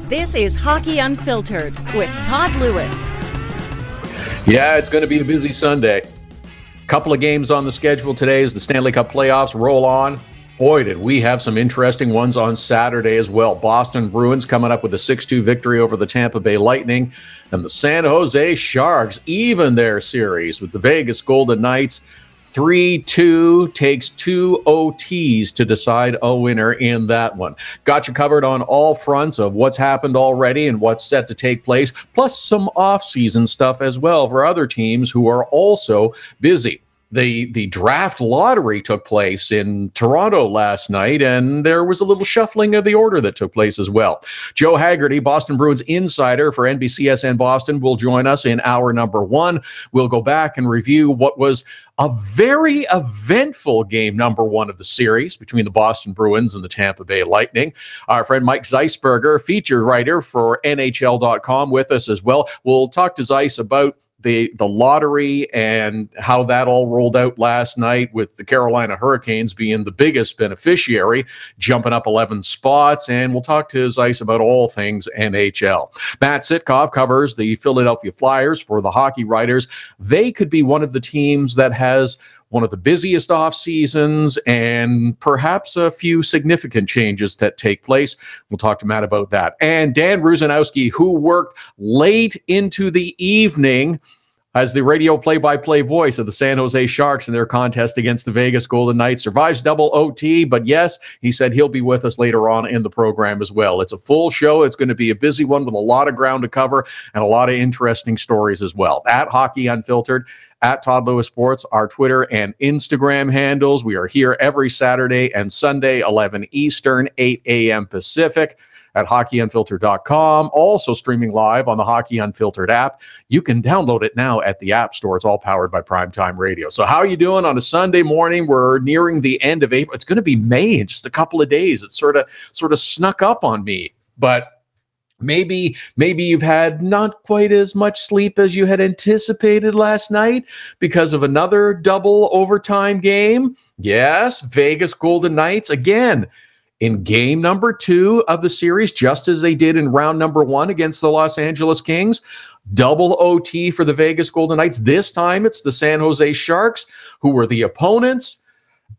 This is Hockey Unfiltered with Todd Lewis. Yeah, it's going to be a busy Sunday. Couple of games on the schedule today as the Stanley Cup playoffs roll on. Boy, did we have some interesting ones on Saturday as well. Boston Bruins coming up with a 6-2 victory over the Tampa Bay Lightning. And the San Jose Sharks even their series with the Vegas Golden Knights. 3-2, takes 2 OTs to decide a winner in that one. Got you covered on all fronts of what's happened already and what's set to take place, plus some off-season stuff as well for other teams who are also busy. The draft lottery took place in Toronto last night, and there was a little shuffling of the order that took place as well. Joe Haggerty, Boston Bruins insider for NBCSN Boston, will join us in hour number 1. We'll go back and review what was a very eventful game number 1 of the series between the Boston Bruins and the Tampa Bay Lightning. Our friend Mike Zeisberger, feature writer for NHL.com, with us as well. We'll talk to Zeiss about the lottery and how that all rolled out last night, with the Carolina Hurricanes being the biggest beneficiary, jumping up 11 spots. And we'll talk to Zeiss about all things NHL. Matt Sitkoff covers the Philadelphia Flyers for the Hockey Writers. They could be one of the teams that has one of the busiest off seasons and perhaps a few significant changes that take place. We'll talk to Matt about that. And Dan Rusanowsky, who worked late into the evening as the radio play-by-play voice of the San Jose Sharks in their contest against the Vegas Golden Knights, survives double OT, but yes, he said he'll be with us later on in the program as well. It's a full show. It's going to be a busy one with a lot of ground to cover and a lot of interesting stories as well. At Hockey Unfiltered, at Todd Lewis Sports, our Twitter and Instagram handles. We are here every Saturday and Sunday, 11 Eastern, 8 a.m. Pacific, at hockeyunfiltered.com. Also streaming live on the Hockey Unfiltered app. You can download it now at the App Store. It's all powered by Primetime Radio. So how are you doing on a Sunday morning? We're nearing the end of April. It's going to be May in just a couple of days. It sort of snuck up on me, but Maybe you've had not quite as much sleep as you had anticipated last night because of another double overtime game. Yes, Vegas Golden Knights again in game number 2 of the series, just as they did in round number 1 against the Los Angeles Kings. Double OT for the Vegas Golden Knights. This time it's the San Jose Sharks who were the opponents.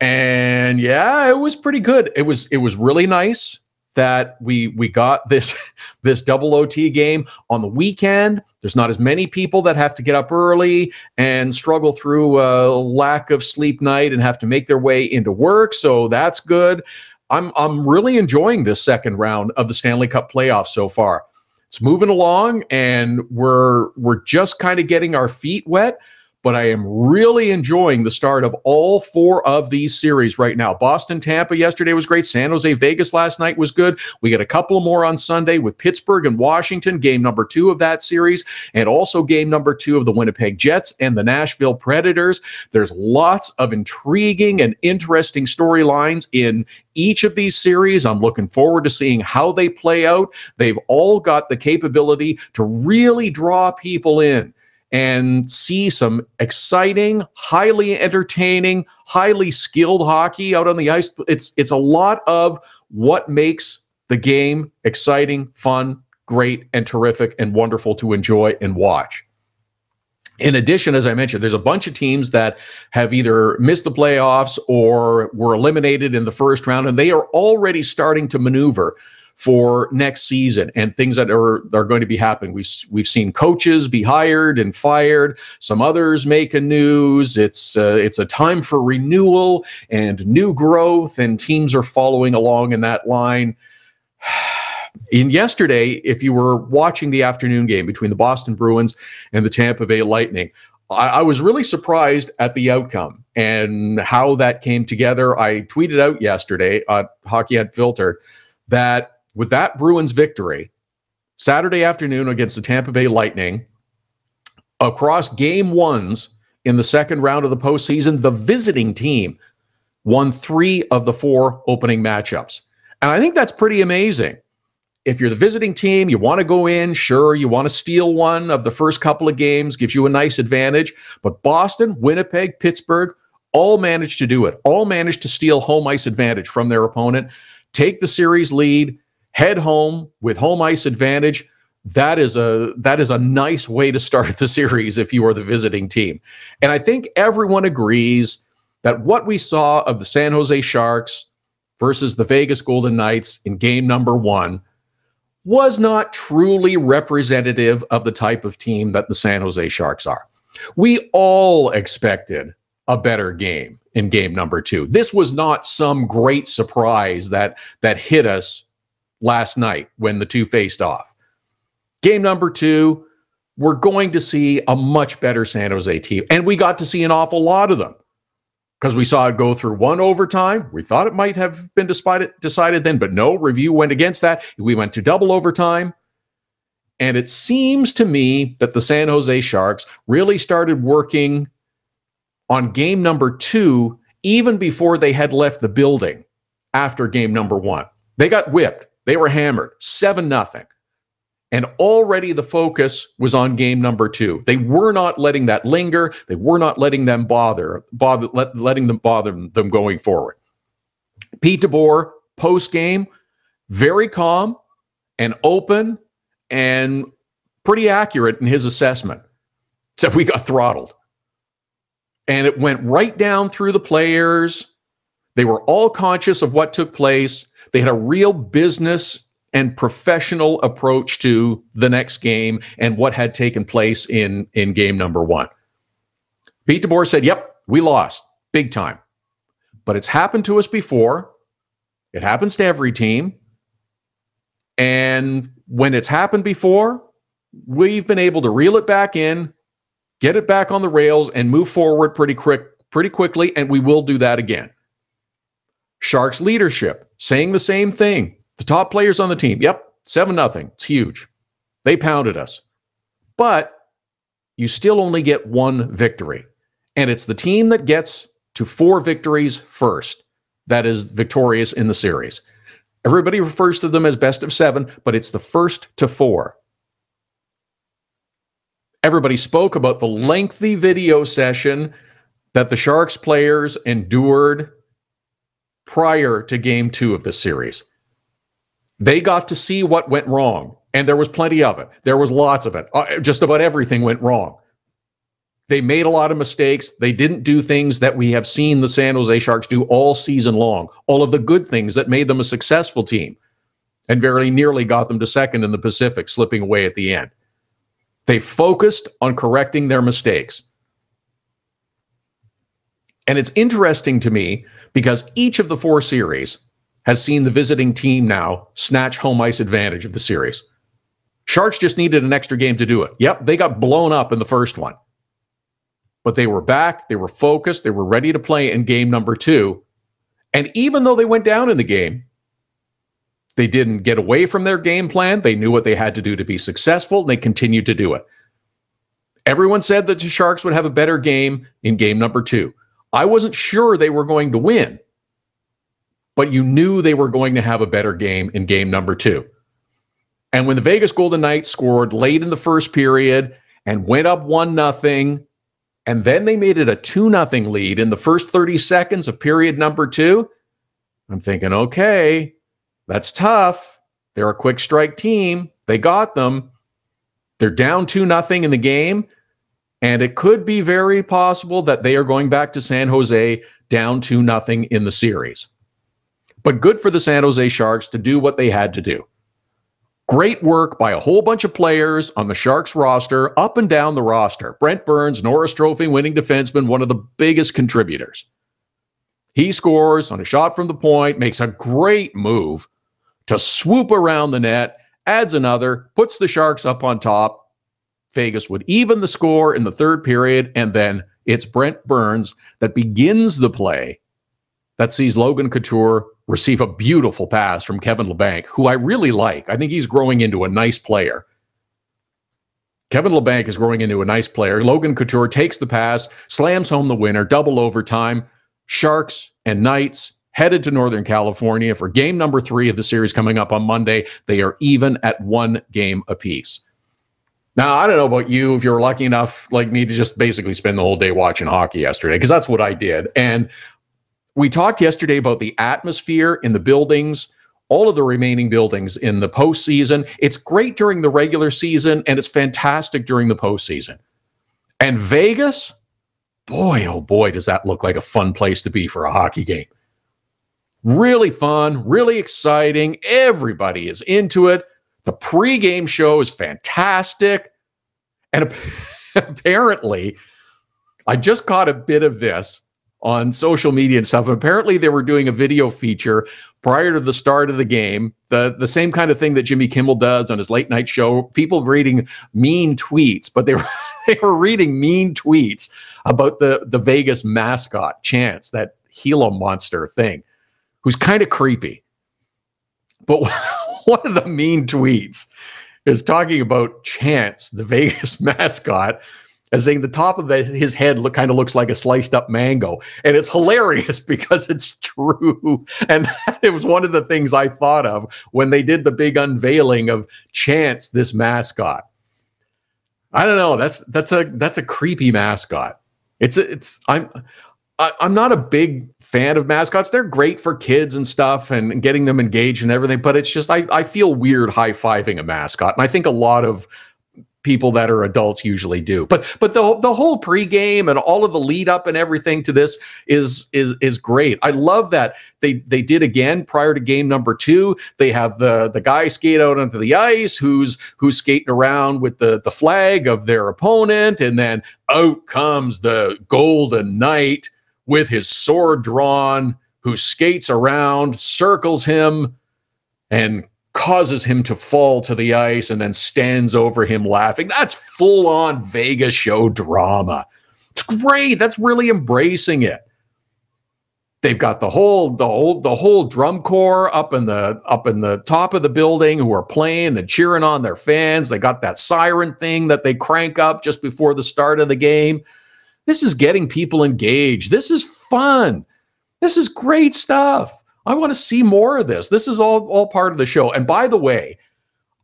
And yeah, it was pretty good. It was really nice that we got this double OT game on the weekend. There's not as many people that have to get up early and struggle through a lack of sleep night and have to make their way into work. So that's good. I'm really enjoying this second round of the Stanley Cup playoffs so far. It's moving along, and we're just kind of getting our feet wet. But I am really enjoying the start of all 4 of these series right now. Boston, Tampa yesterday was great. San Jose, Vegas last night was good. We got a couple more on Sunday with Pittsburgh and Washington, game number 2 of that series, and also game number 2 of the Winnipeg Jets and the Nashville Predators. There's lots of intriguing and interesting storylines in each of these series. I'm looking forward to seeing how they play out. They've all got the capability to really draw people in and see some exciting, highly entertaining, highly skilled hockey out on the ice. It's a lot of what makes the game exciting, fun, great, and terrific, and wonderful to enjoy and watch. In addition, as I mentioned, there's a bunch of teams that have either missed the playoffs or were eliminated in the first round, and they are already starting to maneuver for next season and things that are going to be happening. We've seen coaches be hired and fired. Some others making news. It's a time for renewal and new growth, and teams are following along in that line. In yesterday, if you were watching the afternoon game between the Boston Bruins and the Tampa Bay Lightning, I was really surprised at the outcome and how that came together. I tweeted out yesterday at Hockey Unfiltered that with that Bruins victory Saturday afternoon against the Tampa Bay Lightning, across game 1s in the second round of the postseason, the visiting team won 3 of the 4 opening matchups. And I think that's pretty amazing. If you're the visiting team, you want to go in, sure, you want to steal one of the first couple of games, gives you a nice advantage. But Boston, Winnipeg, Pittsburgh, all managed to do it. All managed to steal home ice advantage from their opponent, take the series lead, head home with home ice advantage. That is a nice way to start the series if you are the visiting team. And I think everyone agrees that what we saw of the San Jose Sharks versus the Vegas Golden Knights in game number 1 was not truly representative of the type of team that the San Jose Sharks are. We all expected a better game in game number 2. This was not some great surprise that hit us last night when the two faced off. Game number 2, we're going to see a much better San Jose team. And we got to see an awful lot of them because we saw it go through one overtime. We thought it might have been decided then, but no, review went against that. We went to double overtime. And it seems to me that the San Jose Sharks really started working on game number 2 even before they had left the building after game number 1. They got whipped. They were hammered 7-0. And already the focus was on game number 2. They were not letting that linger. They were not letting them letting them bother them going forward. Pete DeBoer, post-game, very calm and open and pretty accurate in his assessment. Except we got throttled. And it went right down through the players. They were all conscious of what took place. They had a real business and professional approach to the next game and what had taken place in game number 1. Pete DeBoer said, yep, we lost big time. But it's happened to us before. It happens to every team. And when it's happened before, we've been able to reel it back in, get it back on the rails, and move forward pretty quickly, and we will do that again. Sharks leadership saying the same thing. The top players on the team, yep, 7-0. It's huge. They pounded us. But you still only get one victory. And it's the team that gets to 4 victories first that is victorious in the series. Everybody refers to them as best of 7, but it's the first to 4. Everybody spoke about the lengthy video session that the Sharks players endured prior to game 2 of this series. They got to see what went wrong, and there was plenty of it. There was lots of it. Just about everything went wrong. They made a lot of mistakes. They didn't do things that we have seen the San Jose Sharks do all season long. All of the good things that made them a successful team and very nearly got them to second in the Pacific, slipping away at the end. They focused on correcting their mistakes. And it's interesting to me because each of the 4 series has seen the visiting team now snatch home ice advantage of the series. Sharks just needed an extra game to do it. Yep, they got blown up in the first one. But they were back, they were focused, they were ready to play in game number 2. And even though they went down in the game, they didn't get away from their game plan. They knew what they had to do to be successful, and they continued to do it. Everyone said that the Sharks would have a better game in game number 2. I wasn't sure they were going to win, but you knew they were going to have a better game in game number 2. And when the Vegas Golden Knights scored late in the first period and went up 1-0, and then they made it a 2-0 lead in the first 30 seconds of period number 2, I'm thinking, okay, that's tough. They're a quick strike team. They got them. They're down 2-0 in the game, and it could be very possible that they are going back to San Jose down 2-0 in the series. But good for the San Jose Sharks to do what they had to do. Great work by a whole bunch of players on the Sharks roster, up and down the roster. Brent Burns, Norris Trophy winning defenseman, one of the biggest contributors. He scores on a shot from the point, makes a great move to swoop around the net, adds another, puts the Sharks up on top. Vegas would even the score in the third period, and then it's Brent Burns that begins the play that sees Logan Couture receive a beautiful pass from Kevin Labanc, who I really like. I think he's growing into a nice player. Kevin Labanc is growing into a nice player. Logan Couture takes the pass, slams home the winner, double overtime. Sharks and Knights headed to Northern California for game number 3 of the series coming up on Monday. They are even at 1 game apiece. Now, I don't know about you, if you're lucky enough like me to just basically spend the whole day watching hockey yesterday, because that's what I did. And we talked yesterday about the atmosphere in the buildings all of the remaining buildings in the postseason. It's great during the regular season, and it's fantastic during the postseason. And Vegas, boy, oh boy, does that look like a fun place to be for a hockey game. Really fun, really exciting. Everybody is into it. The pregame show is fantastic. And apparently, I just caught a bit of this on social media and stuff. Apparently, they were doing a video feature prior to the start of the game, the same kind of thing that Jimmy Kimmel does on his late night show, people reading mean tweets, but they were reading mean tweets about the Vegas mascot, Chance, that Gila monster thing, who's kind of creepy. But one of the mean tweets is talking about Chance, the Vegas mascot, as saying the top of his head kind of looks like a sliced up mango. And it's hilarious because it's true. And it was one of the things I thought of when they did the big unveiling of Chance, this mascot. I don't know. That's a creepy mascot. I'm not a big fan of mascots. They're great for kids and stuff and getting them engaged and everything, but it's just I feel weird high-fiving a mascot. And I think a lot of people that are adults usually do. But the whole pregame and all of the lead up and everything to this is great. I love that they did again prior to game number 2. They have the guy skate out onto the ice who's skating around with the flag of their opponent, and then out comes the Golden Knight with his sword drawn, who skates around, circles him, and causes him to fall to the ice and then stands over him laughing. That's full-on Vegas show drama. It's great. That's really embracing it. They've got the whole drum corps up in the top of the building who are playing and cheering on their fans. They got that siren thing that they crank up just before the start of the game. This is getting people engaged. This is fun. This is great stuff. I want to see more of this. This is all part of the show. And by the way,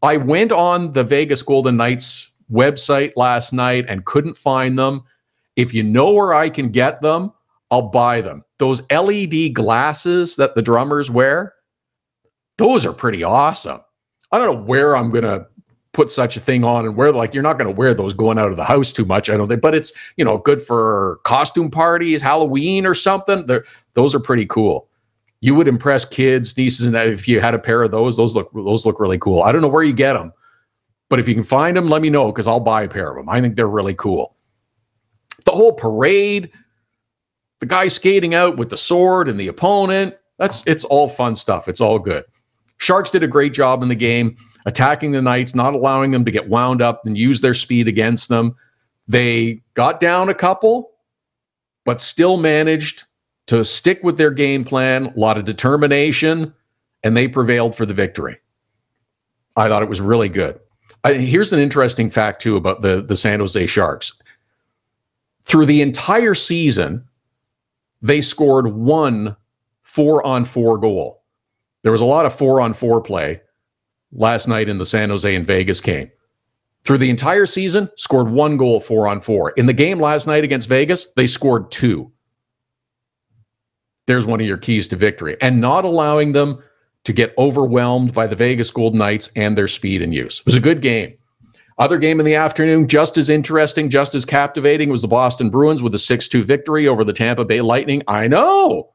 I went on the Vegas Golden Knights website last night and couldn't find them. If you know where I can get them, I'll buy them. Those LED glasses that the drummers wear, those are pretty awesome. I don't know where I'm going to put such a thing on and wear, like, you're not going to wear those going out of the house too much, I don't think, but it's, good for costume parties, Halloween or something. Those are pretty cool. You would impress kids, nieces, and that if you had a pair of those look really cool. I don't know where you get them, but if you can find them, let me know, because I'll buy a pair of them. I think they're really cool. The whole parade, the guy skating out with the sword and the opponent, it's all fun stuff. It's all good. Sharks did a great job in the game, attacking the Knights, not allowing them to get wound up and use their speed against them. They got down a couple, but still managed to stick with their game plan, a lot of determination, and they prevailed for the victory. I thought it was really good. Here's an interesting fact, too, about the San Jose Sharks. Through the entire season, they scored 1 4-on-4 goal. There was a lot of 4-on-4 play last night in the San Jose and Vegas game. Through the entire season, scored 1 goal 4-on-4. In the game last night against Vegas, they scored 2. There's one of your keys to victory, and not allowing them to get overwhelmed by the Vegas Golden Knights and their speed and use. It was a good game. Other game in the afternoon, just as interesting, just as captivating, was the Boston Bruins with a 6-2 victory over the Tampa Bay Lightning. I know.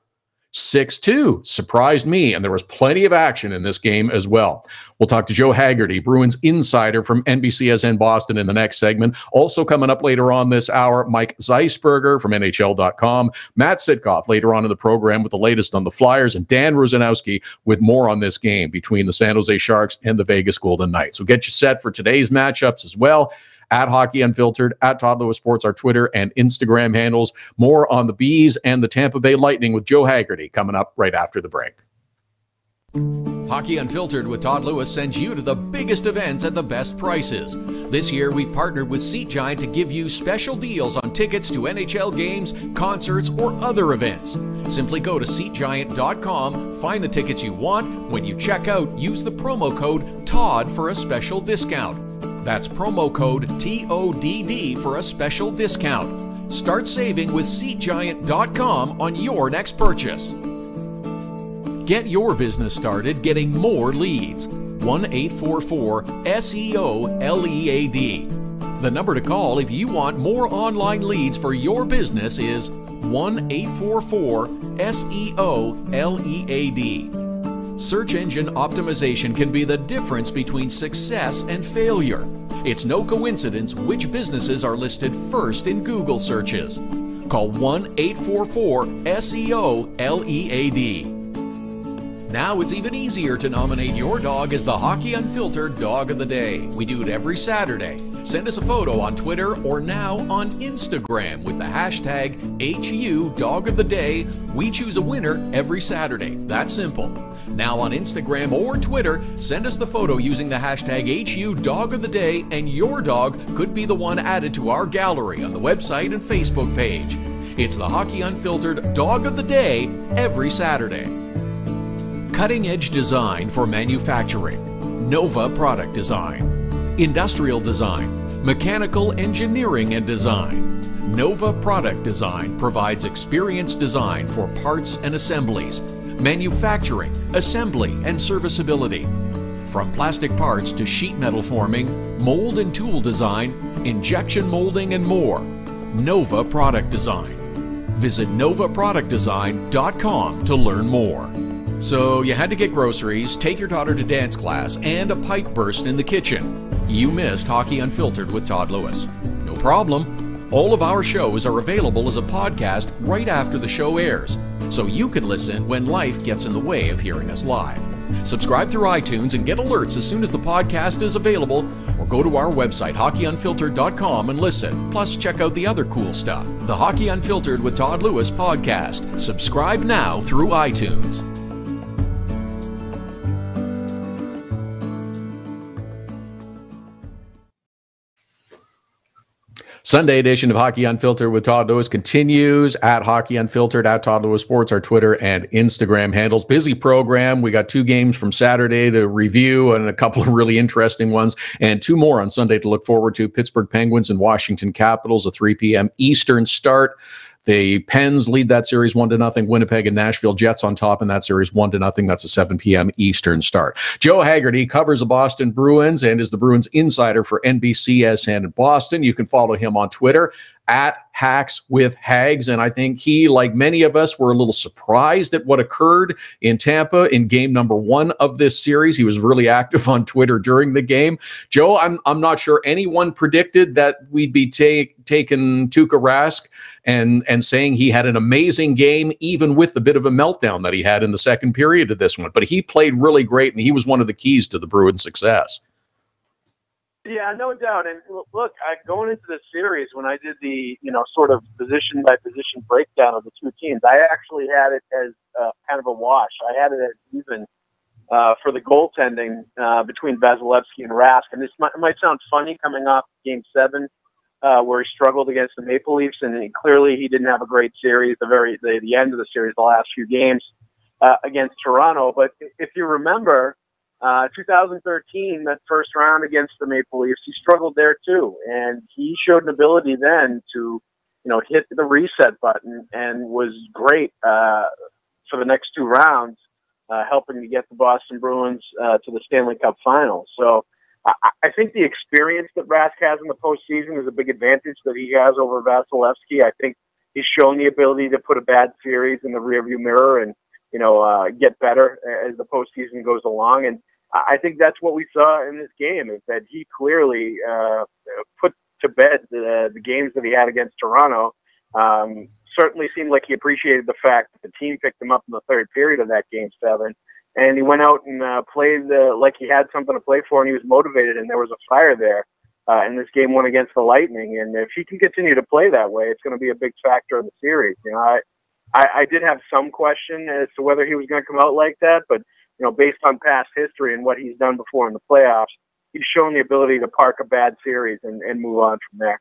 6-2 surprised me, and there was plenty of action in this game as well. We'll talk to Joe Haggerty, Bruins insider from NBCSN Boston, in the next segment. Also coming up later on this hour, Mike Zeisberger from NHL.com, Matt Sitkoff later on in the program with the latest on the Flyers, and Dan Rusanowsky with more on this game between the San Jose Sharks and the Vegas Golden Knights. We'll get you set for today's matchups as well. At Hockey Unfiltered, at Todd Lewis Sports, our Twitter and Instagram handles. More on the Bees and the Tampa Bay Lightning with Joe Haggerty coming up right after the break. Hockey Unfiltered with Todd Lewis sends you to the biggest events at the best prices. This year, we've partnered with Seat Giant to give you special deals on tickets to NHL games, concerts, or other events. Simply go to SeatGiant.com, find the tickets you want. When you check out, use the promo code TODD for a special discount. That's promo code TODD for a special discount. Start saving with SeatGiant.com on your next purchase. Get your business started getting more leads. 1-844-SEO-LEAD. The number to call if you want more online leads for your business is 1-844-SEO-LEAD. Search engine optimization can be the difference between success and failure. It's no coincidence which businesses are listed first in Google searches. Call 1-844-SEO-LEAD. Now it's even easier to nominate your dog as the Hockey Unfiltered Dog of the Day. We do it every Saturday. Send us a photo on Twitter or now on Instagram with the hashtag HU Dog of the Day. We choose a winner every Saturday. That's simple. Now on Instagram or Twitter, send us the photo using the hashtag HU Dog of the Day, and your dog could be the one added to our gallery on the website and Facebook page. It's the Hockey Unfiltered Dog of the Day every Saturday. Cutting-edge design for manufacturing, Nova Product Design. Industrial design, mechanical engineering and design. Nova Product Design provides experienced design for parts and assemblies, manufacturing, assembly, and serviceability. From plastic parts to sheet metal forming, mold and tool design, injection molding, and more. Nova Product Design. Visit novaproductdesign.com to learn more. So you had to get groceries, take your daughter to dance class, and a pipe burst in the kitchen. You missed Hockey Unfiltered with Todd Lewis. No problem. All of our shows are available as a podcast right after the show airs, so you can listen when life gets in the way of hearing us live. Subscribe through iTunes and get alerts as soon as the podcast is available, or go to our website, hockeyunfiltered.com, and listen. Plus, check out the other cool stuff. The Hockey Unfiltered with Todd Lewis podcast. Subscribe now through iTunes. Sunday edition of Hockey Unfiltered with Todd Lewis continues at Hockey Unfiltered, at Todd Lewis Sports, our Twitter and Instagram handles. Busy program. We got 2 games from Saturday to review and a couple of really interesting ones, and 2 more on Sunday to look forward to. Pittsburgh Penguins and Washington Capitals, a 3 p.m. Eastern start. The Pens lead that series 1-0. Winnipeg and Nashville Jets on top in that series 1-0. That's a 7 p.m. Eastern start. Joe Haggerty covers the Boston Bruins and is the Bruins insider for NBCSN in Boston. You can follow him on Twitter at Hacks with Hags. And I think he, like many of us, were a little surprised at what occurred in Tampa in game number 1 of this series. He was really active on Twitter during the game. Joe, I'm not sure anyone predicted that we'd be taking Tuukka Rask and saying he had an amazing game, even with the bit of a meltdown that he had in the second period of this one. But he played really great, and he was one of the keys to the Bruins' success. Yeah, no doubt. And look, going into this series, when I did the, sort of position by position breakdown of the 2 teams, I actually had it as kind of a wash. I had it as even for the goaltending between Vasilevsky and Rask. And this might sound funny coming off Game 7, where he struggled against the Maple Leafs, and clearly he didn't have a great series, the end of the series, the last few games against Toronto. But if you remember, 2013, that first round against the Maple Leafs, he struggled there too, and he showed an ability then to, hit the reset button, and was great for the next 2 rounds, helping to get the Boston Bruins to the Stanley Cup Finals. So I think the experience that Rask has in the postseason is a big advantage that he has over Vasilevsky. I think he's shown the ability to put a bad series in the rearview mirror and get better as the postseason goes along. And I think that's what we saw in this game, is that he clearly put to bed the games that he had against Toronto. Certainly seemed like he appreciated the fact that the team picked him up in the third period of that Game 7. And he went out and played like he had something to play for, and he was motivated, and there was a fire there in this Game 1 against the Lightning. And if he can continue to play that way, it's going to be a big factor in the series. I did have some question as to whether he was going to come out like that, but based on past history and what he's done before in the playoffs, he's shown the ability to park a bad series and move on from there.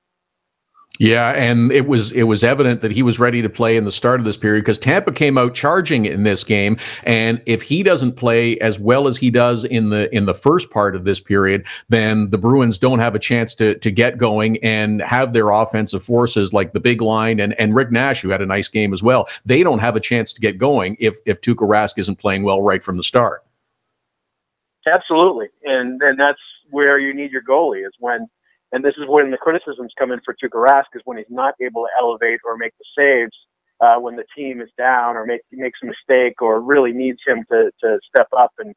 Yeah, and it was evident that he was ready to play in the start of this period because Tampa came out charging in this game, and if he doesn't play as well as he does in the first part of this period, then the Bruins don't have a chance to get going and have their offensive forces like the big line and Rick Nash, who had a nice game as well. They don't have a chance to get going if Tuukka Rask isn't playing well right from the start. Absolutely, and that's where you need your goalie is when. And this is when the criticisms come in for Tuukka Rask is when he's not able to elevate or make the saves when the team is down or makes a mistake or really needs him to step up and,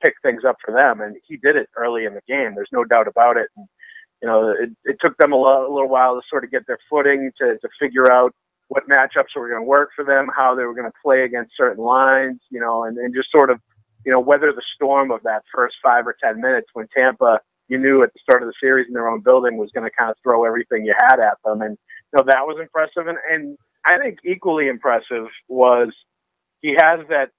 pick things up for them. And he did it early in the game. There's no doubt about it. And, it took them a little while to sort of get their footing, to figure out what matchups were going to work for them, how they were going to play against certain lines, and just sort of, weather the storm of that first 5 or 10 minutes when Tampa, you knew at the start of the series in their own building was going to kind of throw everything you had at them. And, that was impressive. And I think equally impressive was he has that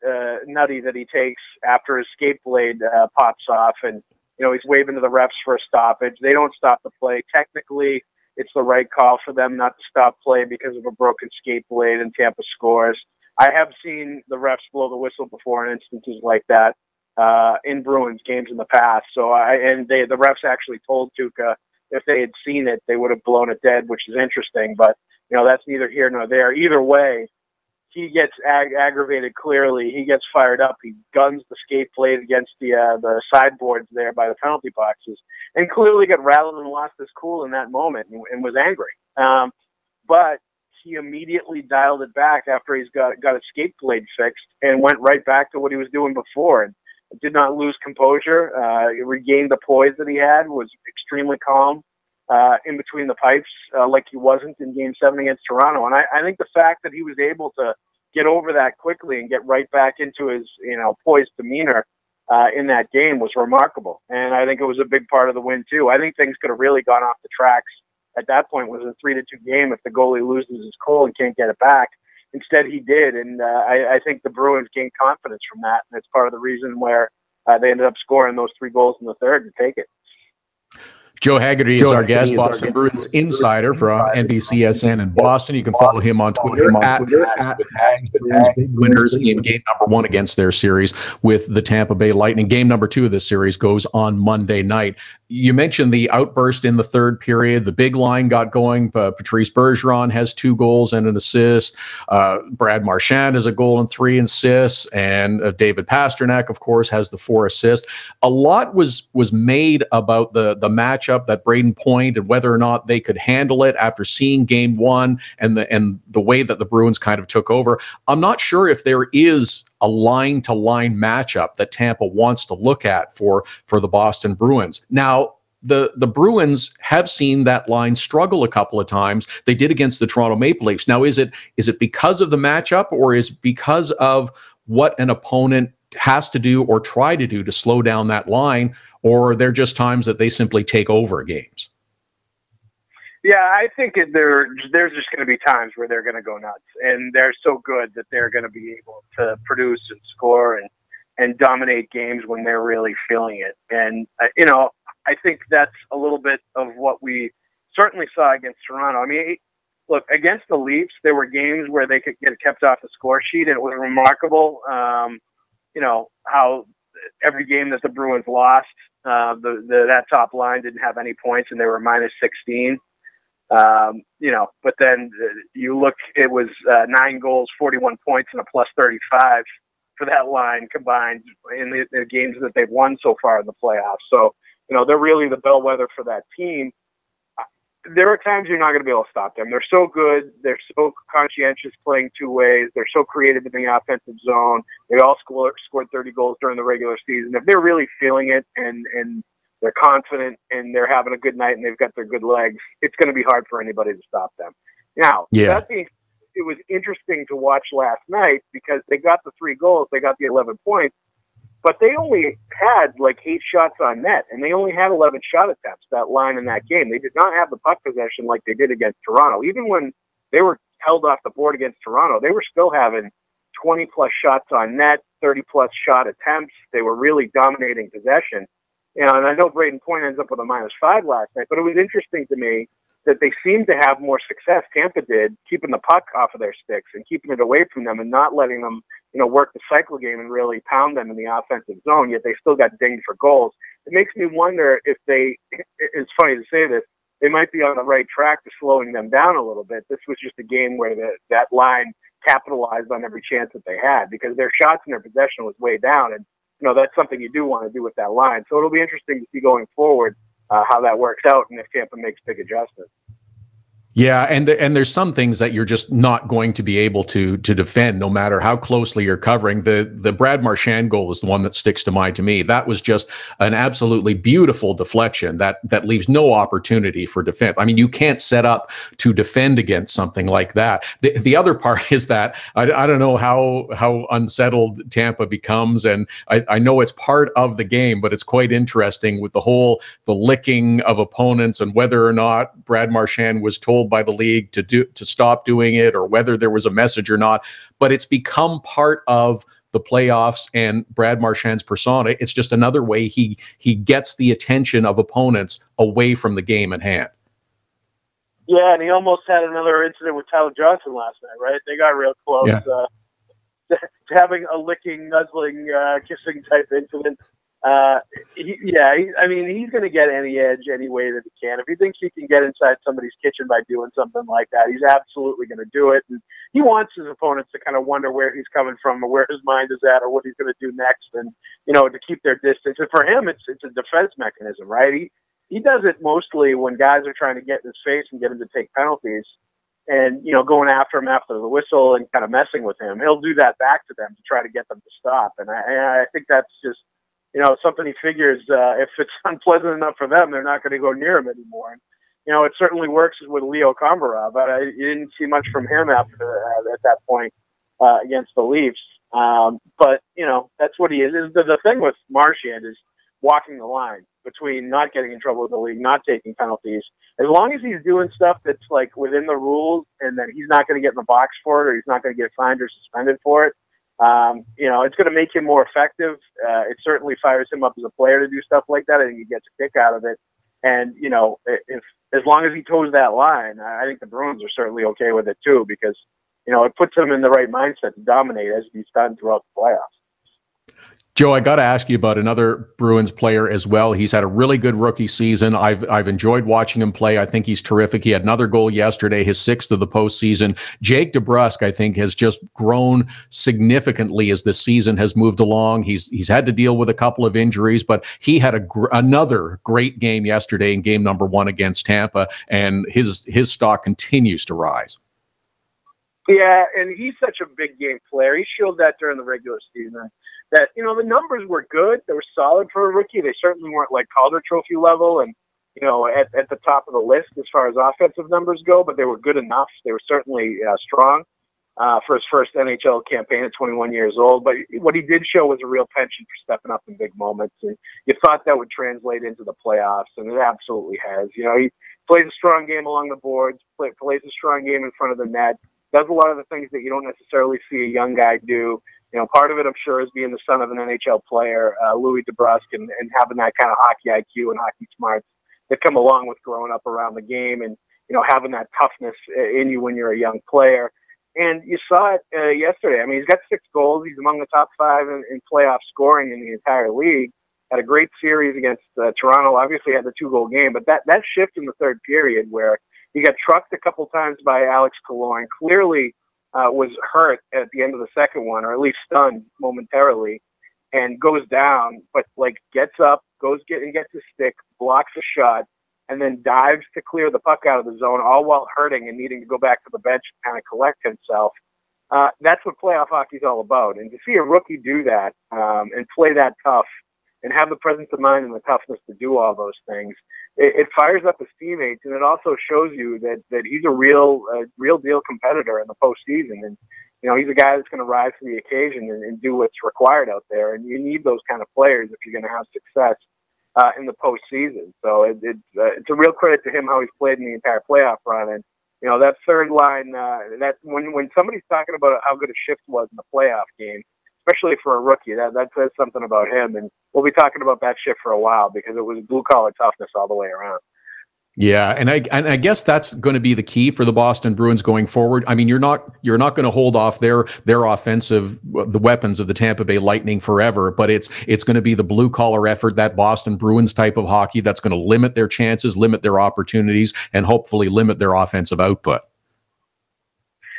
nutty that he takes after his skate blade pops off and, he's waving to the refs for a stoppage. They don't stop the play. Technically, it's the right call for them not to stop play because of a broken skate blade and Tampa scores. I have seen the refs blow the whistle before in instances like that. In Bruins games in the past. So the refs actually told Tuukka if they had seen it, they would have blown it dead, which is interesting, but that's neither here nor there. Either way, he gets aggravated clearly. He gets fired up. He guns the skate blade against the sideboards there by the penalty boxes and clearly got rattled and lost his cool in that moment and was angry. But he immediately dialed it back after he's got his skate blade fixed and went right back to what he was doing before. And did not lose composure. He regained the poise that he had, was extremely calm in between the pipes like he wasn't in Game 7 against Toronto. And I think the fact that he was able to get over that quickly and get right back into his, poised demeanor in that game was remarkable. And I think it was a big part of the win, too. I think things could have really gone off the tracks at that point. It was a 3-2 game if the goalie loses his cool and can't get it back. Instead, he did, and I think the Bruins gained confidence from that, and it's part of the reason where they ended up scoring those 3 goals in the third to take it. Joe Haggerty is our guest, Boston Bruins insider from NBCSN in Boston. You can follow him on Twitter at with Hags. Bruins big winners in game number 1 against their series with the Tampa Bay Lightning. Game number 2 of this series goes on Monday night. You mentioned the outburst in the third period. The big line got going. Patrice Bergeron has 2 goals and an assist. Brad Marchand has a goal and 3 assists. And David Pastrnak, of course, has the 4 assists. A lot was made about the matchup that Braden Point and whether or not they could handle it after seeing game 1 and the way that the Bruins kind of took over. I'm not sure if there is a line-to-line matchup that Tampa wants to look at for the Boston Bruins. Now, the Bruins have seen that line struggle a couple of times. They did against the Toronto Maple Leafs. Now, is it because of the matchup or is it because of what an opponent has to do or try to do to slow down that line, or are there just times that they simply take over games? Yeah, I think there's just going to be times where they're going to go nuts, and they're so good that they're going to be able to produce and score and dominate games when they're really feeling it. And, I think that's a little bit of what we certainly saw against Toronto. I mean, look, against the Leafs, there were games where they could get kept off the score sheet, and it was remarkable how every game that the Bruins lost, that top line didn't have any points and they were minus 16. But then you look, it was 9 goals, 41 points, and a plus 35 for that line combined in the games that they've won so far in the playoffs. So, they're really the bellwether for that team. There are times you're not going to be able to stop them. They're so good. They're so conscientious playing 2 ways. They're so creative in the offensive zone. They all scored 30 goals during the regular season. If they're really feeling it and they're confident and they're having a good night and they've got their good legs, it's going to be hard for anybody to stop them. Now, that being, it was interesting to watch last night because they got the 3 goals. They got the 11 points. But they only had like 8 shots on net, and they only had 11 shot attempts, that line in that game. They did not have the puck possession like they did against Toronto. Even when they were held off the board against Toronto, they were still having 20-plus shots on net, 30-plus shot attempts. They were really dominating possession. And I know Braden Point ends up with a -5 last night, but it was interesting to me that they seem to have more success, Tampa did, keeping the puck off of their sticks and keeping it away from them and not letting them, work the cycle game and really pound them in the offensive zone, yet they still got dinged for goals. It makes me wonder if it's funny to say this, they might be on the right track to slowing them down a little bit. This was just a game where that line capitalized on every chance that they had because their shots and their possession was way down. And, that's something you do want to do with that line. So it'll be interesting to see going forward how that works out and if Tampa makes big adjustments. Yeah, and there's some things that you're just not going to be able to defend, no matter how closely you're covering. The Brad Marchand goal is the one that sticks to mind to me. That was just an absolutely beautiful deflection that leaves no opportunity for defense. I mean, you can't set up to defend against something like that. The other part is that I don't know how unsettled Tampa becomes, and I know it's part of the game, but it's quite interesting with the licking of opponents and whether or not Brad Marchand was told by the league to stop doing it or whether there was a message or not, but it's become part of the playoffs and Brad Marchand's persona. It's just another way he gets the attention of opponents away from the game at hand. Yeah, and he almost had another incident with Tyler Johnson last night, right? They got real close to having a licking, nuzzling, kissing type incident. He's going to get any edge any way that he can. If he thinks he can get inside somebody's kitchen by doing something like that, he's absolutely going to do it. And he wants his opponents to kind of wonder where he's coming from or where his mind is at or what he's going to do next and, to keep their distance. And for him, it's a defense mechanism, right? He does it mostly when guys are trying to get in his face and get him to take penalties and, going after him after the whistle and kind of messing with him. He'll do that back to them to try to get them to stop. And I think that's just, something he figures if it's unpleasant enough for them, they're not going to go near him anymore. And, it certainly works with Leo Komarov, but you didn't see much from him after at that point against the Leafs. But, that's what he is. The thing with Marchand is walking the line between not getting in trouble with the league, not taking penalties. As long as he's doing stuff that's like within the rules and that he's not going to get in the box for it or he's not going to get fined or suspended for it, it's going to make him more effective. It certainly fires him up as a player to do stuff like that. I think he gets a kick out of it. And, if as long as he toes that line, I think the Bruins are certainly okay with it too, because, it puts him in the right mindset to dominate as he's done throughout the playoffs. Joe, I got to ask you about another Bruins player as well. He's had a really good rookie season. I've enjoyed watching him play. I think he's terrific. He had another goal yesterday, his 6th of the postseason. Jake DeBrusk, I think, has just grown significantly as the season has moved along. He's had to deal with a couple of injuries, but he had another great game yesterday in game number 1 against Tampa, and his stock continues to rise. Yeah, and he's such a big game player. He showed that during the regular season. That, the numbers were good. They were solid for a rookie. They certainly weren't like Calder Trophy level and, at the top of the list as far as offensive numbers go, but they were good enough. They were certainly strong for his first NHL campaign at 21 years old. But what he did show was a real penchant for stepping up in big moments. And you thought that would translate into the playoffs, and it absolutely has. He plays a strong game along the boards, plays a strong game in front of the net, does a lot of the things that you don't necessarily see a young guy do. Part of it, I'm sure, is being the son of an NHL player, Louis DeBrusk, and having that kind of hockey IQ and hockey smarts that come along with growing up around the game and, having that toughness in you when you're a young player. And you saw it yesterday. I mean, he's got 6 goals. He's among the top 5 in playoff scoring in the entire league. Had a great series against Toronto. Obviously had the 2-goal game, but that shift in the third period where he got trucked a couple times by Alex Killorn, clearly was hurt at the end of the second one, or at least stunned momentarily, and goes down, but gets up, gets his stick, blocks a shot, and then dives to clear the puck out of the zone, all while hurting and needing to go back to the bench and kind of collect himself. That's what playoff hockey is all about. And to see a rookie do that and play that tough and have the presence of mind and the toughness to do all those things, it fires up his teammates, and it also shows you that he's a real deal competitor in the postseason. And he's a guy that's going to rise to the occasion and do what's required out there. And you need those kind of players if you're going to have success in the postseason. So it's a real credit to him how he's played in the entire playoff run. And that third line, that when somebody's talking about how good a shift was in the playoff game, especially for a rookie, that says something about him. And we'll be talking about that shift for a while because it was blue-collar toughness all the way around. Yeah, and I guess that's going to be the key for the Boston Bruins going forward. I mean, you're not going to hold off their offensive, the weapons of the Tampa Bay Lightning forever, but it's going to be the blue collar effort, that Boston Bruins type of hockey that's going to limit their chances, limit their opportunities, and hopefully limit their offensive output.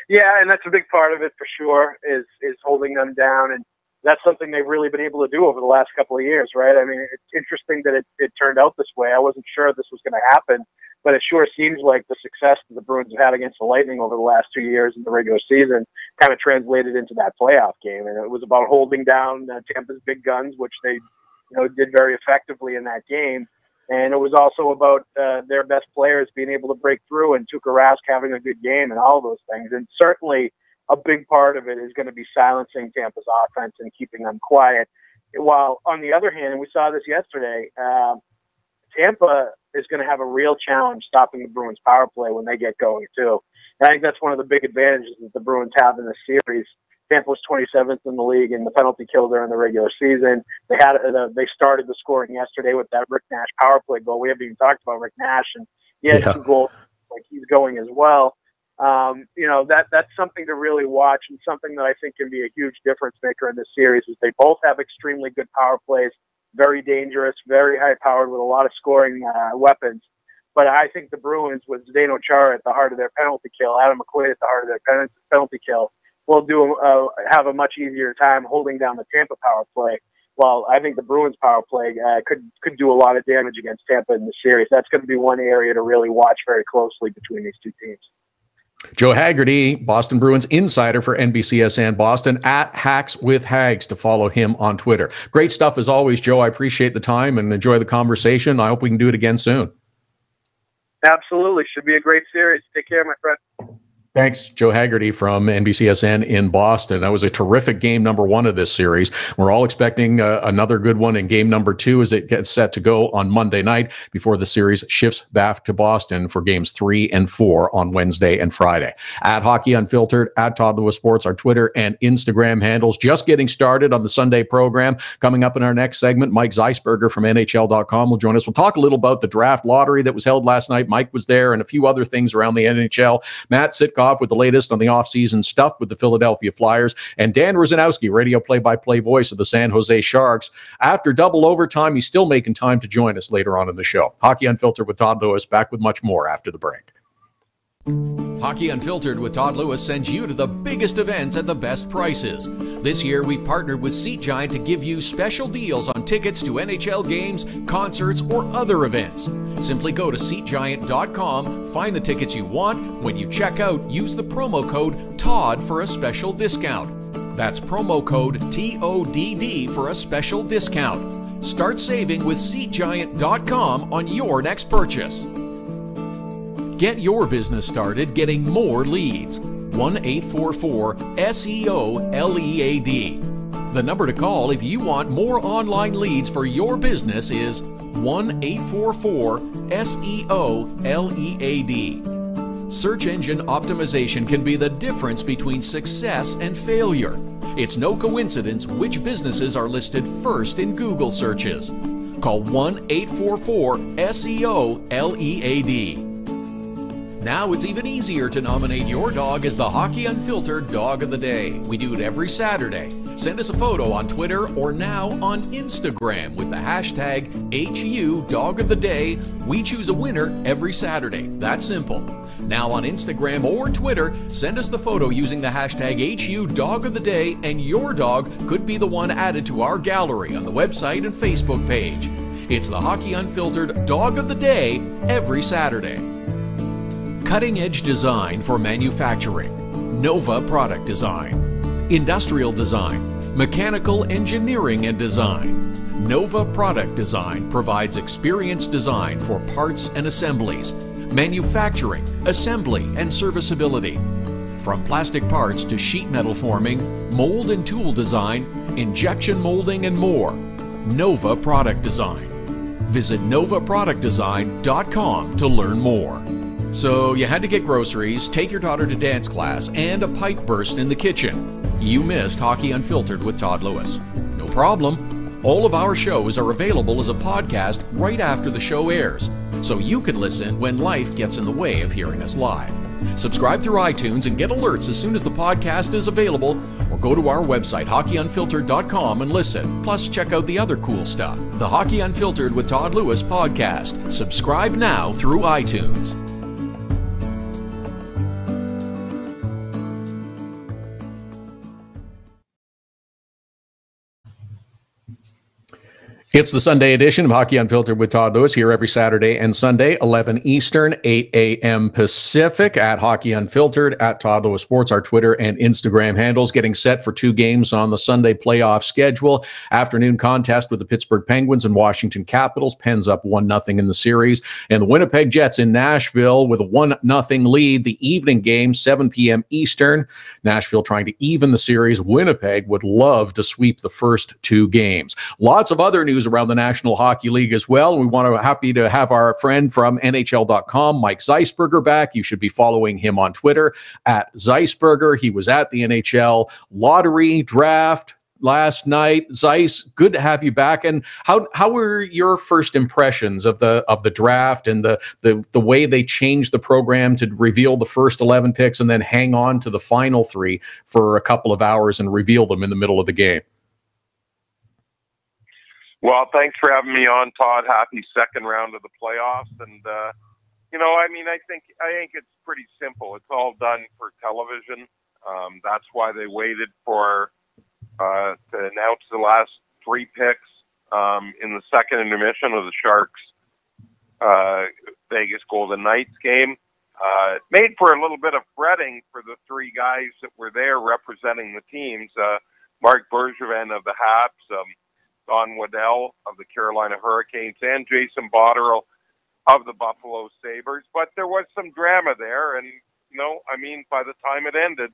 Yeah, and that's a big part of it for sure, is holding them down, and that's something they've really been able to do over the last couple of years, right? I mean, it's interesting that it turned out this way. I wasn't sure this was going to happen, but it sure seems like the success that the Bruins have had against the Lightning over the last 2 years in the regular season kind of translated into that playoff game. And it was about holding down Tampa's big guns, which they did very effectively in that game. And it was also about their best players being able to break through, and Tuukka Rask having a good game and all those things. And certainly a big part of it is going to be silencing Tampa's offense and keeping them quiet. While on the other hand, and we saw this yesterday, Tampa is going to have a real challenge stopping the Bruins power play when they get going too. And I think that's one of the big advantages that the Bruins have in this series. Tampa was 27th in the league in the penalty kill during the regular season. They started the scoring yesterday with that Rick Nash power play goal. We haven't even talked about Rick Nash, and he had 2 goals. Like, he's going as well. That's something to really watch, and something that I think can be a huge difference maker in this series. Is they both have extremely good power plays, very dangerous, very high powered, with a lot of scoring weapons. But I think the Bruins, with Zdeno Chara at the heart of their penalty kill, Adam McQuaid at the heart of their penalty kill, will have a much easier time holding down the Tampa power play. Well, I think the Bruins power play could do a lot of damage against Tampa in the series. That's going to be one area to really watch very closely between these two teams. Joe Haggerty, Boston Bruins insider for NBCSN Boston, at Hacks with Hags, to follow him on Twitter. Great stuff as always, Joe. I appreciate the time and enjoy the conversation. I hope we can do it again soon. Absolutely. Should be a great series. Take care, my friend. Thanks, Joe Haggerty from NBCSN in Boston. That was a terrific game number 1 of this series. We're all expecting another good one in game number 2 as it gets set to go on Monday night before the series shifts back to Boston for games 3 and 4 on Wednesday and Friday. At Hockey Unfiltered, at Todd Lewis Sports, our Twitter and Instagram handles. Just getting started on the Sunday program. Coming up in our next segment, Mike Zeisberger from NHL.com will join us. We'll talk a little about the draft lottery that was held last night. Mike was there, and a few other things around the NHL. Matt Sitkoff with the latest on the offseason stuff with the Philadelphia Flyers, and Dan Rusanowsky, radio play-by-play voice of the San Jose Sharks. After double overtime, he's still making time to join us later on in the show. Hockey Unfiltered with Todd Lewis, back with much more after the break. Hockey Unfiltered with Todd Lewis sends you to the biggest events at the best prices. This year, we've partnered with Seat Giant to give you special deals on tickets to NHL games, concerts, or other events. Simply go to SeatGiant.com, find the tickets you want. When you check out, use the promo code TODD for a special discount. That's promo code TODD for a special discount. Start saving with SeatGiant.com on your next purchase. Get your business started getting more leads. 1-844-SEO-LEAD. The number to call if you want more online leads for your business is 1-844-SEO-LEAD. Search engine optimization can be the difference between success and failure. It's no coincidence which businesses are listed first in Google searches. Call 1-844-SEO-LEAD. Now it's even easier to nominate your dog as the Hockey Unfiltered Dog of the Day. We do it every Saturday. Send us a photo on Twitter or now on Instagram with the hashtag HU Dog of the Day. We choose a winner every Saturday. That's simple. Now on Instagram or Twitter, send us the photo using the hashtag HU Dog of the Day, and your dog could be the one added to our gallery on the website and Facebook page. It's the Hockey Unfiltered Dog of the Day every Saturday. Cutting-edge design for manufacturing. Nova Product Design. Industrial design. Mechanical engineering and design. Nova Product Design provides experienced design for parts and assemblies, manufacturing, assembly, and serviceability. From plastic parts to sheet metal forming, mold and tool design, injection molding, and more. Nova Product Design. Visit novaproductdesign.com to learn more. So you had to get groceries, take your daughter to dance class, and a pipe burst in the kitchen. You missed Hockey Unfiltered with Todd Lewis. No problem. All of our shows are available as a podcast right after the show airs, so you can listen when life gets in the way of hearing us live. Subscribe through iTunes and get alerts as soon as the podcast is available, or go to our website, hockeyunfiltered.com, and listen. Plus, check out the other cool stuff, the Hockey Unfiltered with Todd Lewis podcast. Subscribe now through iTunes. It's the Sunday edition of Hockey Unfiltered with Todd Lewis, here every Saturday and Sunday, 11 Eastern, 8 a.m. Pacific, at Hockey Unfiltered, at Todd Lewis Sports, our Twitter and Instagram handles. Getting set for 2 games on the Sunday playoff schedule. Afternoon contest with the Pittsburgh Penguins and Washington Capitals. Pens up 1-0 in the series. And the Winnipeg Jets in Nashville with a 1-0 lead. The evening game, 7 p.m. Eastern. Nashville trying to even the series. Winnipeg would love to sweep the first 2 games. Lots of other news around the National Hockey League as well. We want to happy to have our friend from NHL.com, Mike Zeisberger, back. You should be following him on Twitter at Zeisberger. He was at the NHL lottery draft last night. Zeiss, good to have you back. And how were your first impressions of the draft and the way they changed the program to reveal the first 11 picks and then hang on to the final 3 for a couple of hours and reveal them in the middle of the game? Well, thanks for having me on, Todd. Happy second round of the playoffs. And, I think it's pretty simple. It's all done for television. That's why they waited for to announce the last 3 picks in the second intermission of the Sharks Vegas Golden Knights game. It made for a little bit of fretting for the 3 guys that were there representing the teams. Mark Bergevin of the Habs, Don Waddell of the Carolina Hurricanes, and Jason Botterill of the Buffalo Sabres. But there was some drama there, and, by the time it ended,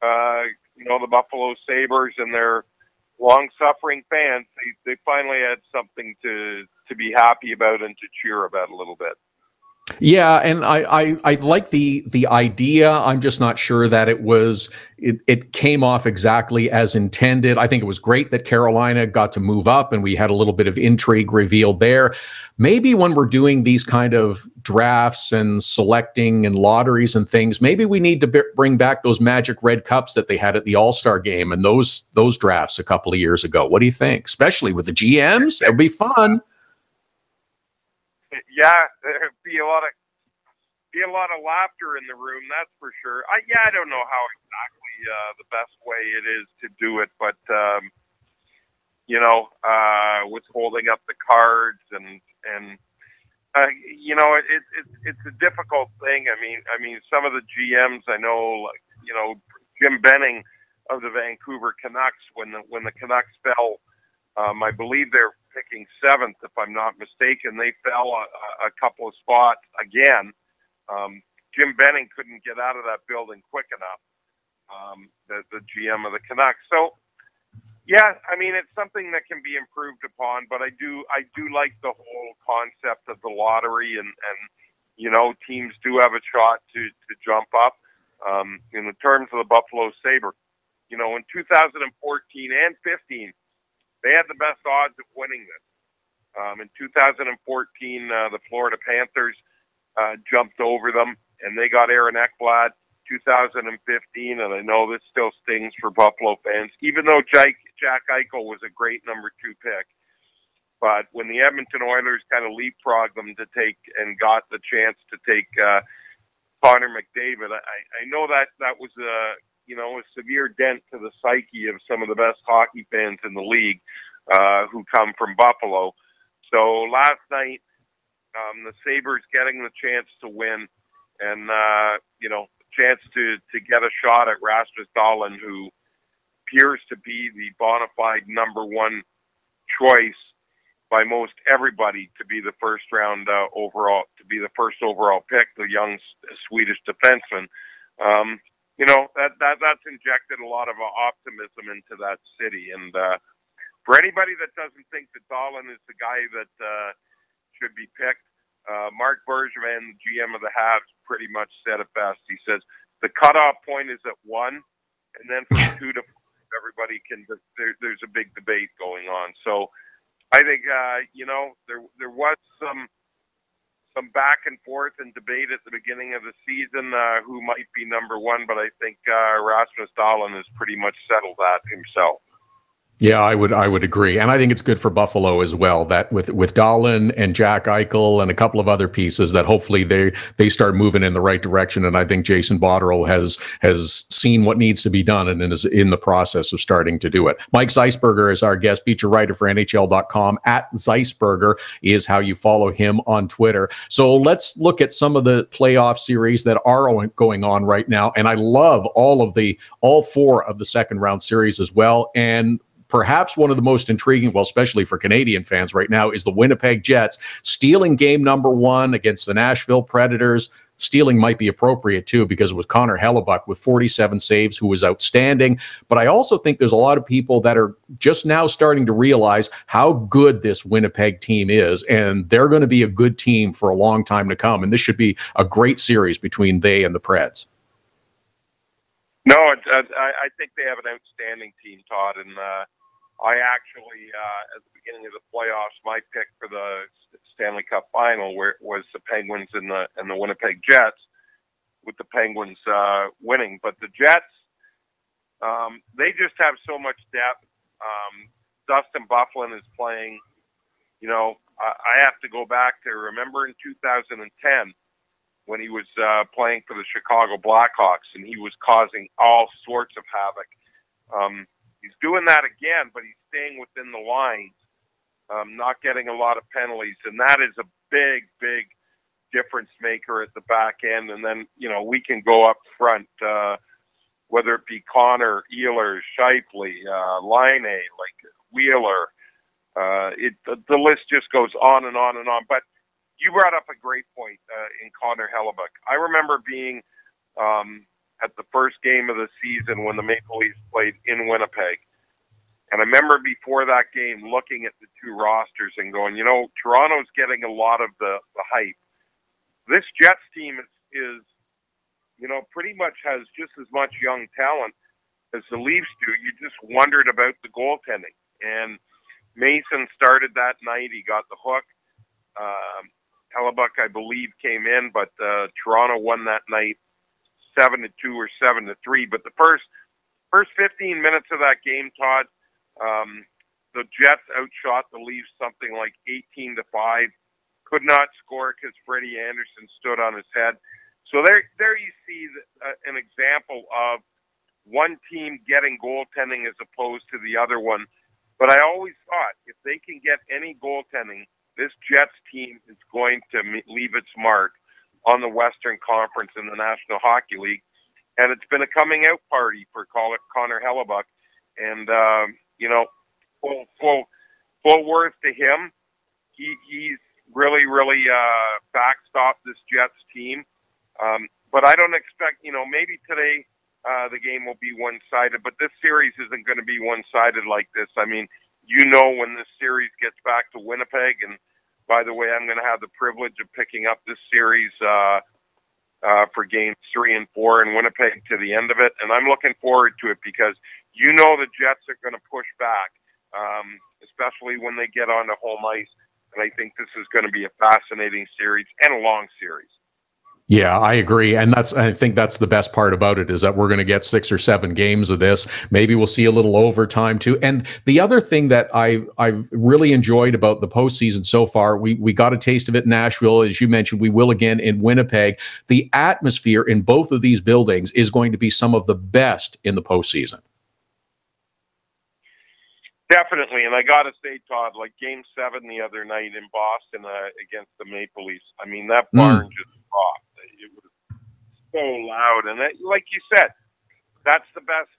the Buffalo Sabres and their long-suffering fans, they finally had something to be happy about and to cheer about a little bit. Yeah, and I like the idea. I'm just not sure that it came off exactly as intended. I think it was great that Carolina got to move up and we had a little bit of intrigue revealed there. Maybe when we're doing these kind of drafts and selecting and lotteries and things, maybe we need to bring back those magic red cups that they had at the All-Star game and those drafts a couple of years ago. What do you think? Especially with the GMs, it'd be fun. Yeah, there'd be a lot of laughter in the room, that's for sure. I don't know how exactly the best way it is to do it, but with holding up the cards and it's a difficult thing. I mean, some of the GMs I know, Jim Benning of the Vancouver Canucks, when the Canucks fell, I believe they're picking 7th, if I'm not mistaken. They fell a couple of spots again. Jim Benning couldn't get out of that building quick enough, the GM of the Canucks. So, yeah, it's something that can be improved upon, but I do like the whole concept of the lottery and teams do have a shot to jump up. In the terms of the Buffalo Sabres, in 2014 and 15, they had the best odds of winning this. In 2014, the Florida Panthers jumped over them, and they got Aaron Ekblad. 2015, and I know this still stings for Buffalo fans, even though Jack Eichel was a great number 2 pick. But when the Edmonton Oilers kind of leapfrogged them to take and got the chance to take Connor McDavid, I know that was a severe dent to the psyche of some of the best hockey fans in the league who come from Buffalo. So last night, the Sabres getting the chance to win and, chance to get a shot at Rasmus Dahlin, who appears to be the bona fide number 1 choice by most everybody to be the first overall pick, the young Swedish defenseman. That's injected a lot of optimism into that city. And for anybody that doesn't think that Dahlin is the guy that should be picked, Mark Bergevin, the GM of the Habs, pretty much said it best. He says the cutoff point is at 1, and then from 2 to everybody can. There's a big debate going on. So I think there was some back and forth and debate at the beginning of the season who might be number one, but I think Rasmus Dahlin has pretty much settled that himself. Yeah, I would agree, and I think it's good for Buffalo as well that with Dahlin and Jack Eichel and a couple of other pieces that hopefully they start moving in the right direction. And I think Jason Botterill has seen what needs to be done and is in the process of starting to do it. Mike Zeisberger is our guest, feature writer for NHL.com. At Zeisberger is how you follow him on Twitter. So let's look at some of the playoff series that are going on right now, and I love all four of the second round series as well. And perhaps one of the most intriguing, well, especially for Canadian fans right now, is the Winnipeg Jets stealing game number one against the Nashville Predators. Stealing might be appropriate, too, because it was Connor Hellebuck with 47 saves, who was outstanding. But I also think there's a lot of people that are just now starting to realize how good this Winnipeg team is, and they're going to be a good team for a long time to come. And this should be a great series between they and the Preds. No, I think they have an outstanding team, Todd, and I actually, at the beginning of the playoffs, my pick for the Stanley Cup final was the Penguins and the Winnipeg Jets, with the Penguins winning. But the Jets, they just have so much depth. Dustin Byfuglien is playing. I have to go back to remember in 2010 when he was playing for the Chicago Blackhawks, and he was causing all sorts of havoc. He's doing that again, but he's staying within the lines, not getting a lot of penalties, and that is a big, big difference maker at the back end. And then, we can go up front, whether it be Connor, Ehlers, Scheifele, Laine, like Wheeler. The list just goes on and on and on. But you brought up a great point in Connor Hellebuck. I remember being at the first game of the season when the Maple Leafs played in Winnipeg. And I remember before that game looking at the two rosters and going, Toronto's getting a lot of the hype. This Jets team is pretty much has just as much young talent as the Leafs do. You just wondered about the goaltending. And Mason started that night. He got the hook. Hellebuck, I believe, came in, but Toronto won that night 7-2 or 7-3. But the first 15 minutes of that game, Todd, the Jets outshot the Leafs something like 18-5. Could not score because Freddie Anderson stood on his head. So there you see an example of one team getting goaltending as opposed to the other one. But I always thought if they can get any goaltending, this Jets team is going to leave its mark on the Western Conference in the National Hockey League. And it's been a coming out party for Connor Hellebuck. And, full worth to him. He's really, really backstopped this Jets team. But I don't expect, maybe today the game will be one-sided, but this series isn't going to be one-sided like this. I mean, when this series gets back to Winnipeg, and by the way, I'm going to have the privilege of picking up this series for games 3 and 4 in Winnipeg to the end of it, and I'm looking forward to it because the Jets are going to push back, especially when they get onto home ice, and I think this is going to be a fascinating series and a long series. Yeah, I agree. And I think that's the best part about it, is that we're going to get 6 or 7 games of this. Maybe we'll see a little overtime too. And the other thing that I've really enjoyed about the postseason so far, we got a taste of it in Nashville. As you mentioned, we will again in Winnipeg. The atmosphere in both of these buildings is going to be some of the best in the postseason. Definitely. And I got to say, Todd, like Game 7 the other night in Boston against the Maple Leafs, I mean, that barn just rocked. It was so loud, and like you said, that's the best.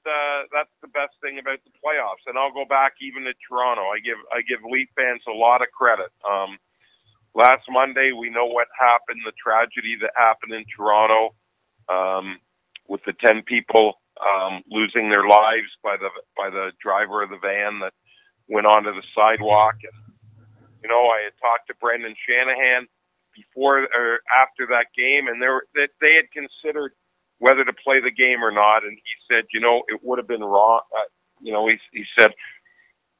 That's the best thing about the playoffs. And I'll go back even to Toronto. I give Leaf fans a lot of credit. Last Monday, we know what happened, the tragedy that happened in Toronto, with the 10 people losing their lives by the driver of the van that went onto the sidewalk. And I had talked to Brendan Shanahan before or after that game, and they had considered whether to play the game or not, and he said, it would have been wrong. he said,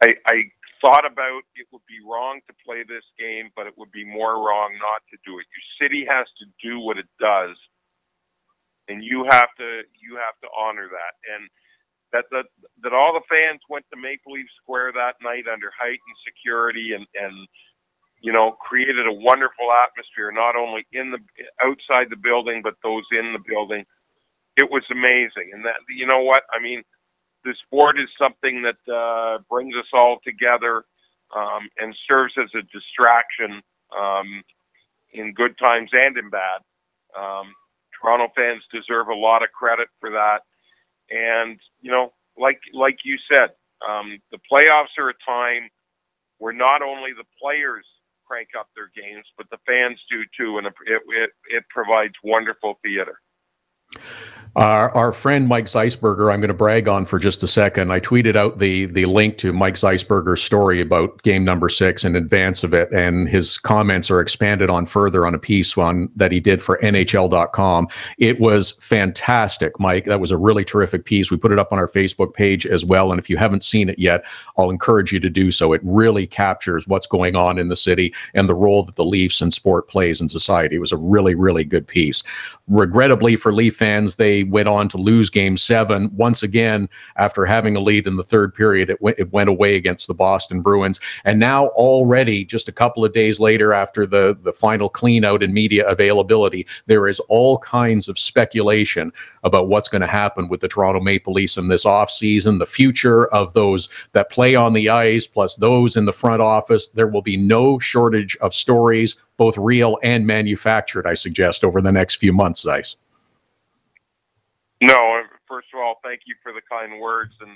I thought about it would be wrong to play this game, but it would be more wrong not to do it. Your city has to do what it does, and you have to honor that. And that all the fans went to Maple Leaf Square that night under heightened security and created a wonderful atmosphere, not only outside the building, but those in the building. It was amazing. And that, you know what? I mean, the sport is something that brings us all together and serves as a distraction in good times and in bad. Toronto fans deserve a lot of credit for that. And, like you said, the playoffs are a time where not only the players crank up their games, but the fans do too, and it provides wonderful theater. Our friend Mike Zeisberger, I'm going to brag on for just a second. I tweeted out the link to Mike Zeisberger's story about game number 6 in advance of it, and his comments are expanded on further on a piece that he did for NHL.com. It was fantastic, Mike. That was a really terrific piece. We put it up on our Facebook page as well, and if you haven't seen it yet, I'll encourage you to do so. It really captures what's going on in the city and the role that the Leafs and sport plays in society. It was a really, really good piece. Regrettably for Leaf fans, they went on to lose Game 7 once again after having a lead in the third period. It went away against the Boston Bruins, and now already just a couple of days later, after the final clean out in media availability, there is all kinds of speculation about what's going to happen with the Toronto Maple Leafs in this offseason, the future of those that play on the ice, plus those in the front office. There will be no shortage of stories, both real and manufactured, I suggest, over the next few months, Zeiss. No, first of all, thank you for the kind words. And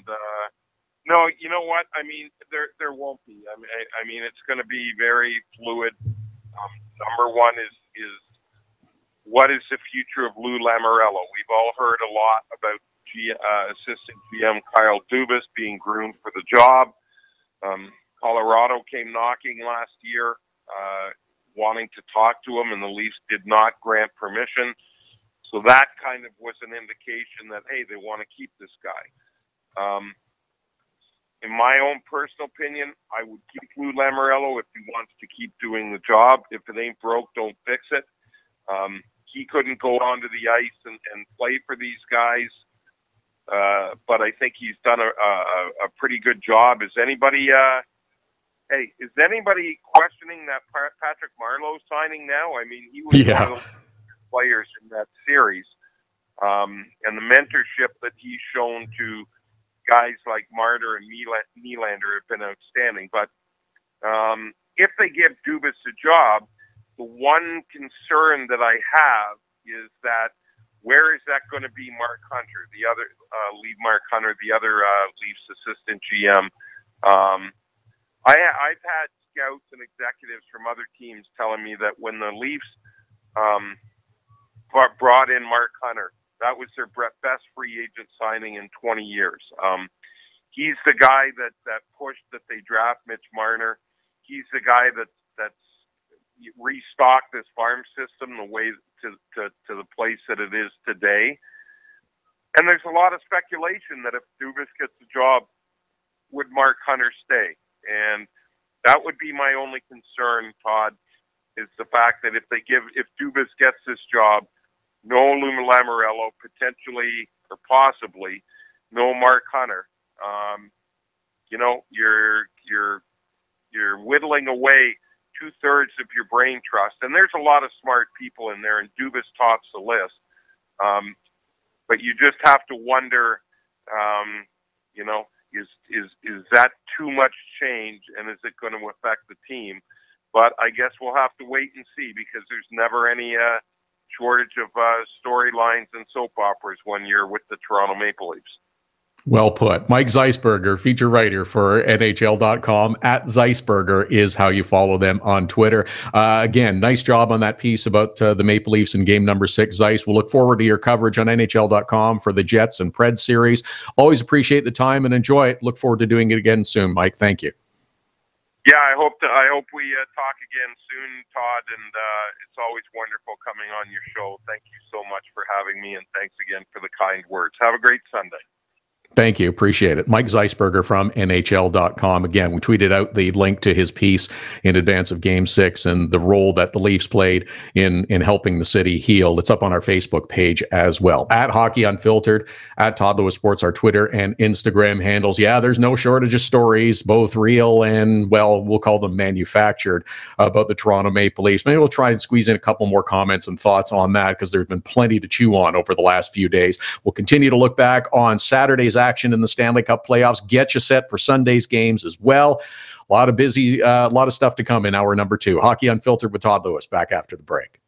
no, you know what? I mean, there won't be. I mean, it's going to be very fluid. Number one is what is the future of Lou Lamoriello? We've all heard a lot about assistant GM Kyle Dubas being groomed for the job. Colorado came knocking last year, wanting to talk to him, and the Leafs did not grant permission. So that kind of was an indication that, hey, they want to keep this guy. In my own personal opinion, I would keep Lou Lamoriello if he wants to keep doing the job. If it ain't broke, don't fix it. He couldn't go onto the ice and play for these guys, but I think he's done a pretty good job. Is anybody questioning that Patrick Marleau signing now? I mean, he was one of the players in that series, and the mentorship that he's shown to guys like Marner and Nylander have been outstanding. But if they give Dubas a job, the one concern that I have is that where is that going to be Mark Hunter, the other Leafs assistant GM? I've had scouts and executives from other teams telling me that when the Leafs brought in Mark Hunter, that was their best free agent signing in 20 years. He's the guy that pushed that they draft Mitch Marner. He's the guy that's restocked this farm system the way to the place that it is today. And there's a lot of speculation that if Dubas gets the job, would Mark Hunter stay? And that would be my only concern, Todd, is the fact that if Dubas gets this job, no Lou Lamoriello, potentially or possibly no Mark Hunter, you're whittling away 2/3 of your brain trust. And there's a lot of smart people in there, and Dubas tops the list. But you just have to wonder, is that too much change, and is it going to affect the team? But I guess we'll have to wait and see, because there's never any shortage of storylines and soap operas when you're with the Toronto Maple Leafs. Well put. Mike Zeisberger, feature writer for NHL.com. @Zeisberger is how you follow them on Twitter. Again, nice job on that piece about the Maple Leafs in game number 6, Zeiss. We'll look forward to your coverage on NHL.com for the Jets and Preds series. Always appreciate the time and enjoy it. Look forward to doing it again soon, Mike. Thank you. Yeah, I hope we talk again soon, Todd, and it's always wonderful coming on your show. Thank you so much for having me, and thanks again for the kind words. Have a great Sunday. Thank you. Appreciate it. Mike Zeisberger from NHL.com. Again, we tweeted out the link to his piece in advance of Game 6 and the role that the Leafs played in helping the city heal. It's up on our Facebook page as well. At Hockey Unfiltered, at Todd Lewis Sports, our Twitter and Instagram handles. Yeah, there's no shortage of stories, both real and, well, we'll call them manufactured, about the Toronto Maple Leafs. Maybe we'll try and squeeze in a couple more comments and thoughts on that because there's been plenty to chew on over the last few days. We'll continue to look back on Saturday's action in the Stanley Cup playoffs, get you set for Sunday's games as well. A lot of stuff to come in hour number 2. Hockey Unfiltered with Todd Lewis, back after the break.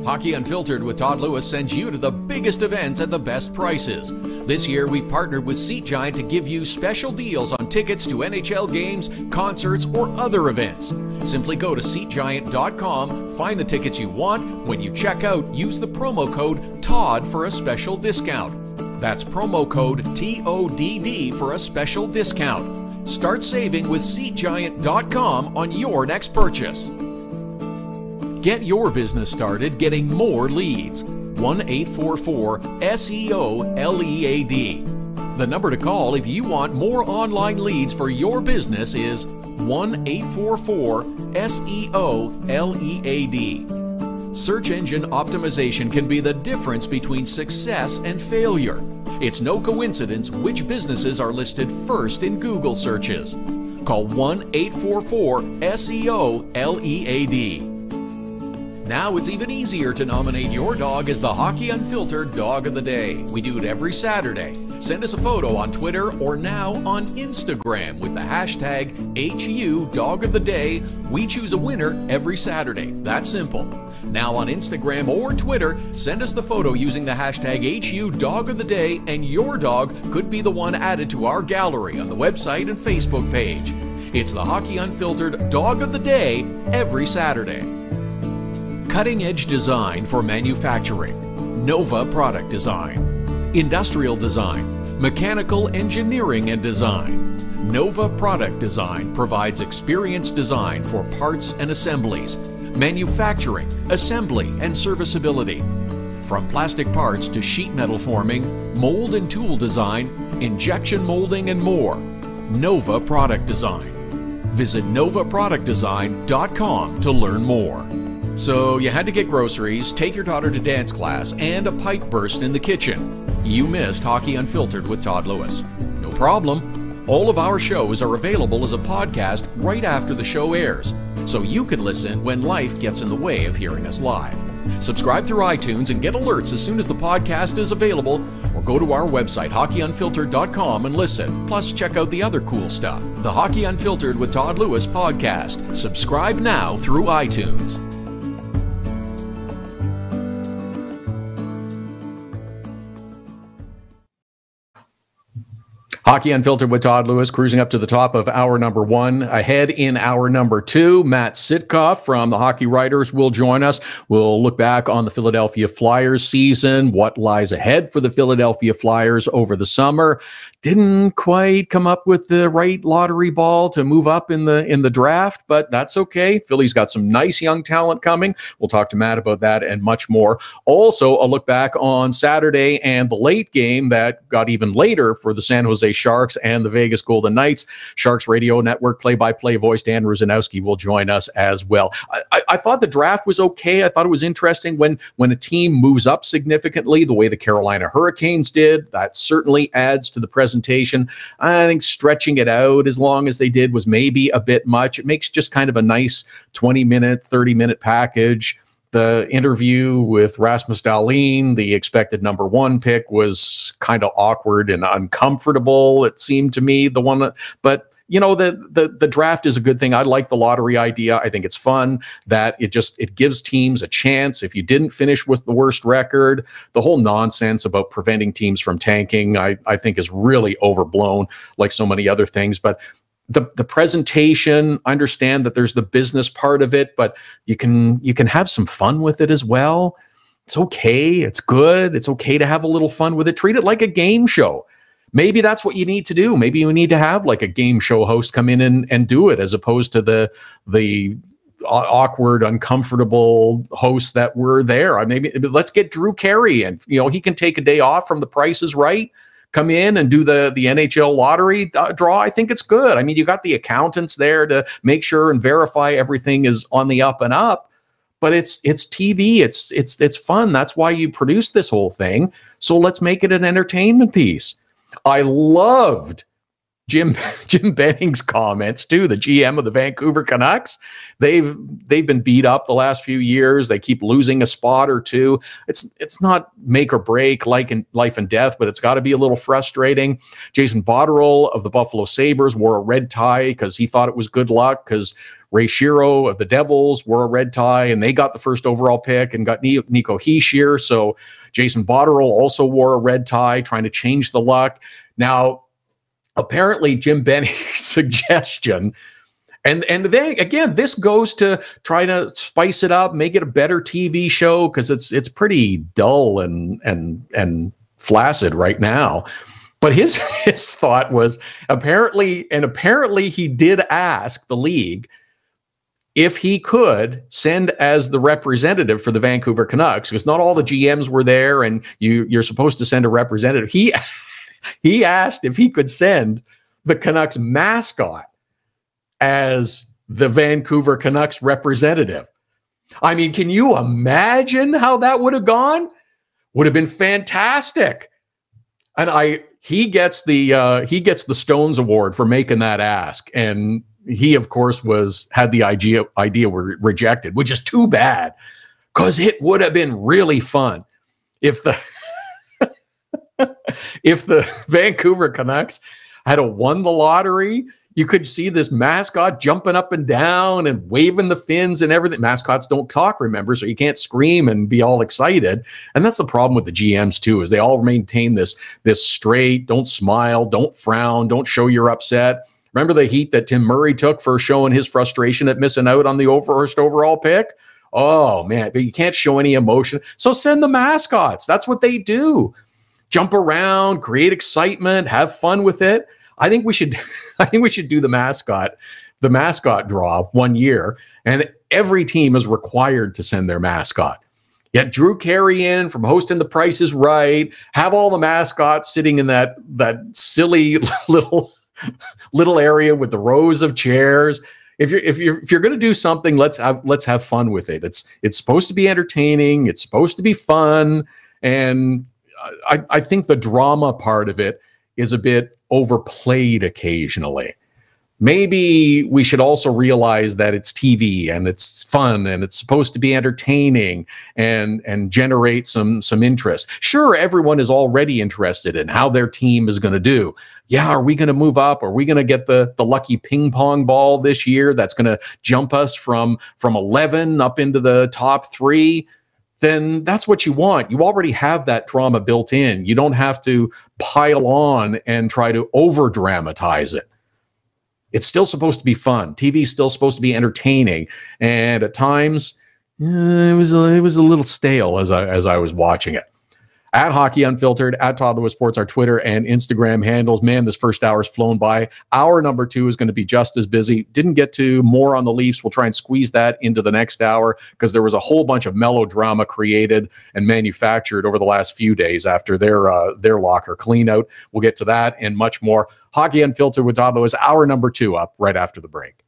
Hockey Unfiltered with Todd Lewis sends you to the biggest events at the best prices. This year, we've partnered with Seat Giant to give you special deals on tickets to NHL games, concerts, or other events. Simply go to SeatGiant.com, find the tickets you want. When you check out, use the promo code TODD for a special discount. That's promo code TODD for a special discount. Start saving with SeatGiant.com on your next purchase. Get your business started getting more leads. 1-844-SEO-LEAD. The number to call if you want more online leads for your business is 1-844-SEO-LEAD. Search engine optimization can be the difference between success and failure. It's no coincidence which businesses are listed first in Google searches. Call 1-844-SEO-LEAD. Now it's even easier to nominate your dog as the Hockey Unfiltered Dog of the Day. We do it every Saturday. Send us a photo on Twitter or now on Instagram with the hashtag HU Dog of the Day. We choose a winner every Saturday. That's simple. Now on Instagram or Twitter, send us the photo using the hashtag HU Dog of the Day, and your dog could be the one added to our gallery on the website and Facebook page. It's the Hockey Unfiltered Dog of the Day every Saturday. Cutting-edge design for manufacturing. Nova Product Design. Industrial design. Mechanical engineering and design. Nova Product Design provides experienced design for parts and assemblies, manufacturing, assembly, and serviceability. From plastic parts to sheet metal forming, mold and tool design, injection molding, and more. Nova Product Design. Visit novaproductdesign.com to learn more. So you had to get groceries, take your daughter to dance class, and a pipe burst in the kitchen. You missed Hockey Unfiltered with Todd Lewis. No problem. All of our shows are available as a podcast right after the show airs, so you can listen when life gets in the way of hearing us live. Subscribe through iTunes and get alerts as soon as the podcast is available, or go to our website, hockeyunfiltered.com, and listen. Plus, check out the other cool stuff. The Hockey Unfiltered with Todd Lewis podcast. Subscribe now through iTunes. Hockey Unfiltered with Todd Lewis, cruising up to the top of hour number 1. Ahead in hour number 2, Matt Sitkoff from the Hockey Writers will join us. We'll look back on the Philadelphia Flyers season, what lies ahead for the Philadelphia Flyers over the summer. Didn't quite come up with the right lottery ball to move up in the draft, but that's okay. Philly's got some nice young talent coming. We'll talk to Matt about that and much more. Also, a look back on Saturday and the late game that got even later for the San Jose Sharks and the Vegas Golden Knights. Sharks Radio Network play-by-play voice Dan Rusanowsky will join us as well. I thought the draft was okay. I thought it was interesting when a team moves up significantly the way the Carolina Hurricanes did. That certainly adds to the presentation. I think stretching it out as long as they did was maybe a bit much. It makes just kind of a nice 20-minute, 30-minute package. The interview with Rasmus Dahlin, the expected number 1 pick, was kind of awkward and uncomfortable, it seemed to me. But you know, the draft is a good thing. I like the lottery idea. I think it's fun that it gives teams a chance. If you didn't finish with the worst record, the whole nonsense about preventing teams from tanking, I think is really overblown, like so many other things. But the presentation, I understand that there's the business part of it, but you can have some fun with it as well. It's okay. It's good. It's okay to have a little fun with it. Treat it like a game show. Maybe that's what you need to do. Maybe you need to have like a game show host come in and do it, as opposed to the awkward, uncomfortable hosts that were there. Maybe let's get Drew Carey, and he can take a day off from The Price is Right. come in and do the NHL lottery draw, I think it's good. I mean, you got the accountants there to make sure and verify everything is on the up and up. But it's TV. It's fun. That's why you produce this whole thing. So let's make it an entertainment piece. I loved Jim Benning's comments too, the GM of the Vancouver Canucks. They've been beat up the last few years. They keep losing a spot or two. It's not make or break like in life and death, but it's got to be a little frustrating. Jason Botterill of the Buffalo Sabres wore a red tie because he thought it was good luck because Ray Shero of the Devils wore a red tie and they got the first overall pick and got Nico Hischier. So Jason Botterill also wore a red tie trying to change the luck. Now, apparently Jim Benning's suggestion, and then again, this goes to try to spice it up, make it a better TV show because it's pretty dull and flaccid right now. But his thought was apparently he did ask the league if he could send as the representative for the Vancouver Canucks, because not all the GMs were there, and you're supposed to send a representative. He asked if he could send the Canucks mascot as the Vancouver Canucks representative. I mean, can you imagine how that would have gone? Would have been fantastic. And he gets the Stones Award for making that ask. And he, of course, had the idea rejected, which is too bad because it would have been really fun if the Vancouver Canucks had won the lottery. You could see this mascot jumping up and down and waving the fins and everything. Mascots don't talk, remember, so you can't scream and be all excited. And that's the problem with the GMs too, is they all maintain this straight, don't smile, don't frown, don't show you're upset. Remember the heat that Tim Murray took for showing his frustration at missing out on the first overall pick? Oh man, but you can't show any emotion. So send the mascots. That's what they do. Jump around, create excitement, have fun with it. I think we should do the mascot draw one year, and every team is required to send their mascot. Get Drew Carey in from hosting The Price is Right. Have all the mascots sitting in that silly little area with the rows of chairs. If you're going to do something, let's have fun with it. It's supposed to be entertaining. It's supposed to be fun, and I think the drama part of it is a bit overplayed occasionally. Maybe we should also realize that it's TV and it's fun and it's supposed to be entertaining and generate some interest. Sure, everyone is already interested in how their team is going to do. Yeah, are we going to move up? Are we going to get the lucky ping pong ball this year that's going to jump us from 11 up into the top 3? Then that's what you want. You already have that drama built in. You don't have to pile on and try to over dramatize it. It's still supposed to be fun. TV is still supposed to be entertaining. And at times, it was a little stale as I was watching it. At Hockey Unfiltered, at Todd Lewis Sports, our Twitter and Instagram handles. Man, this first hour's flown by. Hour number 2 is going to be just as busy. Didn't get to more on the Leafs. We'll try and squeeze that into the next hour because there was a whole bunch of melodrama created and manufactured over the last few days after their locker clean out. We'll get to that and much more. Hockey Unfiltered with Todd Lewis, hour number 2 up right after the break.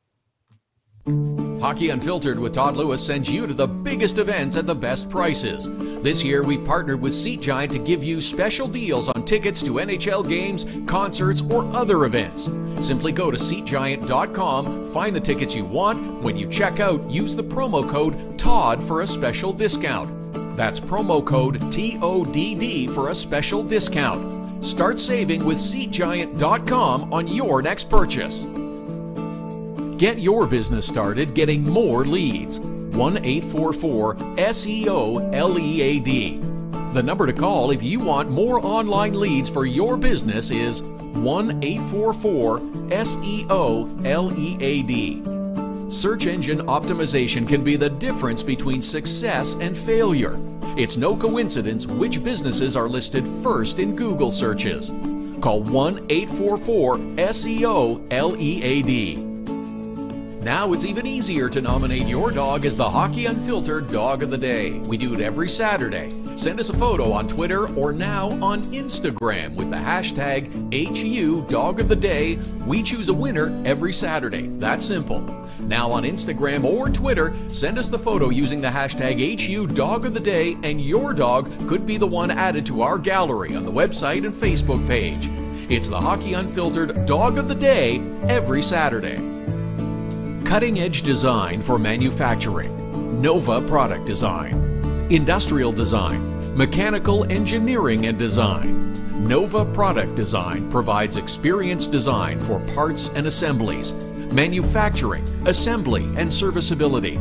Hockey Unfiltered with Todd Lewis sends you to the biggest events at the best prices. This year, we've partnered with Seat Giant to give you special deals on tickets to NHL games, concerts, or other events. Simply go to SeatGiant.com, find the tickets you want. When you check out, use the promo code TODD for a special discount. That's promo code TODD for a special discount. Start saving with SeatGiant.com on your next purchase. Get your business started getting more leads. 1-844-SEO-LEAD. The number to call if you want more online leads for your business is 1-844-SEO-LEAD. Search engine optimization can be the difference between success and failure. It's no coincidence which businesses are listed first in Google searches. Call 1-844-SEO-LEAD. Now it's even easier to nominate your dog as the Hockey Unfiltered Dog of the Day. We do it every Saturday. Send us a photo on Twitter or now on Instagram with the hashtag HU Dog of the Day. We choose a winner every Saturday. That's simple. Now on Instagram or Twitter, send us the photo using the hashtag HU Dog of the Day, and your dog could be the one added to our gallery on the website and Facebook page. It's the Hockey Unfiltered Dog of the Day every Saturday. Cutting-edge design for manufacturing, Nova Product Design. Industrial design, mechanical engineering and design. Nova Product Design provides experienced design for parts and assemblies, manufacturing, assembly, and serviceability.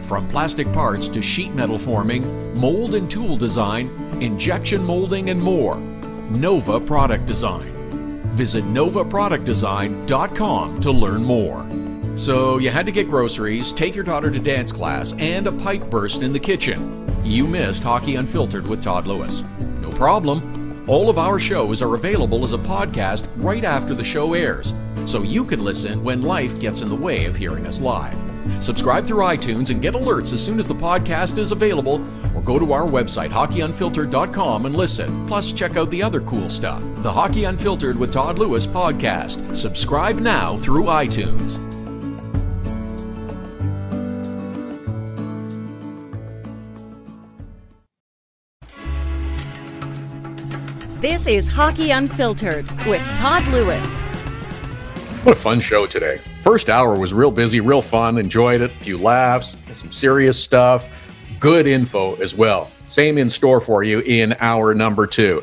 From plastic parts to sheet metal forming, mold and tool design, injection molding, and more. Nova Product Design. Visit novaproductdesign.com to learn more. So you had to get groceries, take your daughter to dance class, and a pipe burst in the kitchen. You missed Hockey Unfiltered with Todd Lewis. No problem. All of our shows are available as a podcast right after the show airs, so you can listen when life gets in the way of hearing us live. Subscribe through iTunes and get alerts as soon as the podcast is available, or go to our website, hockeyunfiltered.com, and listen. Plus, check out the other cool stuff. The Hockey Unfiltered with Todd Lewis podcast. Subscribe now through iTunes. This is Hockey Unfiltered with Todd Lewis. What a fun show today. First hour was real busy, real fun, enjoyed it, a few laughs, some serious stuff, good info as well. Same in store for you in hour number 2.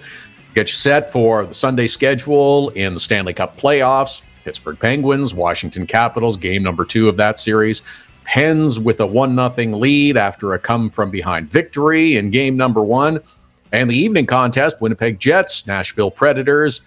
Get you set for the Sunday schedule in the Stanley Cup playoffs. Pittsburgh Penguins, Washington Capitals, game number 2 of that series. Pens with a 1-0 lead after a come-from-behind victory in game number 1. And the evening contest, Winnipeg Jets, Nashville Predators.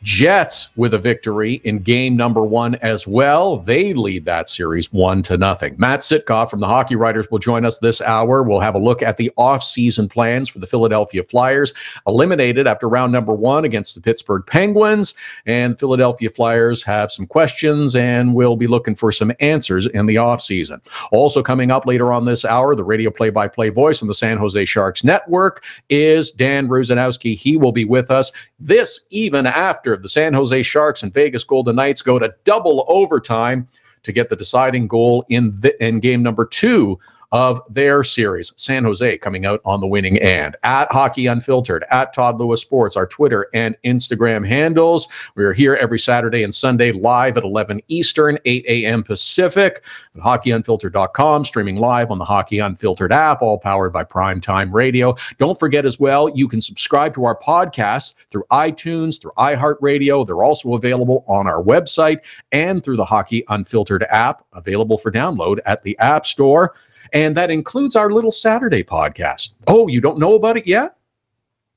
Jets with a victory in game number 1 as well. They lead that series 1-0. Matt Sitkoff from the Hockey Writers will join us this hour. We'll have a look at the off-season plans for the Philadelphia Flyers, eliminated after round number 1 against the Pittsburgh Penguins. And Philadelphia Flyers have some questions, and we'll be looking for some answers in the off-season. Also coming up later on this hour, the radio play-by-play voice on the San Jose Sharks Network is Dan Rusanowsky. He will be with us. This even after the San Jose Sharks and Vegas Golden Knights go to double overtime to get the deciding goal in game number 2 of their series. San Jose coming out on the winning end. At Hockey Unfiltered, at Todd Lewis Sports, our Twitter and Instagram handles. We are here every Saturday and Sunday live at 11 Eastern, 8 a.m. Pacific, at hockeyunfiltered.com, streaming live on the Hockey Unfiltered app, all powered by Primetime Radio. Don't forget as well, you can subscribe to our podcast through iTunes, through iHeartRadio. They're also available on our website and through the Hockey Unfiltered app, available for download at the App Store. And that includes our little Saturday podcast. Oh, you don't know about it yet?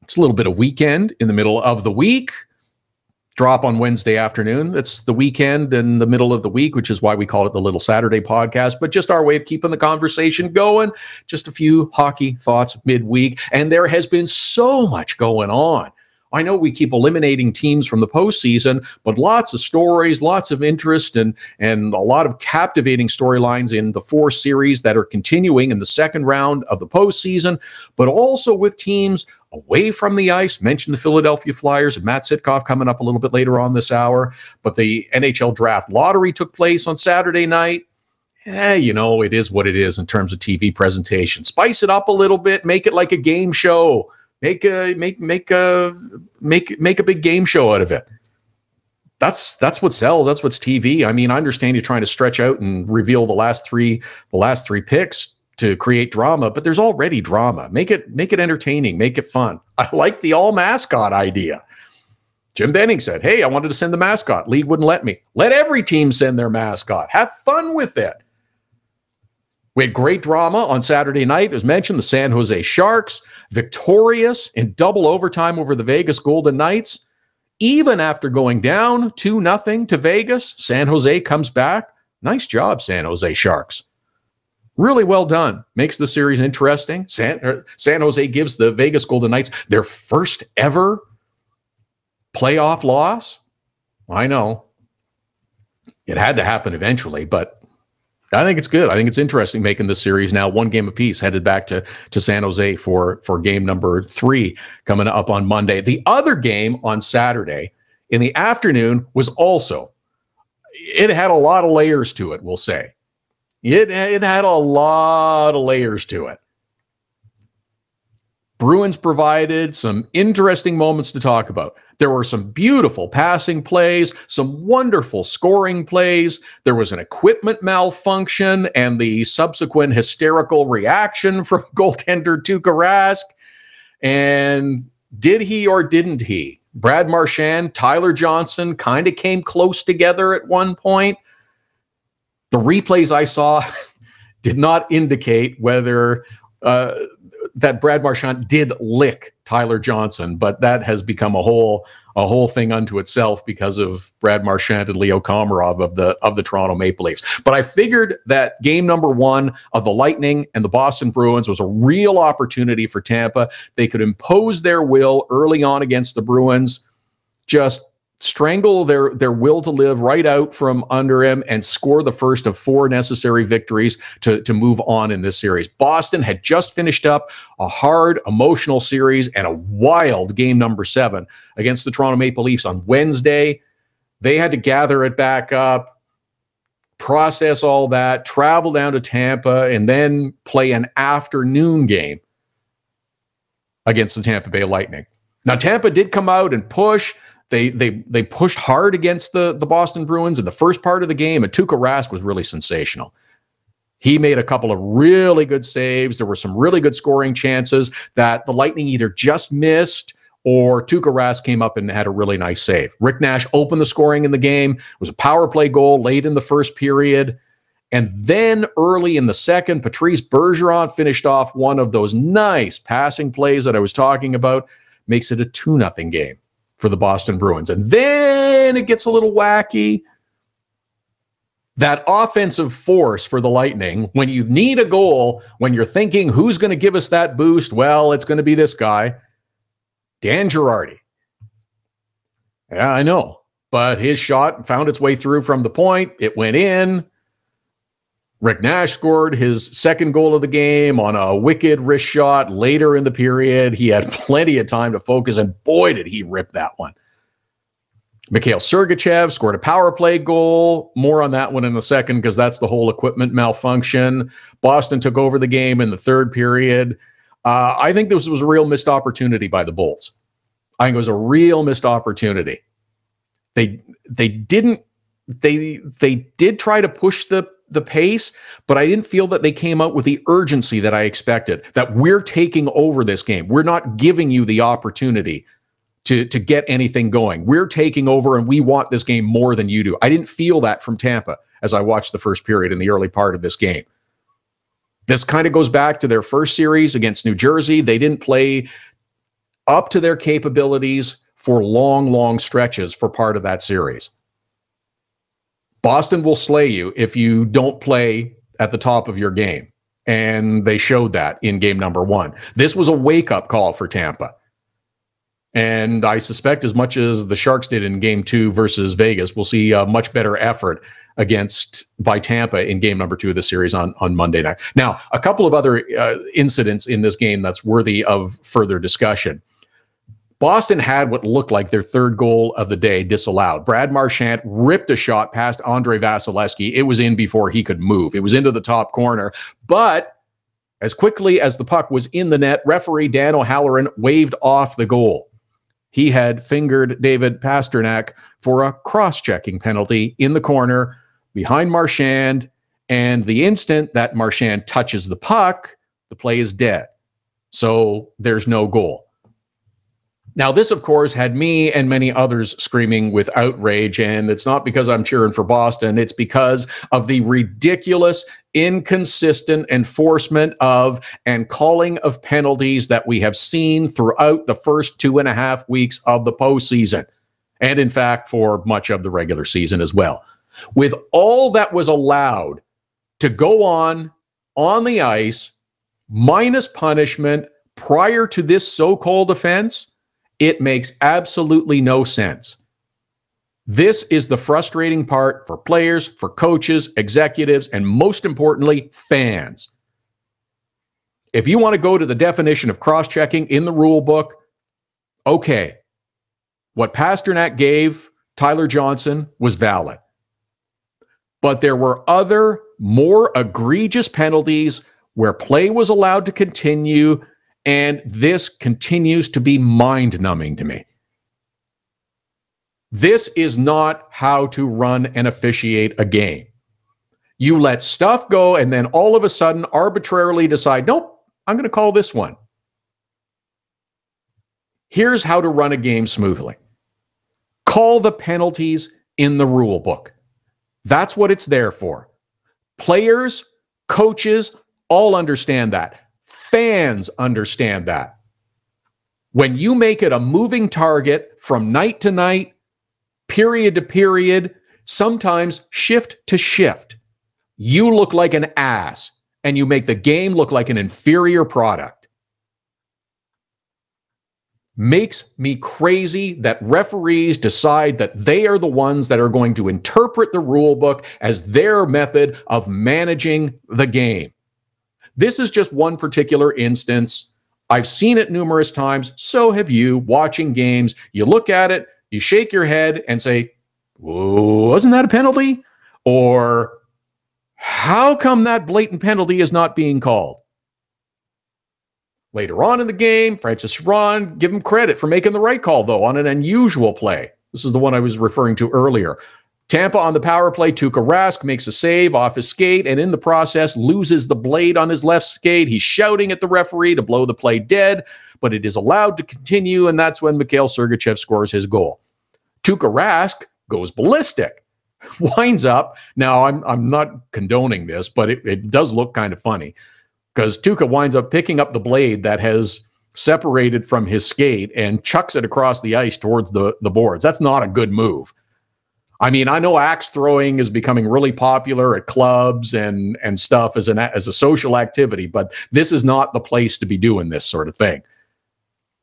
It's a little bit of weekend in the middle of the week. Drop on Wednesday afternoon. It's the weekend in the middle of the week, which is why we call it the Little Saturday podcast, but just our way of keeping the conversation going. Just a few hockey thoughts midweek. And there has been so much going on. I know we keep eliminating teams from the postseason, but lots of stories, lots of interest, and a lot of captivating storylines in the 4 series that are continuing in the second round of the postseason, but also with teams away from the ice. Mentioned the Philadelphia Flyers and Matt Sitkoff coming up a little bit later on this hour, but the NHL Draft Lottery took place on Saturday night. It is what it is in terms of TV presentation. Spice it up a little bit, make it like a game show. Make a big game show out of it. That's what sells. That's what's TV. I mean, I understand you're trying to stretch out and reveal the last three picks to create drama, but there's already drama. Make it entertaining. Make it fun. I like the all mascot idea. Jim Benning said, "Hey, I wanted to send the mascot. League wouldn't let me. Let every team send their mascot. Have fun with it." We had great drama on Saturday night. As mentioned, the San Jose Sharks, victorious in double overtime over the Vegas Golden Knights. Even after going down 2-0 to Vegas, San Jose comes back. Nice job, San Jose Sharks. Really well done. Makes the series interesting. San Jose gives the Vegas Golden Knights their first ever playoff loss. I know. It had to happen eventually, but I think it's good. I think it's interesting making this series now one game apiece, headed back to San Jose for game number 3 coming up on Monday. The other game on Saturday in the afternoon was also, it had a lot of layers to it, we'll say. It had a lot of layers to it. Bruins provided some interesting moments to talk about. There were some beautiful passing plays, some wonderful scoring plays. There was an equipment malfunction and the subsequent hysterical reaction from goaltender Tuukka Rask. And did he or didn't he? Brad Marchand, Tyler Johnson kind of came close together at one point. The replays I saw did not indicate whether that Brad Marchand did lick Tyler Johnson, but that has become a whole thing unto itself because of Brad Marchand and Leo Komarov of the Toronto Maple Leafs. But I figured that game number 1 of the Lightning and the Boston Bruins was a real opportunity for Tampa. They could impose their will early on against the Bruins, just strangle their will to live right out from under him and score the first of 4 necessary victories to move on in this series. Boston had just finished up a hard, emotional series and a wild game number 7 against the Toronto Maple Leafs on Wednesday. They had to gather it back up, process all that, travel down to Tampa, and then play an afternoon game against the Tampa Bay Lightning. Now, Tampa did come out and push. They pushed hard against the Boston Bruins in the first part of the game, and Tuukka Rask was really sensational. He made a couple of really good saves. There were some really good scoring chances that the Lightning either just missed or Tuukka Rask came up and had a really nice save. Rick Nash opened the scoring in the game. It was a power play goal late in the first period. And then early in the second, Patrice Bergeron finished off one of those nice passing plays that I was talking about, makes it a 2-0 game for the Boston Bruins. And then it gets a little wacky. That offensive force for the Lightning, when you need a goal, when you're thinking, who's going to give us that boost? Well, it's going to be this guy, Dan Girardi. Yeah, I know. But his shot found its way through from the point. It went in. Rick Nash scored his second goal of the game on a wicked wrist shot later in the period. He had plenty of time to focus, and boy, did he rip that one. Mikhail Sergachev scored a power play goal. More on that one in a second because that's the whole equipment malfunction. Boston took over the game in the third period. I think this was a real missed opportunity by the Bulls. I think it was a real missed opportunity. They did try to push the pace, but I didn't feel that they came out with the urgency that I expected, that we're taking over this game. We're not giving you the opportunity to get anything going. We're taking over and we want this game more than you do. I didn't feel that from Tampa as I watched the first period in the early part of this game. This kind of goes back to their first series against New Jersey. They didn't play up to their capabilities for long stretches for part of that series. Boston will slay you if you don't play at the top of your game. And they showed that in game number 1. This was a wake-up call for Tampa. And I suspect as much as the Sharks did in game 2 versus Vegas, we'll see a much better effort by Tampa in game number 2 of the series on Monday night. Now, a couple of other incidents in this game that's worthy of further discussion. Boston had what looked like their third goal of the day disallowed. Brad Marchand ripped a shot past Andrei Vasilevsky. It was in before he could move. It was into the top corner. But as quickly as the puck was in the net, referee Dan O'Halloran waved off the goal. He had fingered David Pasternak for a cross-checking penalty in the corner behind Marchand. And the instant that Marchand touches the puck, the play is dead. So there's no goal. Now, this, of course, had me and many others screaming with outrage, and it's not because I'm cheering for Boston. It's because of the ridiculous, inconsistent enforcement of and calling of penalties that we have seen throughout the first 2.5 weeks of the postseason, and in fact, for much of the regular season as well. With all that was allowed to go on the ice, minus punishment prior to this so-called offense, it makes absolutely no sense. This is the frustrating part for players, for coaches, executives, and most importantly, fans. If you want to go to the definition of cross-checking in the rule book, okay, what Pasternak gave Tyler Johnson was valid. But there were other, more egregious penalties where play was allowed to continue, and this continues to be mind-numbing to me. This is not how to run and officiate a game. You let stuff go and then all of a sudden arbitrarily decide, nope, I'm going to call this one. Here's how to run a game smoothly. Call the penalties in the rule book. That's what it's there for. Players, coaches, all understand that. Fans understand that. When you make it a moving target from night to night, period to period, sometimes shift to shift, you look like an ass and you make the game look like an inferior product. Makes me crazy that referees decide that they are the ones that are going to interpret the rule book as their method of managing the game. This is just one particular instance. I've seen it numerous times. So have you, watching games. You look at it, you shake your head and say, wasn't that a penalty? Or how come that blatant penalty is not being called? Later on in the game, Francis Ron, give him credit for making the right call, though, on an unusual play. This is the one I was referring to earlier. Tampa on the power play, Tuukka Rask makes a save off his skate, and in the process loses the blade on his left skate. He's shouting at the referee to blow the play dead, but it is allowed to continue, and that's when Mikhail Sergachev scores his goal. Tuukka Rask goes ballistic, winds up. Now, I'm not condoning this, but it does look kind of funny, because Tuukka winds up picking up the blade that has separated from his skate and chucks it across the ice towards the boards. That's not a good move. I mean, I know axe throwing is becoming really popular at clubs and stuff as a social activity, but this is not the place to be doing this sort of thing.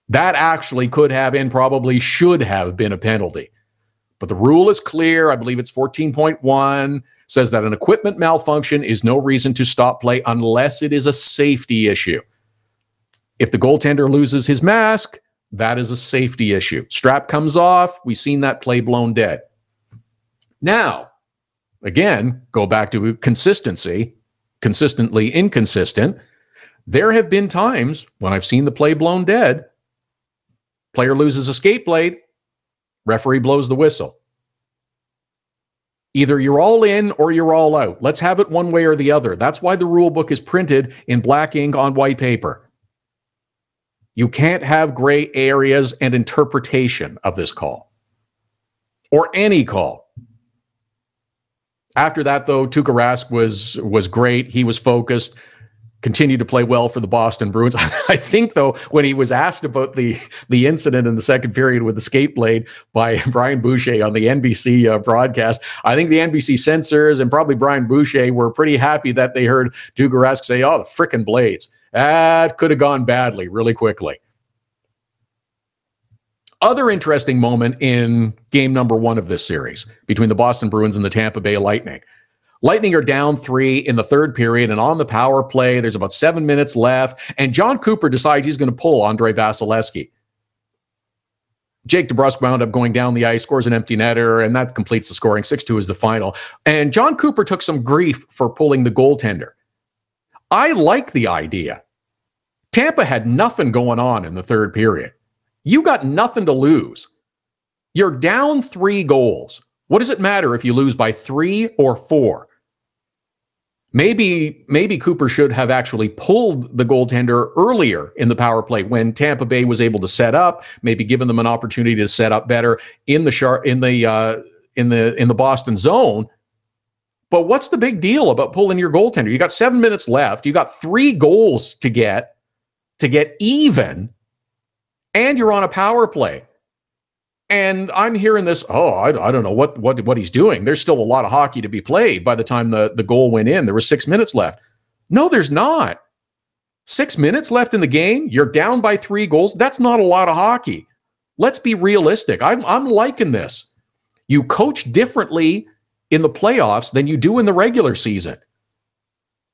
That actually could have and probably should have been a penalty. But the rule is clear. I believe it's 14.1, says that an equipment malfunction is no reason to stop play unless it is a safety issue. If the goaltender loses his mask, that is a safety issue. Strap comes off. We've seen that play blown dead. Now, again, go back to consistency, consistently inconsistent. There have been times when I've seen the play blown dead. Player loses a skate blade, referee blows the whistle. Either you're all in or you're all out. Let's have it one way or the other. That's why the rule book is printed in black ink on white paper. You can't have gray areas and interpretation of this call or any call. After that, though, Tuukka Rask was great. He was focused, continued to play well for the Boston Bruins. I think, though, when he was asked about the incident in the second period with the skate blade by Brian Boucher on the NBC broadcast, I think the NBC censors and probably Brian Boucher were pretty happy that they heard Tuukka Rask say, oh, the frickin' blades. That could have gone badly really quickly. Other interesting moment in game number 1 of this series between the Boston Bruins and the Tampa Bay Lightning. Lightning are down 3 in the third period, and on the power play, there's about 7 minutes left, and John Cooper decides he's going to pull Andrei Vasilevsky. Jake DeBrusk wound up going down the ice, scores an empty netter, and that completes the scoring. 6-2 is the final. And John Cooper took some grief for pulling the goaltender. I like the idea. Tampa had nothing going on in the third period. You got nothing to lose. You're down 3 goals. What does it matter if you lose by 3 or 4? Maybe Cooper should have actually pulled the goaltender earlier in the power play when Tampa Bay was able to set up, maybe given them an opportunity to set up better in the Boston zone. But what's the big deal about pulling your goaltender? You got 7 minutes left. You got 3 goals to get even, and you're on a power play. And I'm hearing this, I don't know what he's doing. There's still a lot of hockey to be played by the time the goal went in. There was 6 minutes left. No, there's not. 6 minutes left in the game. You're down by 3 goals. That's not a lot of hockey. Let's be realistic. I'm liking this. You coach differently in the playoffs than you do in the regular season.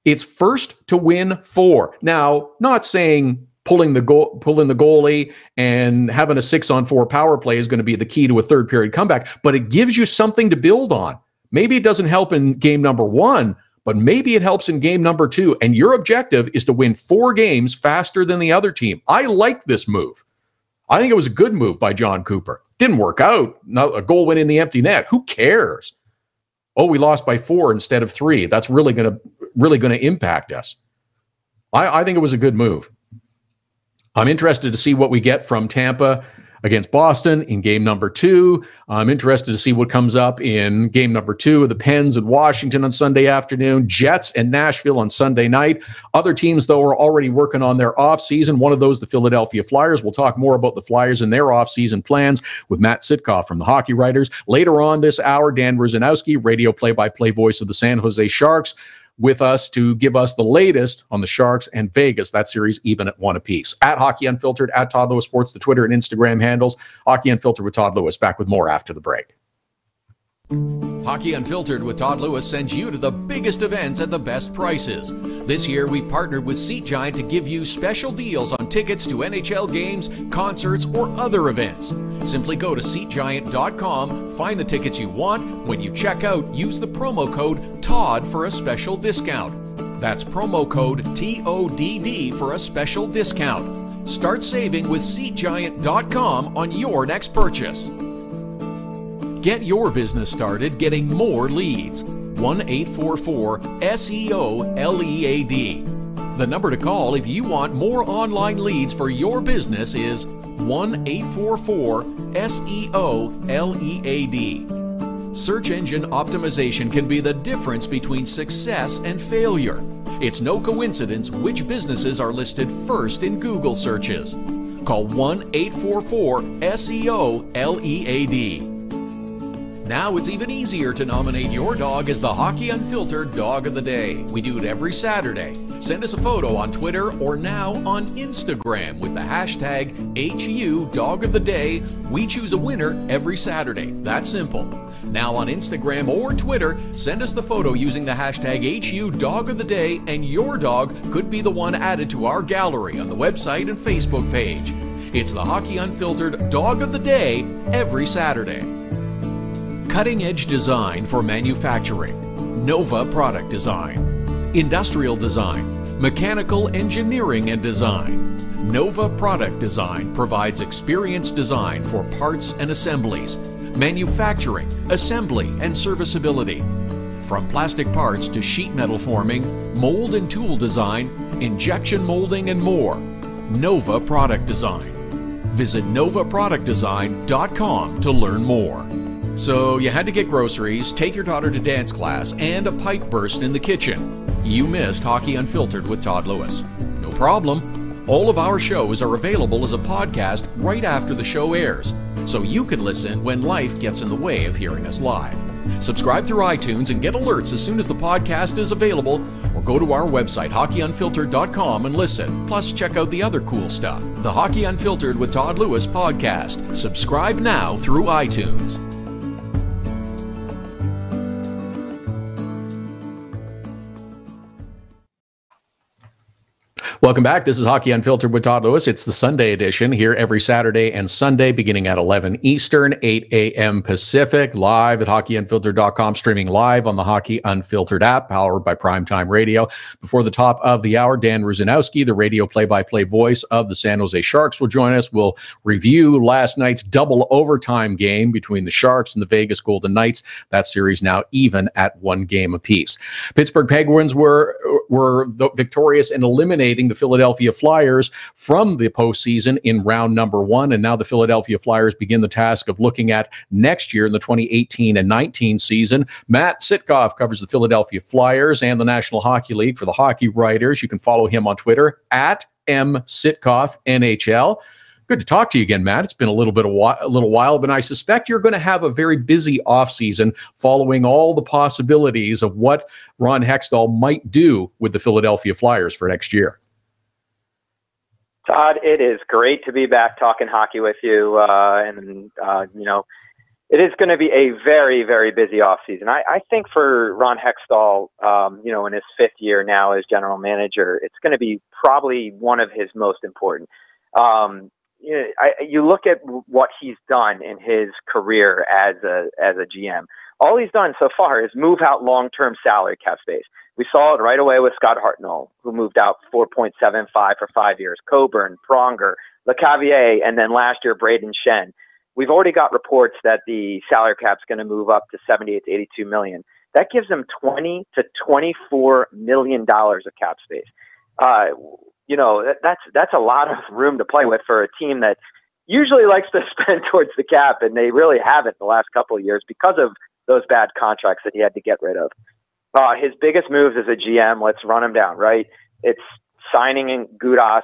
It's first to win 4. Now, not saying pulling the goalie and having a 6-on-4 power play is going to be the key to a third period comeback, but it gives you something to build on. Maybe it doesn't help in game number 1, but maybe it helps in game number 2. And your objective is to win 4 games faster than the other team. I like this move. I think it was a good move by John Cooper. Didn't work out. A goal went in the empty net. Who cares? Oh, we lost by 4 instead of 3. That's really going to impact us. I think it was a good move. I'm interested to see what we get from Tampa against Boston in game number 2. I'm interested to see what comes up in game number 2 of the Pens and Washington on Sunday afternoon, Jets and Nashville on Sunday night. Other teams, though, are already working on their offseason. One of those, the Philadelphia Flyers. We'll talk more about the Flyers and their offseason plans with Matt Sitkoff from the Hockey Writers. Later on this hour, Dan Rusanowsky, radio play-by-play voice of the San Jose Sharks, with us to give us the latest on the Sharks and Vegas. That series even at 1 apiece. At Hockey Unfiltered, at Todd Lewis Sports, the Twitter and Instagram handles. Hockey Unfiltered with Todd Lewis. Back with more after the break. Hockey Unfiltered with Todd Lewis sends you to the biggest events at the best prices. This year, we've partnered with Seat Giant to give you special deals on tickets to NHL games, concerts, or other events. Simply go to SeatGiant.com, find the tickets you want. When you check out, use the promo code TODD for a special discount. That's promo code TODD for a special discount. Start saving with SeatGiant.com on your next purchase. Get your business started getting more leads. 1-844-SEO-LEAD. The number to call if you want more online leads for your business is 1-844-SEO-LEAD. Search engine optimization can be the difference between success and failure. It's no coincidence which businesses are listed first in Google searches. Call 1-844-SEO-LEAD. Now it's even easier to nominate your dog as the Hockey Unfiltered Dog of the Day. We do it every Saturday. Send us a photo on Twitter or now on Instagram with the hashtag HU Dog of the Day. We choose a winner every Saturday. That's simple. Now on Instagram or Twitter, send us the photo using the hashtag HU Dog of the Day, and your dog could be the one added to our gallery on the website and Facebook page. It's the Hockey Unfiltered Dog of the Day every Saturday. Cutting-edge design for manufacturing, Nova Product Design. Industrial design, mechanical engineering and design. Nova Product Design provides experienced design for parts and assemblies, manufacturing, assembly, and serviceability. From plastic parts to sheet metal forming, mold and tool design, injection molding, and more. Nova Product Design. Visit novaproductdesign.com to learn more. So you had to get groceries, take your daughter to dance class, and a pipe burst in the kitchen. You missed Hockey Unfiltered with Todd Lewis. No problem. All of our shows are available as a podcast right after the show airs, so you can listen when life gets in the way of hearing us live. Subscribe through iTunes and get alerts as soon as the podcast is available, or go to our website, hockeyunfiltered.com, and listen. Plus, check out the other cool stuff. The Hockey Unfiltered with Todd Lewis podcast. Subscribe now through iTunes. Welcome back. This is Hockey Unfiltered with Todd Lewis. It's the Sunday edition here every Saturday and Sunday beginning at 11 Eastern, 8 a.m. Pacific, live at hockeyunfiltered.com, streaming live on the Hockey Unfiltered app, powered by Primetime Radio. Before the top of the hour, Dan Rusanowsky, the radio play-by-play voice of the San Jose Sharks, will join us. We'll review last night's double overtime game between the Sharks and the Vegas Golden Knights. That series now even at 1 game apiece. Pittsburgh Penguins were victorious in eliminating the Philadelphia Flyers from the postseason in round number 1, and now the Philadelphia Flyers begin the task of looking at next year in the 2018 and 19 season. Matt Sitkoff covers the Philadelphia Flyers and the National Hockey League for the Hockey Writers. You can follow him on Twitter at @MSitkoffNHL. Good to talk to you again, Matt. It's been a little while, but I suspect you're going to have a very busy offseason following all the possibilities of what Ron Hextall might do with the Philadelphia Flyers for next year. Todd, it is great to be back talking hockey with you. It is going to be a very, very busy offseason. I think for Ron Hextall, in his 5th year now as general manager, it's going to be probably one of his most important. You look at what he's done in his career as a GM. All he's done so far is move out long-term salary cap space. We saw it right away with Scott Hartnell, who moved out 4.75 for 5 years. Coburn, Pronger, LeCavier, and then last year Braden Shen. We've already got reports that the salary cap's going to move up to 78 to 82 million. That gives them 20 to 24 million dollars of cap space. That's a lot of room to play with for a team that usually likes to spend towards the cap, and they really haven't the last couple of years because of those bad contracts that he had to get rid of. His biggest moves as a GM, let's run them down, right? It's signing in Gudas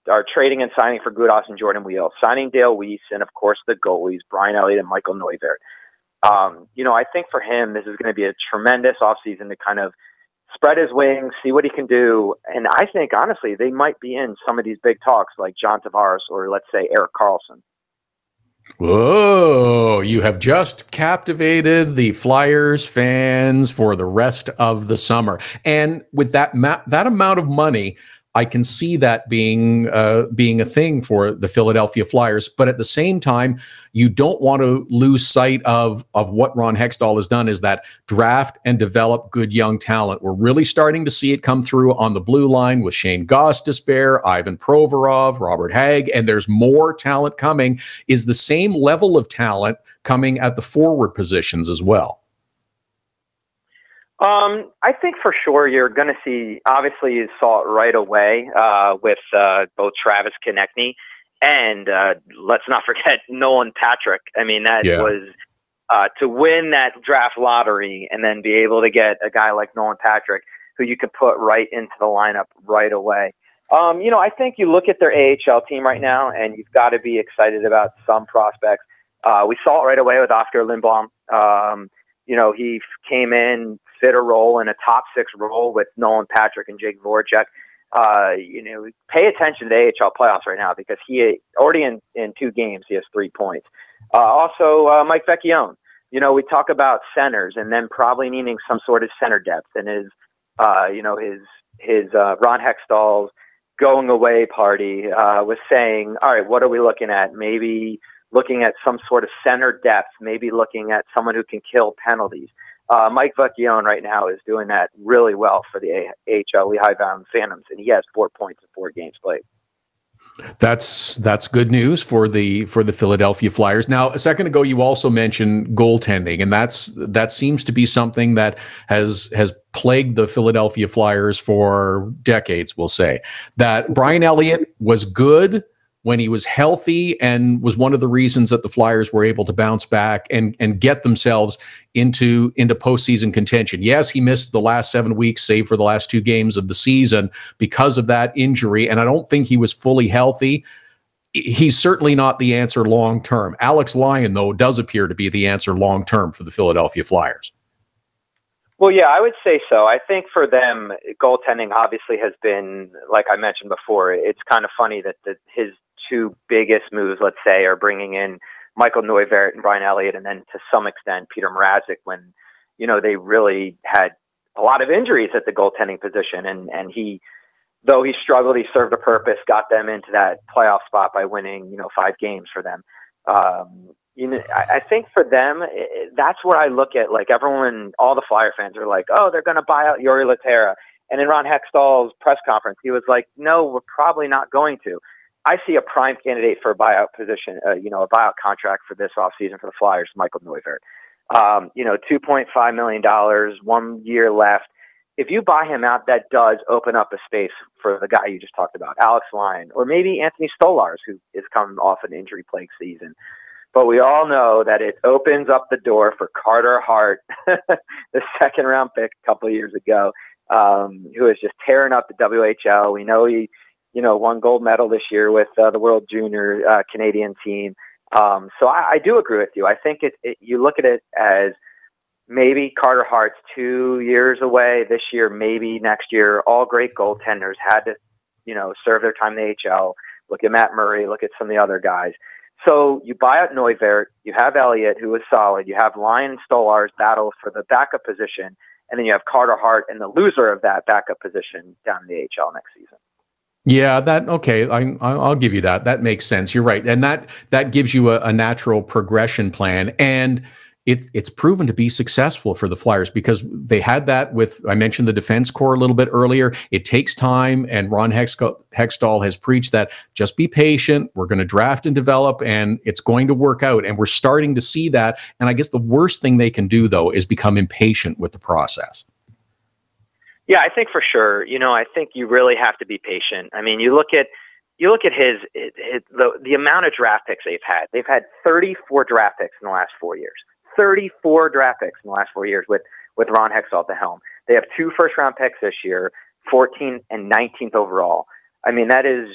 or trading and signing for Gudas and Jordan Wheel, signing Dale Weiss, and of course the goalies, Brian Elliott and Michael Neuvirth. I think for him, this is going to be a tremendous offseason to kind of spread his wings, see what he can do. And I think, honestly, they might be in some of these big talks like John Tavares or, let's say, Erik Karlsson. Whoa, you have just captivated the Flyers fans for the rest of the summer. And with that amount of money, I can see that being a thing for the Philadelphia Flyers. But at the same time, you don't want to lose sight of what Ron Hextall has done, is that draft and develop good young talent. We're really starting to see it come through on the blue line with Shane Gostisbehere, Ivan Provorov, Robert Hagg, and there's more talent coming. Is the same level of talent coming at the forward positions as well? I think for sure you're going to see, obviously you saw it right away with both Travis Konechny and let's not forget Nolan Patrick. I mean, that was to win that draft lottery and then be able to get a guy like Nolan Patrick who you could put right into the lineup right away. I think you look at their AHL team right now and you've got to be excited about some prospects. We saw it right away with Oscar Lindblom. He came in, fit a role in a top 6 role with Nolan Patrick and Jake Voracek. Pay attention to the AHL playoffs right now because he already in 2 games, he has 3 points. Also, Mike Vecchione. We talk about centers and then probably needing some sort of center depth, and his Ron Hextall's going away party was saying, all right, what are we looking at? Maybe looking at some sort of center depth, maybe looking at someone who can kill penalties. Mike Vecchione right now is doing that really well for the AHL Lehigh Valley Phantoms, and he has 4 points in 4 games played. That's good news for the Philadelphia Flyers. Now, a second ago, you also mentioned goaltending, and that seems to be something that has plagued the Philadelphia Flyers for decades. We'll say that Brian Elliott was good when he was healthy and was one of the reasons that the Flyers were able to bounce back and get themselves into postseason contention. Yes, he missed the last 7 weeks, save for the last 2 games of the season because of that injury, and I don't think he was fully healthy. He's certainly not the answer long-term. Alex Lyon, though, does appear to be the answer long-term for the Philadelphia Flyers. Well, yeah, I would say so. I think for them, goaltending obviously has been, like I mentioned before, it's kind of funny that his 2 biggest moves, let's say, are bringing in Michael Neuvirth and Brian Elliott, and then to some extent Peter Mrazek when, they really had a lot of injuries at the goaltending position. And he, though he struggled, he served a purpose, got them into that playoff spot by winning, 5 games for them. I think for them, that's where I look at, like, everyone, all the Flyer fans are like, oh, they're going to buy out Yuri Laterra. And in Ron Hextall's press conference, he was like, no, we're probably not going to. I see a prime candidate for a buyout position, a buyout contract for this offseason for the Flyers, Michael Neuvirth. $2.5 million, 1 year left. If you buy him out, that does open up a space for the guy you just talked about, Alex Lyon, or maybe Anthony Stolarz, who is coming off an injury-plagued season. But we all know that it opens up the door for Carter Hart, the second-round pick a couple of years ago, who is just tearing up the WHL. We know he won gold medal this year with the World Junior Canadian team. So I do agree with you. I think you look at it as maybe Carter Hart's 2 years away this year, maybe next year. All great goaltenders had to, serve their time in the AHL. Look at Matt Murray. Look at some of the other guys. So you buy out Neuwirth, you have Elliott, who is solid, you have Lyon and Stolarz battle for the backup position, and then you have Carter Hart and the loser of that backup position down in the AHL next season. Yeah, okay. I'll give you that. That makes sense. You're right, and that gives you a natural progression plan, and it's proven to be successful for the Flyers because they had that with, I mentioned the defense core a little bit earlier. It takes time, and Ron Hextall has preached that just be patient. We're going to draft and develop, and it's going to work out. And we're starting to see that. And I guess the worst thing they can do, though, is become impatient with the process. Yeah, I think for sure. I think you really have to be patient. I mean, you look at the amount of draft picks they've had. They've had 34 draft picks in the last 4 years. 34 draft picks in the last 4 years with Ron Hextall at the helm. They have 2 first-round picks this year, 14th and 19th overall. I mean, that is,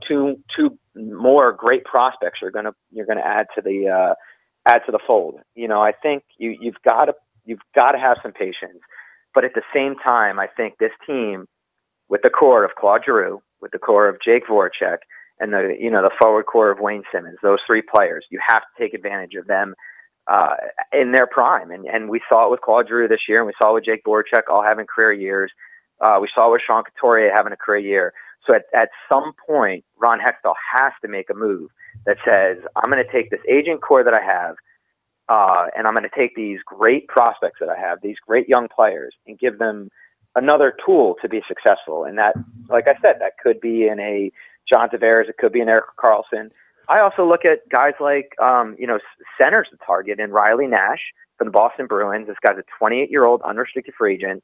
two more great prospects you're gonna add to the fold. I think you've got to have some patience. But at the same time, I think this team, with the core of Claude Giroux, with the core of Jake Voracek, and the forward core of Wayne Simmons, those 3 players, you have to take advantage of them in their prime. And we saw it with Claude Giroux this year, and we saw it with Jake Voracek all having career years. We saw it with Sean Couturier having a career year. So at some point, Ron Hextall has to make a move that says, I'm going to take this aging core that I have, and I'm going to take these great prospects that I have, these great young players, and give them another tool to be successful. And that, like I said, that could be in a John Tavares, it could be an Erik Karlsson. I also look at guys like, centers to target, and Riley Nash from the Boston Bruins. This guy's a 28-year-old unrestricted free agent.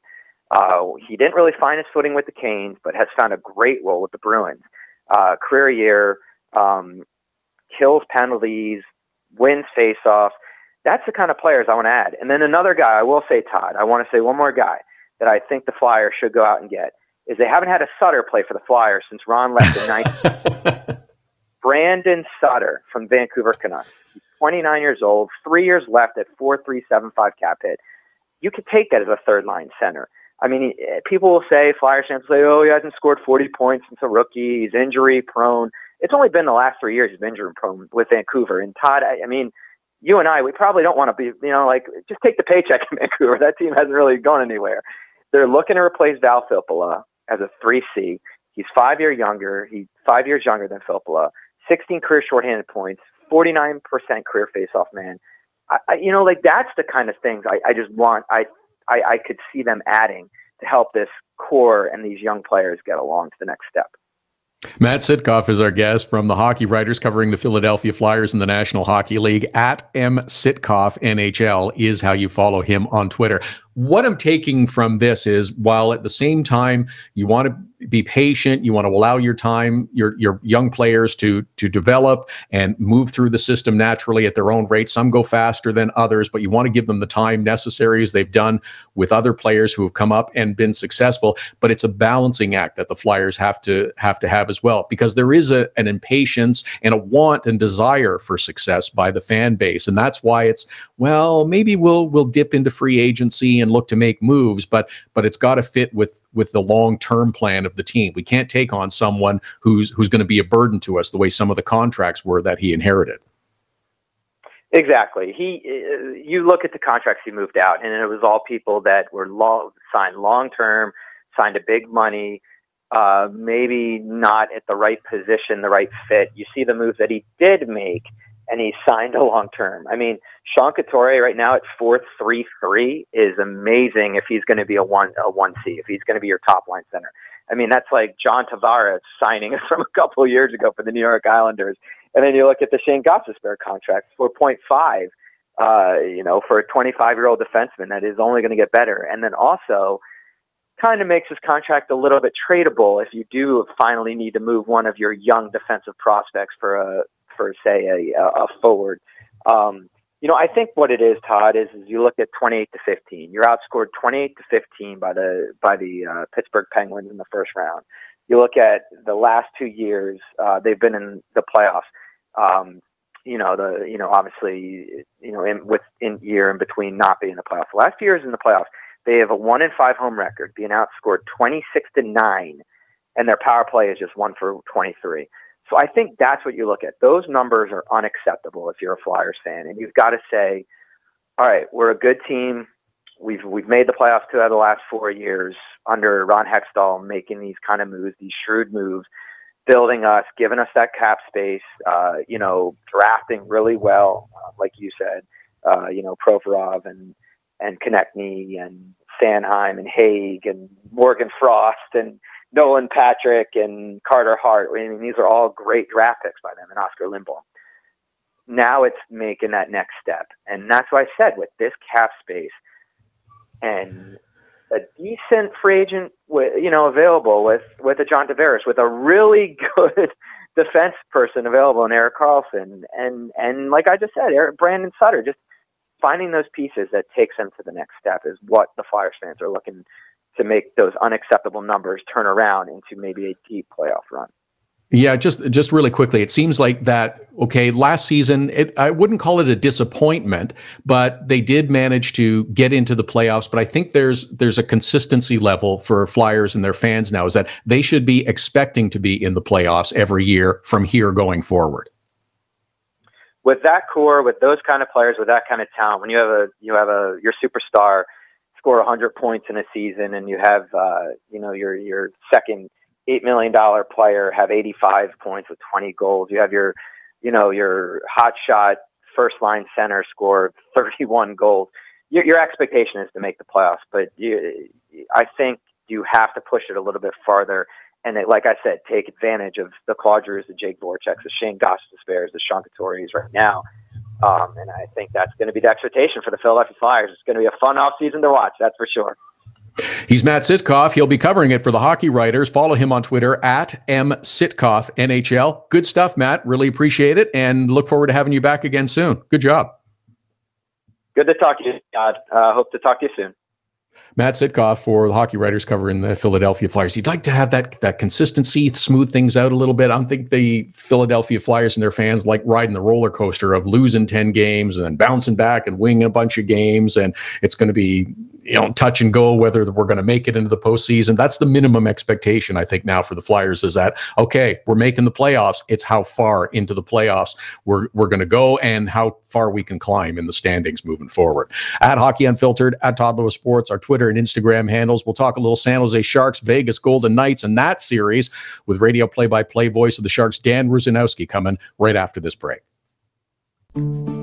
He didn't really find his footing with the Canes, but has found a great role with the Bruins. Career year, kills penalties, wins faceoffs. That's the kind of players I want to add. And then another guy, I will say, Todd, I want to say one more guy that I think the Flyers should go out and get is they haven't had a Sutter play for the Flyers since Ron left in 19. Brandon Sutter from Vancouver Canucks. He's 29 years old, 3 years left at 4.375 cap hit. You could take that as a third-line center. I mean, people will say, Flyers fans will say, oh, he hasn't scored 40 points since a rookie. He's injury-prone. It's only been the last 3 years he's been injury-prone with Vancouver. And Todd, I mean, you and I, we probably don't want to be, just take the paycheck in Vancouver. That team hasn't really gone anywhere. They're looking to replace Val Filppula as a 3C. He's 5 years younger. He's 5 years younger than Filppula. 16 career shorthanded points, 49% career faceoff man. That's the kind of things I just want. I could see them adding to help this core and these young players get along to the next step. Matt Sitkoff is our guest from the Hockey Writers covering the Philadelphia Flyers in the National Hockey League. At @MSitkoff NHL is how you follow him on Twitter. What I'm taking from this is, while at the same time you want to be patient, you want to allow your time, your young players to develop and move through the system naturally at their own rate. Some go faster than others, but you want to give them the time necessary, as they've done with other players who have come up and been successful. But it's a balancing act that the Flyers have to have as well, because there is an impatience and a want and desire for success by the fan base, and that's why it's, well, maybe we'll dip into free agency and look to make moves, but it's got to fit with the long-term plan of the team. We can't take on someone who's going to be a burden to us the way some of the contracts were that he inherited. Exactly. You look at the contracts he moved out, and it was all people that were signed long-term, signed a big money, maybe not at the right position, the right fit. You see the moves that he did make, and he signed a long-term. I mean, Sean Couturier right now at 4.33 is amazing if he's going to be a 1C, if he's going to be your top-line center. I mean, that's like John Tavares signing from a couple of years ago for the New York Islanders. And then you look at the Shane Gostisbehere contract, 4.5, for a 25-year-old defenseman that is only going to get better. And then also kind of makes his contract a little bit tradable if you do finally need to move one of your young defensive prospects for say a forward. I think what it is, Todd, is you look at 28-15. You're outscored 28-15 by the Pittsburgh Penguins in the first round. You look at the last 2 years, they've been in the playoffs. Obviously, in year in between not being in the playoffs. The last 2 years in the playoffs, they have a 1-5 home record, being outscored 26-9, and their power play is just 1 for 23. So I think that's what you look at. Those numbers are unacceptable if you're a Flyers fan, and you've got to say, all right, we're a good team. We've made the playoffs 2 out of the last 4 years under Ron Hextall, making these kind of moves, these shrewd moves, building us, giving us that cap space, drafting really well, like you said, Provorov and Konechny and Sanheim and Haig and Morgan Frost and Nolan Patrick and Carter Hart. I mean, these are all great draft picks by them, and Oscar Lindblom. Now it's making that next step. And that's why I said, with this cap space and a decent free agent, available with a John Tavares, with a really good defense person available in Erik Karlsson, and like I just said, Brandon Sutter, just finding those pieces that takes them to the next step is what the Flyers fans are looking to make those unacceptable numbers turn around into maybe a deep playoff run. Yeah, just really quickly, it seems like that, okay, last season, I wouldn't call it a disappointment, but they did manage to get into the playoffs. But I think there's a consistency level for Flyers and their fans now, is that they should be expecting to be in the playoffs every year from here going forward. With that core, with those kind of players, with that kind of talent, when you have your superstar score 100 points in a season, and you have your second $8 million player have 85 points with 20 goals. You have your hotshot first line center score 31 goals. Your expectation is to make the playoffs, but I think you have to push it a little bit farther. And like I said, take advantage of the Claude Giroux, the Jake Voraceks, the Shane Gostisbeheres, the Sean Couture's right now. And I think that's going to be the expectation for the Philadelphia Flyers. It's going to be a fun offseason to watch, that's for sure. He's Matt Sitkoff. He'll be covering it for the Hockey Writers. Follow him on Twitter at @MSitkoff NHL. Good stuff, Matt. Really appreciate it, and look forward to having you back again soon. Good job. Good to talk to you, Todd. Hope to talk to you soon. Matt Sitkoff for the Hockey Writers covering the Philadelphia Flyers. You'd like to have that consistency, smooth things out a little bit. I don't think the Philadelphia Flyers and their fans like riding the roller coaster of losing 10 games and then bouncing back and winning a bunch of games. And it's going to be, touch and go whether we're going to make it into the postseason. That's the minimum expectation, I think, now for the Flyers, is that, okay, we're making the playoffs. It's how far into the playoffs we're going to go and how far we can climb in the standings moving forward. At Hockey Unfiltered, at Todd Lewis Sports, our Twitter and Instagram handles. We'll talk a little San Jose Sharks, Vegas Golden Knights, and that series with radio play-by-play voice of the Sharks, Dan Rusanowsky, coming right after this break.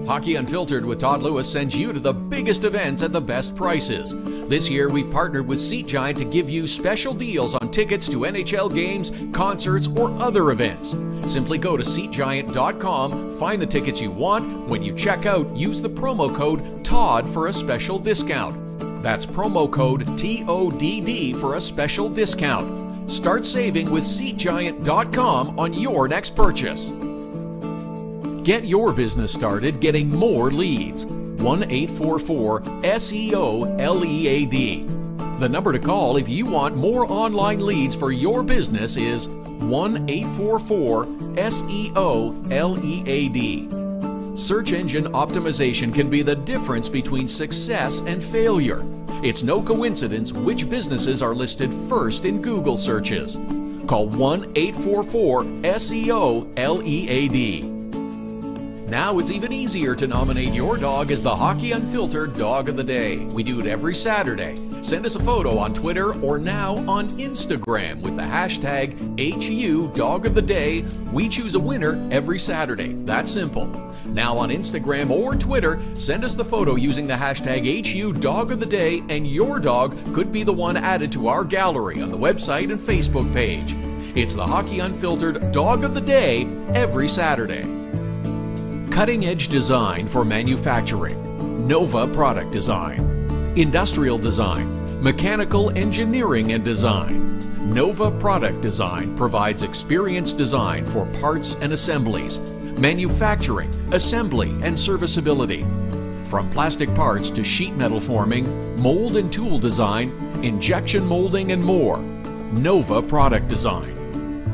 Hockey Unfiltered with Todd Lewis sends you to the biggest events at the best prices. This year, we've partnered with Seat Giant to give you special deals on tickets to NHL games, concerts, or other events. Simply go to SeatGiant.com, find the tickets you want. When you check out, use the promo code TODD for a special discount. That's promo code TODD for a special discount. Start saving with SeatGiant.com on your next purchase. Get your business started getting more leads. 1-844-SEO-LEAD. The number to call if you want more online leads for your business is 1-844-SEO-LEAD. Search engine optimization can be the difference between success and failure. It's no coincidence which businesses are listed first in Google searches. Call 1-844-SEO-LEAD. Now it's even easier to nominate your dog as the Hockey Unfiltered Dog of the Day. We do it every Saturday. Send us a photo on Twitter or now on Instagram with the hashtag HU Dog of the Day. We choose a winner every Saturday. That's simple. Now on Instagram or Twitter, send us the photo using the hashtag HU Dog of the Day, and your dog could be the one added to our gallery on the website and Facebook page. It's the Hockey Unfiltered Dog of the Day every Saturday. Cutting-edge design for manufacturing. Nova Product Design. Industrial design. Mechanical engineering and design. Nova Product Design provides experienced design for parts and assemblies, manufacturing, assembly, and serviceability. From plastic parts to sheet metal forming, mold and tool design, injection molding, and more. Nova Product Design.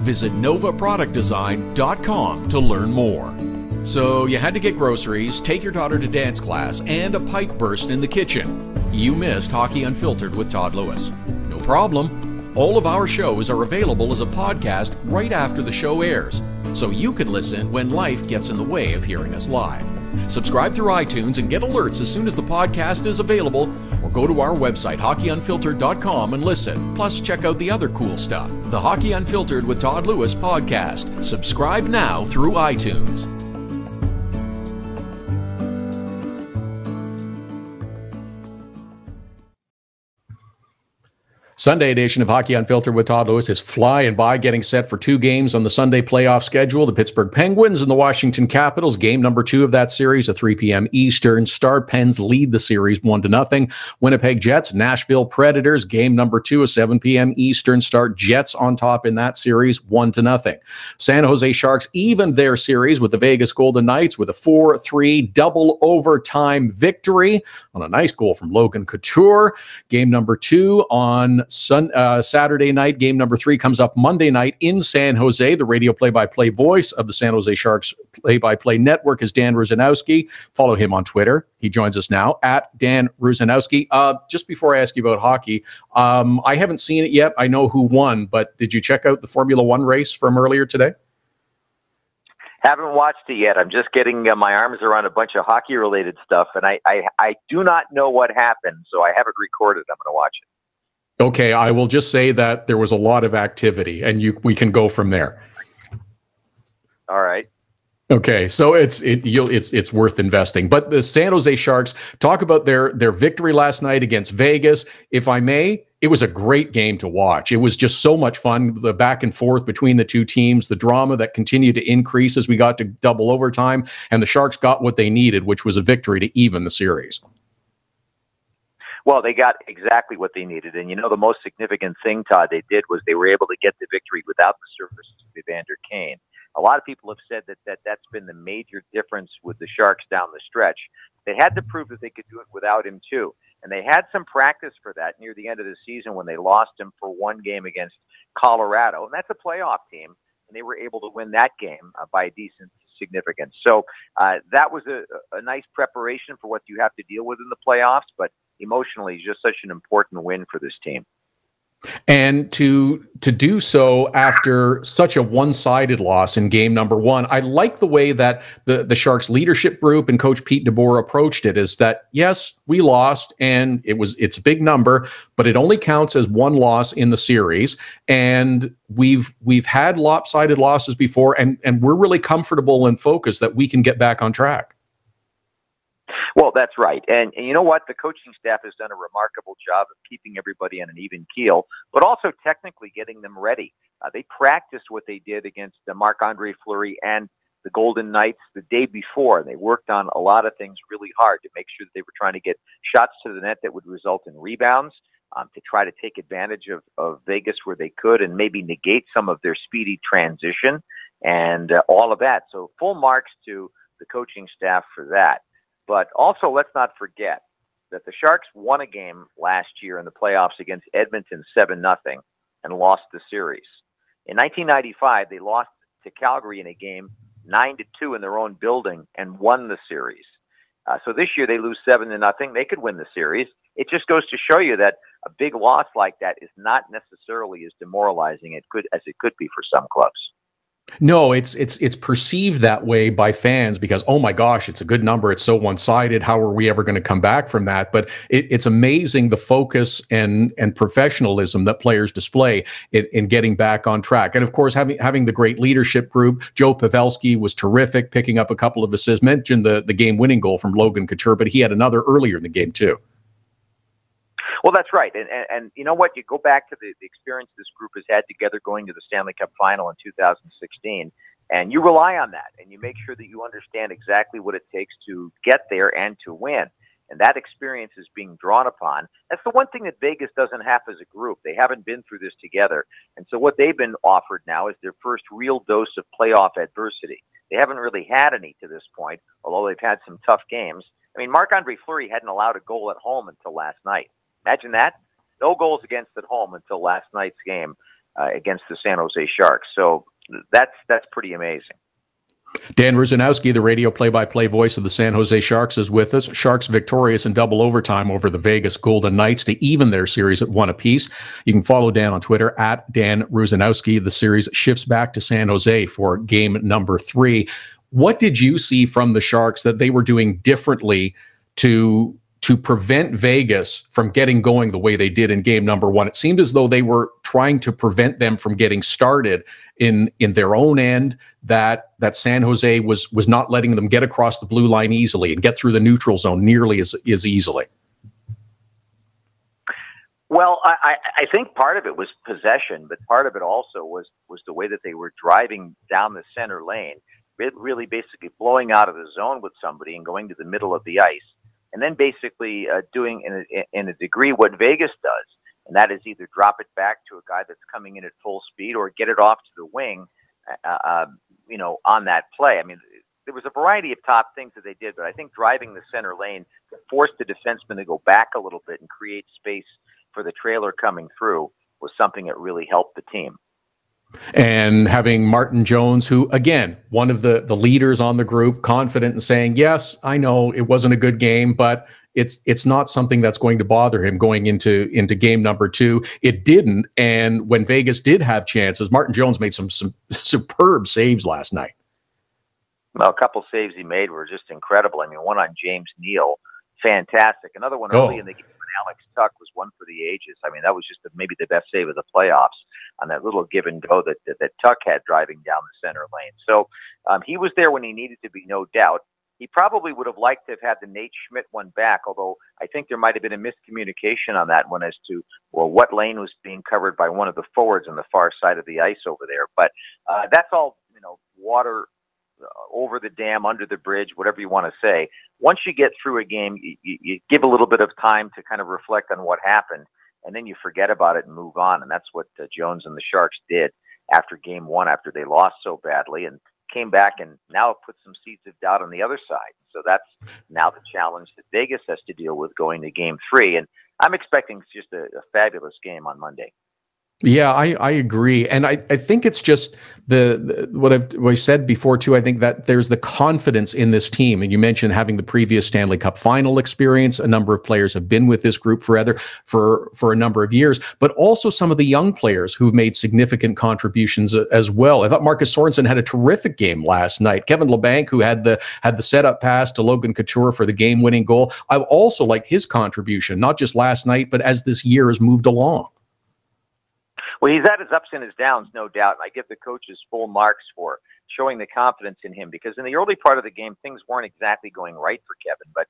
Visit novaproductdesign.com to learn more. So you had to get groceries, take your daughter to dance class, and a pipe burst in the kitchen. You missed Hockey Unfiltered with Todd Lewis. No problem. All of our shows are available as a podcast right after the show airs. so you can listen when life gets in the way of hearing us live. Subscribe through iTunes and get alerts as soon as the podcast is available, or go to our website, hockeyunfiltered.com, and listen. Plus, check out the other cool stuff, the Hockey Unfiltered with Todd Lewis podcast. Subscribe now through iTunes. Sunday edition of Hockey Unfiltered with Todd Lewis is flying by, getting set for 2 games on the Sunday playoff schedule. The Pittsburgh Penguins and the Washington Capitals. Game number 2 of that series at 3 p.m. Eastern. Star Pens lead the series 1-0. Winnipeg Jets, Nashville Predators. Game number 2 at 7 p.m. Eastern start. Jets on top in that series 1-0. San Jose Sharks even their series with the Vegas Golden Knights with a 4-3 double overtime victory on a nice goal from Logan Couture. Game number 2 on Saturday night. Game number 3 comes up Monday night in San Jose. The radio play-by-play voice of the San Jose Sharks play-by-play network is Dan Rusanowsky. Follow him on Twitter. He joins us now at Dan Rusanowsky. Just before I ask you about hockey, I haven't seen it yet. I know who won, but did you check out the Formula One race from earlier today? Haven't watched it yet. I'm just getting my arms around a bunch of hockey-related stuff, and I do not know what happened, so I haven't recorded. I'm going to watch it. Okay, I will just say that there was a lot of activity, and we can go from there. All right. Okay, so it's worth investing. But the San Jose Sharks, talk about their victory last night against Vegas. If I may, it was a great game to watch. It was just so much fun, the back and forth between the two teams, the drama that continued to increase as we got to double overtime, and the Sharks got what they needed, which was a victory to even the series. Well, they got exactly what they needed. And, the most significant thing, Todd, they did was they were able to get the victory without the services of Evander Kane. A lot of people have said that's been the major difference with the Sharks down the stretch. They had to prove that they could do it without him, too. And they had some practice for that near the end of the season when they lost him for one game against Colorado. And that's a playoff team. And they were able to win that game by a decent significance. So that was a nice preparation for what you have to deal with in the playoffs. But emotionally, it's just such an important win for this team. And to do so after such a one-sided loss in game number 1, I like the way that the Sharks leadership group and Coach Pete DeBoer approached it, is that, yes, we lost, and it's a big number, but it only counts as one loss in the series. And we've had lopsided losses before, and we're really comfortable and focused that we can get back on track. Well, that's right. And you know what? The coaching staff has done a remarkable job of keeping everybody on an even keel, but also technically getting them ready. They practiced what they did against Marc-Andre Fleury and the Golden Knights the day before. They worked on a lot of things really hard to make sure that they were trying to get shots to the net that would result in rebounds, to try to take advantage of Vegas where they could and maybe negate some of their speedy transition and all of that. So full marks to the coaching staff for that. But also, let's not forget that the Sharks won a game last year in the playoffs against Edmonton 7-0 and lost the series. In 1995, they lost to Calgary in a game 9-2 in their own building and won the series. So this year they lose 7-0. They could win the series. It just goes to show you that a big loss like that is not necessarily as demoralizing as it could be for some clubs. No, it's perceived that way by fans because, oh my gosh, it's a good number. It's so one-sided. How are we ever going to come back from that? But it's amazing the focus and professionalism that players display in getting back on track. And of course, having the great leadership group. Joe Pavelski was terrific, picking up a couple of assists. Mentioned the game-winning goal from Logan Couture, but he had another earlier in the game too. Well, that's right. And you know what? You go back to the experience this group has had together going to the Stanley Cup final in 2016, and you rely on that, and you make sure that you understand exactly what it takes to get there and to win. And that experience is being drawn upon. That's the one thing that Vegas doesn't have as a group. They haven't been through this together. And so what they've been offered now is their first real dose of playoff adversity. They haven't really had any to this point, although they've had some tough games. I mean, Marc-Andre Fleury hadn't allowed a goal at home until last night. Imagine that. No goals against at home until last night's game against the San Jose Sharks. So that's pretty amazing. Dan Rusanowsky, the radio play-by-play voice of the San Jose Sharks, is with us. Sharks victorious in double overtime over the Vegas Golden Knights to even their series at 1 apiece. You can follow Dan on Twitter at Dan Rusanowsky. The series shifts back to San Jose for game number 3. What did you see from the Sharks that they were doing differently to prevent Vegas from getting going the way they did in game number 1? It seemed as though they were trying to prevent them from getting started in their own end, that San Jose was not letting them get across the blue line easily and get through the neutral zone nearly as easily. Well, I think part of it was possession, but part of it also was the way that they were driving down the center lane, really basically blowing out of the zone with somebody and going to the middle of the ice. And then basically doing in a degree what Vegas does, and that is either drop it back to a guy that's coming in at full speed or get it off to the wing, on that play. I mean, there was a variety of top things that they did, but I think driving the center lane forced the defenseman to go back a little bit and create space for the trailer coming through was something that really helped the team. And having Martin Jones, who, again, one of the leaders on the group, confident in saying, yes, I know it wasn't a good game, but it's not something that's going to bother him going into game number 2. It didn't. And when Vegas did have chances, Martin Jones made some superb saves last night. Well, a couple saves he made were just incredible. I mean, one on James Neal, fantastic. Another one early in the game when Alex Tuck was one for the ages. I mean, that was just maybe the best save of the playoffs on that little give and go that Tuck had driving down the center lane. So he was there when he needed to be, no doubt. He probably would have liked to have had the Nate Schmidt one back, although I think there might have been a miscommunication on that one as to, well, what lane was being covered by one of the forwards on the far side of the ice over there. But that's all, water over the dam, under the bridge, whatever you want to say. Once you get through a game, you give a little bit of time to kind of reflect on what happened, and then you forget about it and move on. And that's what Jones and the Sharks did after game 1, after they lost so badly, and came back and now put some seeds of doubt on the other side. So that's now the challenge that Vegas has to deal with going to game 3. And I'm expecting just a fabulous game on Monday. Yeah, I agree. And I think it's just what I said before, too. I think that there's the confidence in this team. And you mentioned having the previous Stanley Cup final experience. A number of players have been with this group for a number of years, but also some of the young players who've made significant contributions as well. I thought Marcus Sorensen had a terrific game last night. Kevin Labanc, who had the setup pass to Logan Couture for the game-winning goal. I also like his contribution, not just last night, but as this year has moved along. Well, he's had his ups and his downs, no doubt. And I give the coaches full marks for showing the confidence in him, because in the early part of the game, things weren't exactly going right for Kevin. But,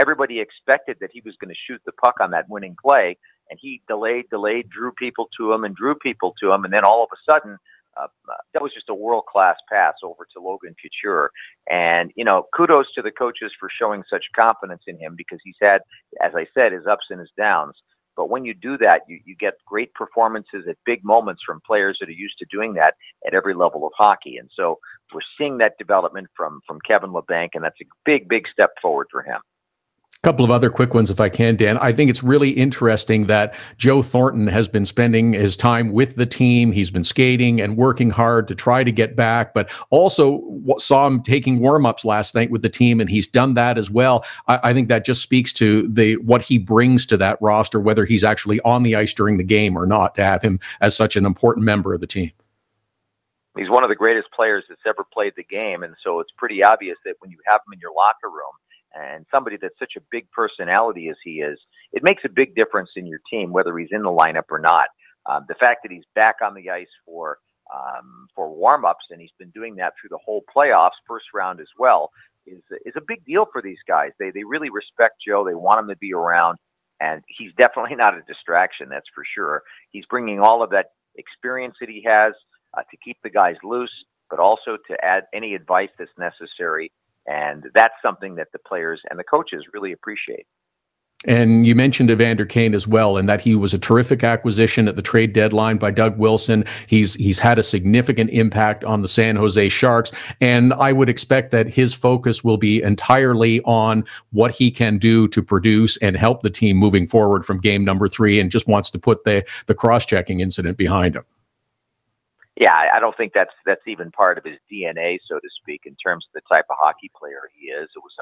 everybody expected that he was going to shoot the puck on that winning play. And he delayed, drew people to him. And then all of a sudden, that was just a world-class pass over to Logan Couture. And, kudos to the coaches for showing such confidence in him, because he's had, as I said, his ups and his downs. But when you do that, you get great performances at big moments from players that are used to doing that at every level of hockey. And so we're seeing that development from Kevin Labanc, and that's a big, big step forward for him. A couple of other quick ones, if I can, Dan. I think it's really interesting that Joe Thornton has been spending his time with the team. He's been skating and working hard to try to get back, but also saw him taking warm-ups last night with the team, and he's done that as well. I think that just speaks to what he brings to that roster, whether he's actually on the ice during the game or not, to have him as such an important member of the team. He's one of the greatest players that's ever played the game, and so it's pretty obvious that when you have him in your locker room, and somebody that's such a big personality as he is, it makes a big difference in your team, whether he's in the lineup or not. The fact that he's back on the ice for warm-ups, and he's been doing that through the whole playoffs, first round as well, is a big deal for these guys. They really respect Joe. They want him to be around, and he's definitely not a distraction, that's for sure. He's bringing all of that experience that he has to keep the guys loose, but also to add any advice that's necessary. And that's something that the players and the coaches really appreciate. And you mentioned Evander Kane as well, and that he was a terrific acquisition at the trade deadline by Doug Wilson. He's had a significant impact on the San Jose Sharks, and I would expect that his focus will be entirely on what he can do to produce and help the team moving forward from game number 3, and just wants to put the cross-checking incident behind him. Yeah, I don't think that's even part of his DNA, so to speak, in terms of the type of hockey player he is. It was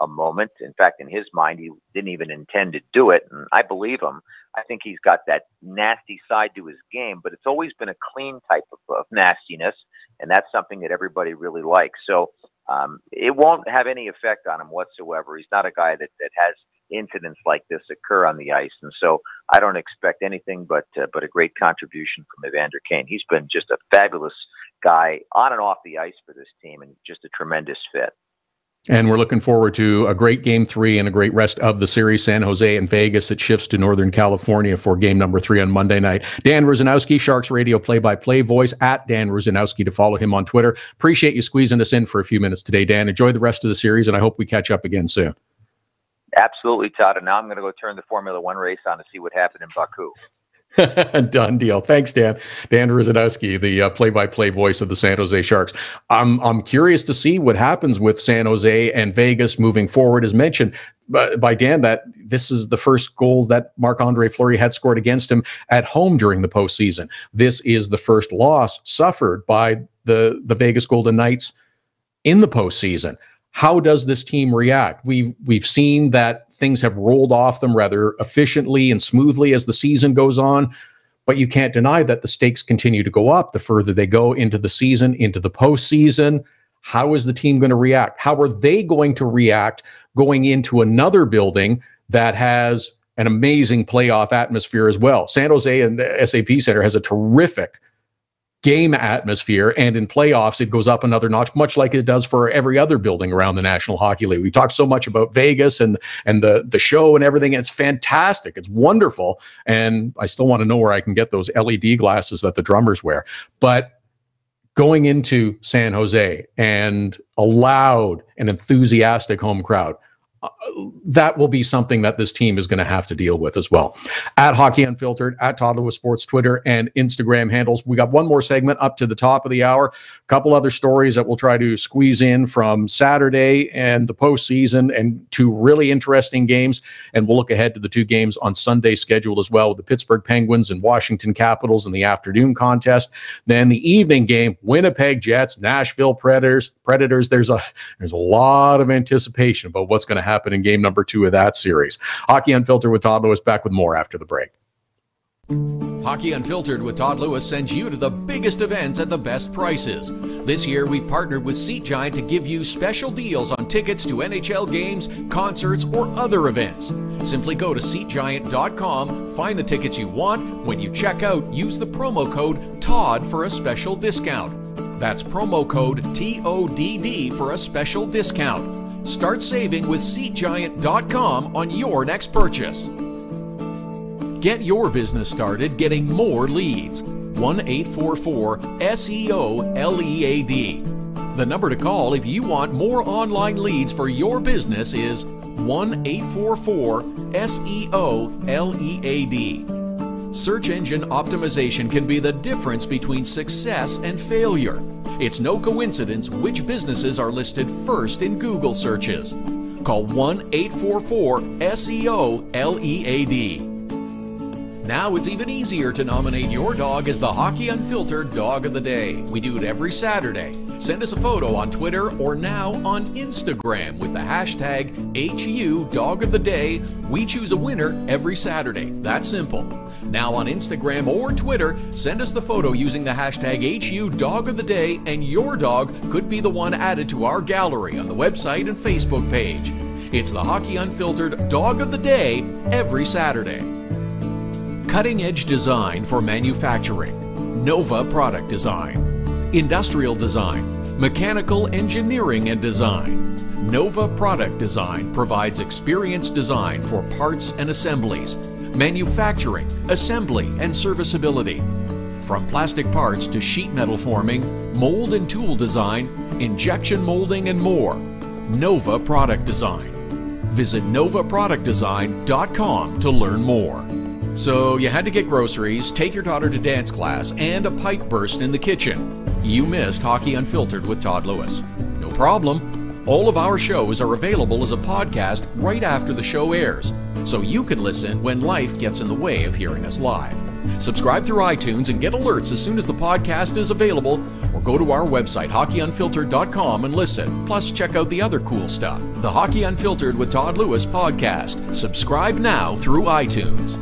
a moment. In fact, in his mind, he didn't even intend to do it, and I believe him. I think he's got that nasty side to his game, but it's always been a clean type of nastiness, and that's something that everybody really likes. So it won't have any effect on him whatsoever. He's not a guy that has incidents like this occur on the ice, and so I don't expect anything but a great contribution from Evander Kane. He's been just a fabulous guy on and off the ice for this team, and just a tremendous fit. And we're looking forward to a great Game 3 and a great rest of the series. San Jose and Vegas. It shifts to Northern California for Game number 3 on Monday night. Dan Rusanowsky, Sharks Radio play-by-play voice, at Dan Rusanowsky, to follow him on Twitter. Appreciate you squeezing us in for a few minutes today, Dan. Enjoy the rest of the series, and I hope we catch up again soon. Absolutely, Todd. And now I'm going to go turn the Formula One race on to see what happened in Baku. Done deal. Thanks, Dan. Dan Rusanowsky, the play-by-play voice of the San Jose Sharks. I'm curious to see what happens with San Jose and Vegas moving forward. As mentioned by Dan, that this is the first goals that Marc-Andre Fleury had scored against him at home during the postseason. This is the first loss suffered by the Vegas Golden Knights in the postseason. How does this team react? We've seen that things have rolled off them rather efficiently and smoothly as the season goes on, but you can't deny that the stakes continue to go up the further they go into the season, into the postseason. How is the team going to react? How are they going to react going into another building that has an amazing playoff atmosphere as well? San Jose and the SAP Center has a terrific game atmosphere, and in playoffs it goes up another notch, much like it does for every other building around the National Hockey League. We talk so much about Vegas and the show and everything. It's fantastic, it's wonderful, and I still want to know where I can get those LED glasses that the drummers wear. But going into San Jose and a loud and enthusiastic home crowd, that will be something that this team is going to have to deal with as well. At Hockey Unfiltered, at Todd Lewis Sports Twitter and Instagram handles. We got one more segment up to the top of the hour. A couple other stories that we'll try to squeeze in from Saturday and the postseason, and 2 really interesting games. And we'll look ahead to the 2 games on Sunday scheduled as well, with the Pittsburgh Penguins and Washington Capitals in the afternoon contest. Then the evening game, Winnipeg Jets, Nashville Predators. There's a lot of anticipation about what's going to happen in game number 2 of that series. Hockey Unfiltered with Todd Lewis, back with more after the break. Hockey Unfiltered with Todd Lewis sends you to the biggest events at the best prices. This year, we've partnered with Seat Giant to give you special deals on tickets to NHL games, concerts, or other events. Simply go to SeatGiant.com, find the tickets you want. When you check out, use the promo code TODD for a special discount. That's promo code TODD for a special discount. Start saving with SeatGiant.com on your next purchase. Get your business started getting more leads. 1-844-SEO-LEAD. The number to call if you want more online leads for your business is 1-844-SEO-LEAD. Search engine optimization can be the difference between success and failure. It's no coincidence which businesses are listed first in Google searches. Call 1-844-SEO-LEAD. Now it's even easier to nominate your dog as the Hockey Unfiltered Dog of the Day. We do it every Saturday. Send us a photo on Twitter or now on Instagram with the hashtag HU Dog of the Day. We choose a winner every Saturday. That's simple. Now on Instagram or Twitter, send us the photo using the hashtag HU Dog of the Day, and your dog could be the one added to our gallery on the website and Facebook page. It's the Hockey Unfiltered Dog of the Day every Saturday. Cutting-edge design for manufacturing. Nova Product Design. Industrial design. Mechanical engineering and design. Nova Product Design provides experienced design for parts and assemblies, manufacturing, assembly, and serviceability. From plastic parts to sheet metal forming, mold and tool design, injection molding, and more. Nova Product Design. Visit novaproductdesign.com to learn more. So you had to get groceries, take your daughter to dance class, and a pipe burst in the kitchen. You missed Hockey Unfiltered with Todd Lewis. No problem. All of our shows are available as a podcast right after the show airs, so you can listen when life gets in the way of hearing us live. Subscribe through iTunes and get alerts as soon as the podcast is available, or go to our website, hockeyunfiltered.com, and listen. Plus, check out the other cool stuff, the Hockey Unfiltered with Todd Lewis podcast. Subscribe now through iTunes.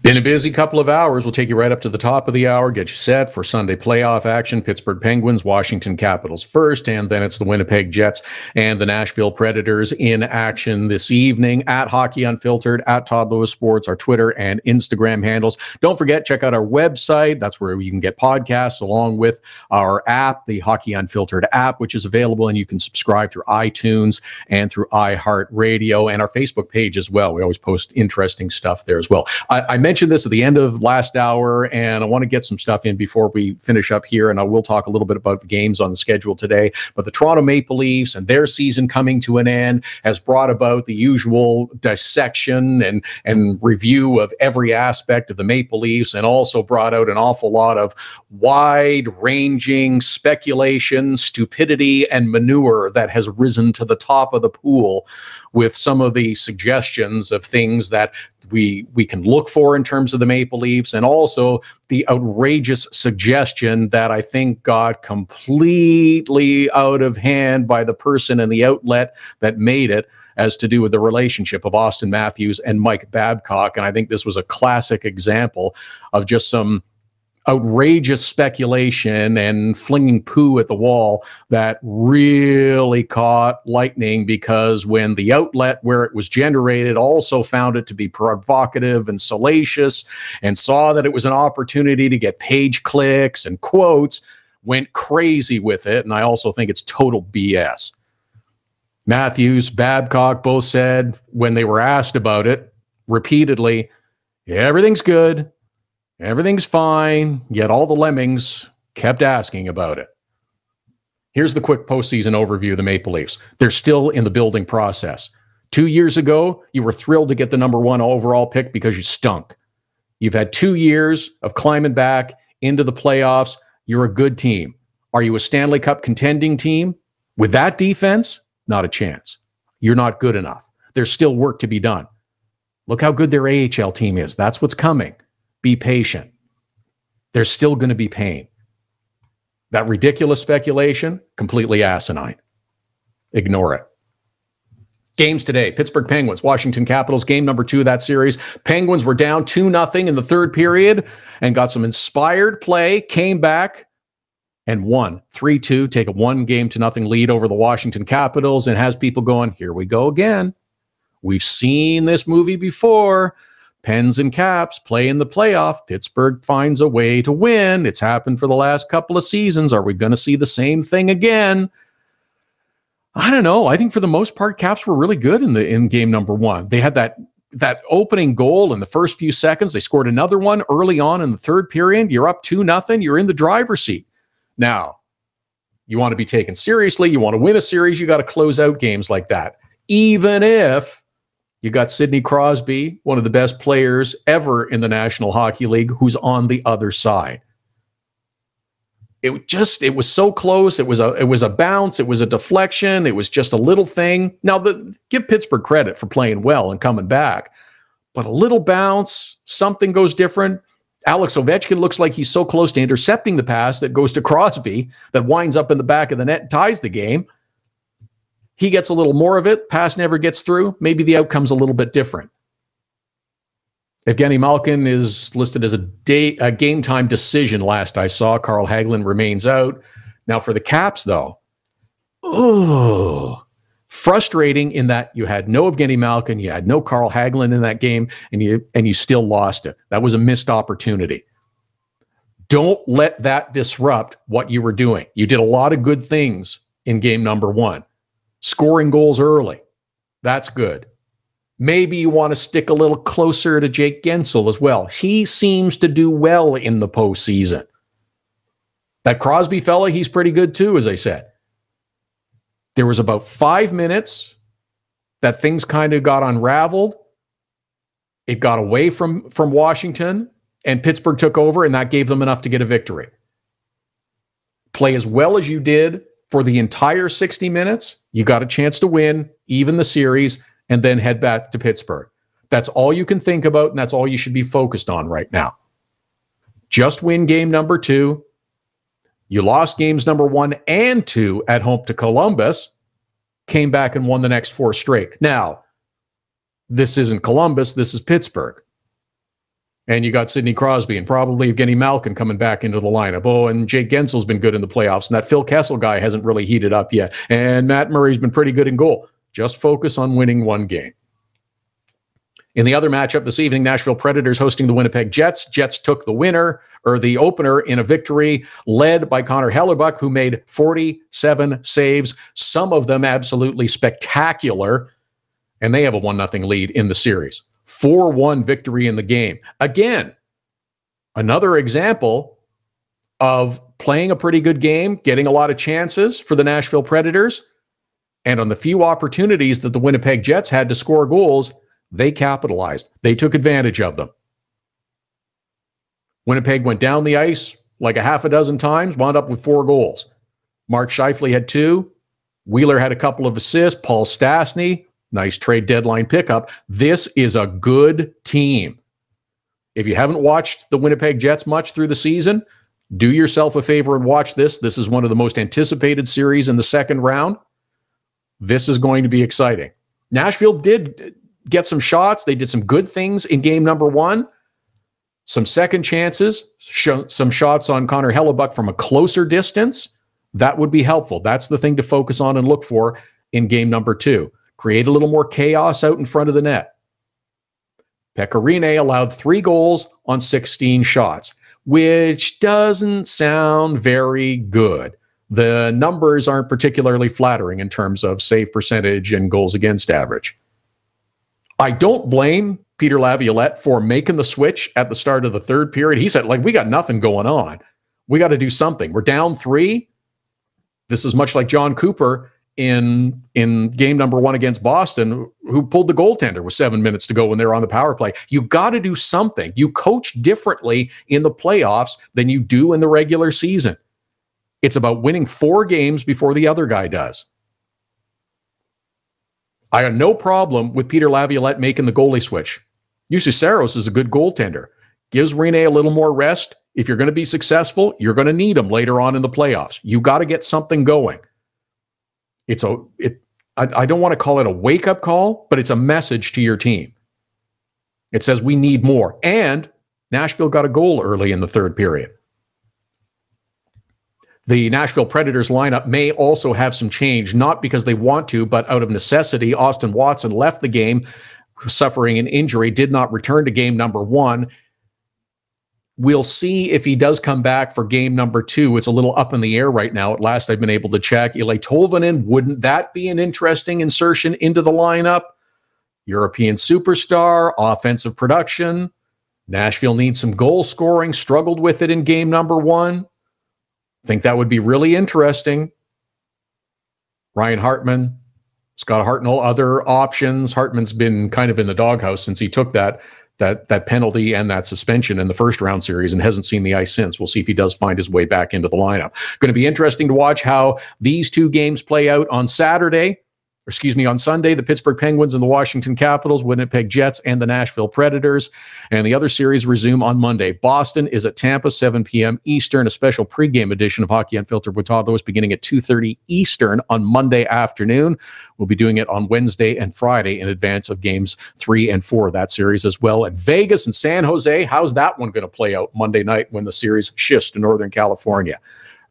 In a busy couple of hours, we'll take you right up to the top of the hour, get you set for Sunday playoff action. Pittsburgh Penguins, Washington Capitals first, and then it's the Winnipeg Jets and the Nashville Predators in action this evening at Hockey Unfiltered, at Todd Lewis Sports, our Twitter and Instagram handles. Don't forget, check out our website. That's where you can get podcasts along with our app, the Hockey Unfiltered app, which is available, and you can subscribe through iTunes and through iHeartRadio, and our Facebook page as well. We always post interesting stuff there as well. I mentioned this at the end of last hour, and I want to get some stuff in before we finish up here, and I will talk a little bit about the games on the schedule today. But the Toronto Maple Leafs and their season coming to an end has brought about the usual dissection and review of every aspect of the Maple Leafs, and also brought out an awful lot of wide-ranging speculation, stupidity, and manure that has risen to the top of the pool with some of the suggestions of things that we can look for in terms of the Maple Leafs, and also the outrageous suggestion that I think got completely out of hand by the person and the outlet that made it, as to do with the relationship of Austin Matthews and Mike Babcock. And I think this was a classic example of just some outrageous speculation and flinging poo at the wall that really caught lightning, because when the outlet where it was generated also found it to be provocative and salacious and saw that it was an opportunity to get page clicks and quotes, went crazy with it. And I also think it's total BS. Matthews, Babcock both said, when they were asked about it repeatedly, everything's good, everything's fine, yet all the lemmings kept asking about it. Here's the quick postseason overview of the Maple Leafs. They're still in the building process. 2 years ago, you were thrilled to get the number 1 overall pick because you stunk. You've had 2 years of climbing back into the playoffs. You're a good team. Are you a Stanley Cup contending team? With that defense, not a chance. You're not good enough. There's still work to be done. Look how good their AHL team is. That's what's coming. Be patient. There's still going to be pain. That ridiculous speculation, completely asinine. Ignore it. Games today: Pittsburgh Penguins, Washington Capitals, game number 2 of that series. Penguins were down 2-0 in the third period and got some inspired play, came back and won 3-2, take a 1-0 lead over the Washington Capitals, and has people going, here we go again. We've seen this movie before. Pens and Caps play in the playoff. Pittsburgh finds a way to win. It's happened for the last couple of seasons. Are we going to see the same thing again? I don't know. I think for the most part, Caps were really good in game number 1. They had that opening goal in the first few seconds. They scored another one early on in the third period. You're up 2-0. You're in the driver's seat. Now, you want to be taken seriously. You want to win a series. You got to close out games like that. Even if you got Sidney Crosby, one of the best players ever in the National Hockey League, who's on the other side. It was so close. It was a bounce. It was a deflection. It was just a little thing. Now, give Pittsburgh credit for playing well and coming back, but a little bounce, something goes different. Alex Ovechkin looks like he's so close to intercepting the pass that goes to Crosby that winds up in the back of the net, ties the game. He gets a little more of it. Pass never gets through. Maybe the outcome's a little bit different. Evgeny Malkin is listed as a game time decision last I saw. Carl Hagelin remains out. Now for the Caps, though, frustrating in that you had no Evgeny Malkin, you had no Carl Hagelin in that game, and you still lost it. That was a missed opportunity. Don't let that disrupt what you were doing. You did a lot of good things in game number 1. Scoring goals early. That's good. Maybe you want to stick a little closer to Jake Gensel as well. He seems to do well in the postseason. That Crosby fella, he's pretty good too, as I said. There was about 5 minutes that things kind of got unraveled. It got away from Washington, and Pittsburgh took over, and that gave them enough to get a victory. Play as well as you did for the entire 60 minutes, you got a chance to win, even the series, and then head back to Pittsburgh. That's all you can think about, and that's all you should be focused on right now. Just win game number 2. You lost games number 1 and 2 at home to Columbus, came back and won the next 4 straight. Now, this isn't Columbus, this is Pittsburgh. And you got Sidney Crosby and probably Evgeny Malkin coming back into the lineup. Oh, and Jake Gensel's been good in the playoffs, and that Phil Kessel guy hasn't really heated up yet. And Matt Murray's been pretty good in goal. Just focus on winning one game. In the other matchup this evening, Nashville Predators hosting the Winnipeg Jets. Jets took the opener in a victory led by Connor Hellebuck, who made 47 saves, some of them absolutely spectacular, and they have a 1-0 lead in the series. 4-1 victory in the game. Again, another example of playing a pretty good game, getting a lot of chances for the Nashville Predators, and on the few opportunities that the Winnipeg Jets had to score goals, they capitalized. They took advantage of them. Winnipeg went down the ice like a half a dozen times, wound up with 4 goals. Mark Scheifele had 2. Wheeler had a couple of assists. Paul Stastny, nice trade deadline pickup. This is a good team. If you haven't watched the Winnipeg Jets much through the season, do yourself a favor and watch this. This is one of the most anticipated series in the second round. This is going to be exciting. Nashville did get some shots. They did some good things in game number 1. Some second chances, some shots on Connor Hellebuck from a closer distance. That would be helpful. That's the thing to focus on and look for in game number 2. Create a little more chaos out in front of the net. Pekka Rinne allowed 3 goals on 16 shots, which doesn't sound very good. The numbers aren't particularly flattering in terms of save percentage and goals against average. I don't blame Peter Laviolette for making the switch at the start of the third period. He said, we got nothing going on. We got to do something. We're down 3. This is much like John Cooper in game number 1 against Boston, who pulled the goaltender with 7 minutes to go when they were on the power play. You got to do something. You coach differently in the playoffs than you do in the regular season. It's about winning 4 games before the other guy does. I have no problem with Peter Laviolette making the goalie switch. Usually Saros is a good goaltender. Gives Rinne a little more rest. If you're going to be successful, you're going to need him later on in the playoffs. You got to get something going. I don't want to call it a wake-up call, but it's a message to your team. It says we need more. And Nashville got a goal early in the third period. The Nashville Predators lineup may also have some change, not because they want to, but out of necessity. Austin Watson left the game, suffering an injury, did not return to game number 1. We'll see if he does come back for game number 2. It's a little up in the air right now. At last I've been able to check. Ilya Tolvanen, wouldn't that be an interesting insertion into the lineup? European superstar, offensive production. Nashville needs some goal scoring, struggled with it in game number 1. Think that would be really interesting. Ryan Hartman, Scott Hartnell, other options. Hartman's been kind of in the doghouse since he took that penalty and that suspension in the first round series and hasn't seen the ice since. We'll see if he does find his way back into the lineup. Going to be interesting to watch how these 2 games play out on on Sunday, the Pittsburgh Penguins and the Washington Capitals, Winnipeg Jets, and the Nashville Predators. And the other series resume on Monday. Boston is at Tampa, 7 p.m. Eastern, a special pregame edition of Hockey Unfiltered with Todd Lewis beginning at 2:30 Eastern on Monday afternoon. We'll be doing it on Wednesday and Friday in advance of games 3 and 4 of that series as well. And Vegas and San Jose, how's that one going to play out Monday night when the series shifts to Northern California?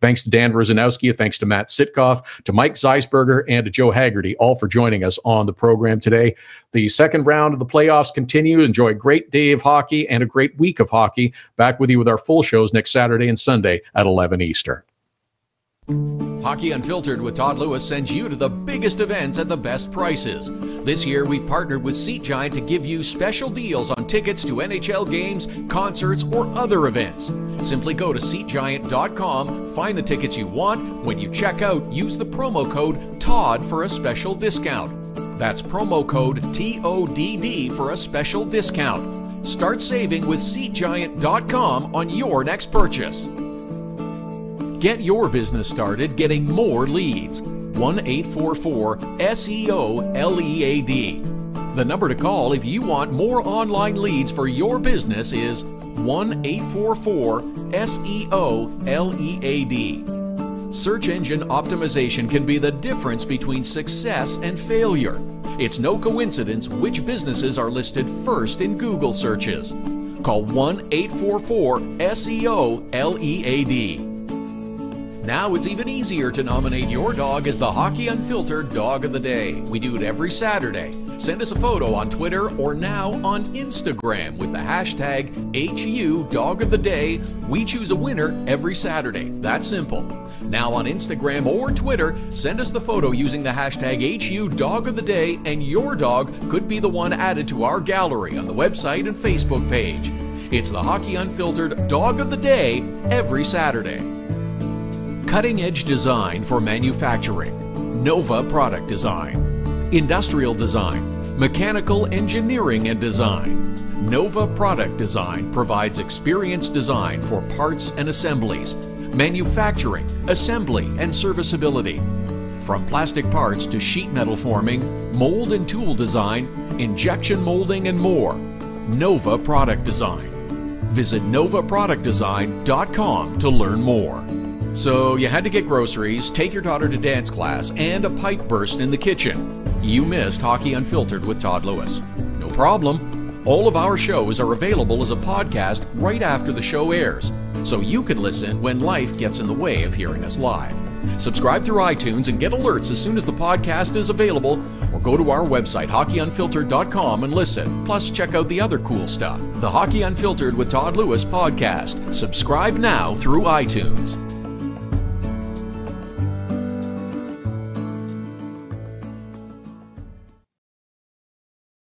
Thanks to Dan Rusanowsky, thanks to Matt Sitkoff, to Mike Zeisberger, and to Joe Haggerty, all for joining us on the program today. The second round of the playoffs continue. Enjoy a great day of hockey and a great week of hockey. Back with you with our full shows next Saturday and Sunday at 11 Eastern. Hockey Unfiltered with Todd Lewis sends you to the biggest events at the best prices. This year, we've partnered with Seat Giant to give you special deals on tickets to NHL games, concerts, or other events. Simply go to SeatGiant.com, find the tickets you want. When you check out, use the promo code TODD for a special discount. That's promo code TODD for a special discount. Start saving with SeatGiant.com on your next purchase. Get your business started getting more leads. 1-844-SEO-LEAD. The number to call if you want more online leads for your business is 1-844-SEO-LEAD. Search engine optimization can be the difference between success and failure. It's no coincidence which businesses are listed first in Google searches. Call 1-844-SEO-LEAD. Now it's even easier to nominate your dog as the Hockey Unfiltered Dog of the Day. We do it every Saturday. Send us a photo on Twitter or now on Instagram with the hashtag HU Dog of the Day. We choose a winner every Saturday. That's simple. Now on Instagram or Twitter, send us the photo using the hashtag HU Dog of the Day, and your dog could be the one added to our gallery on the website and Facebook page. It's the Hockey Unfiltered Dog of the Day every Saturday. Cutting-edge design for manufacturing. Nova Product Design. Industrial design. Mechanical engineering and design. Nova Product Design provides experienced design for parts and assemblies, manufacturing, assembly, and serviceability. From plastic parts to sheet metal forming, mold and tool design, injection molding, and more. Nova Product Design. Visit novaproductdesign.com to learn more. So you had to get groceries, take your daughter to dance class, and a pipe burst in the kitchen. You missed Hockey Unfiltered with Todd Lewis. No problem. All of our shows are available as a podcast right after the show airs, so you can listen when life gets in the way of hearing us live. Subscribe through iTunes and get alerts as soon as the podcast is available, or go to our website, hockeyunfiltered.com, and listen. Plus, check out the other cool stuff. The Hockey Unfiltered with Todd Lewis podcast. Subscribe now through iTunes.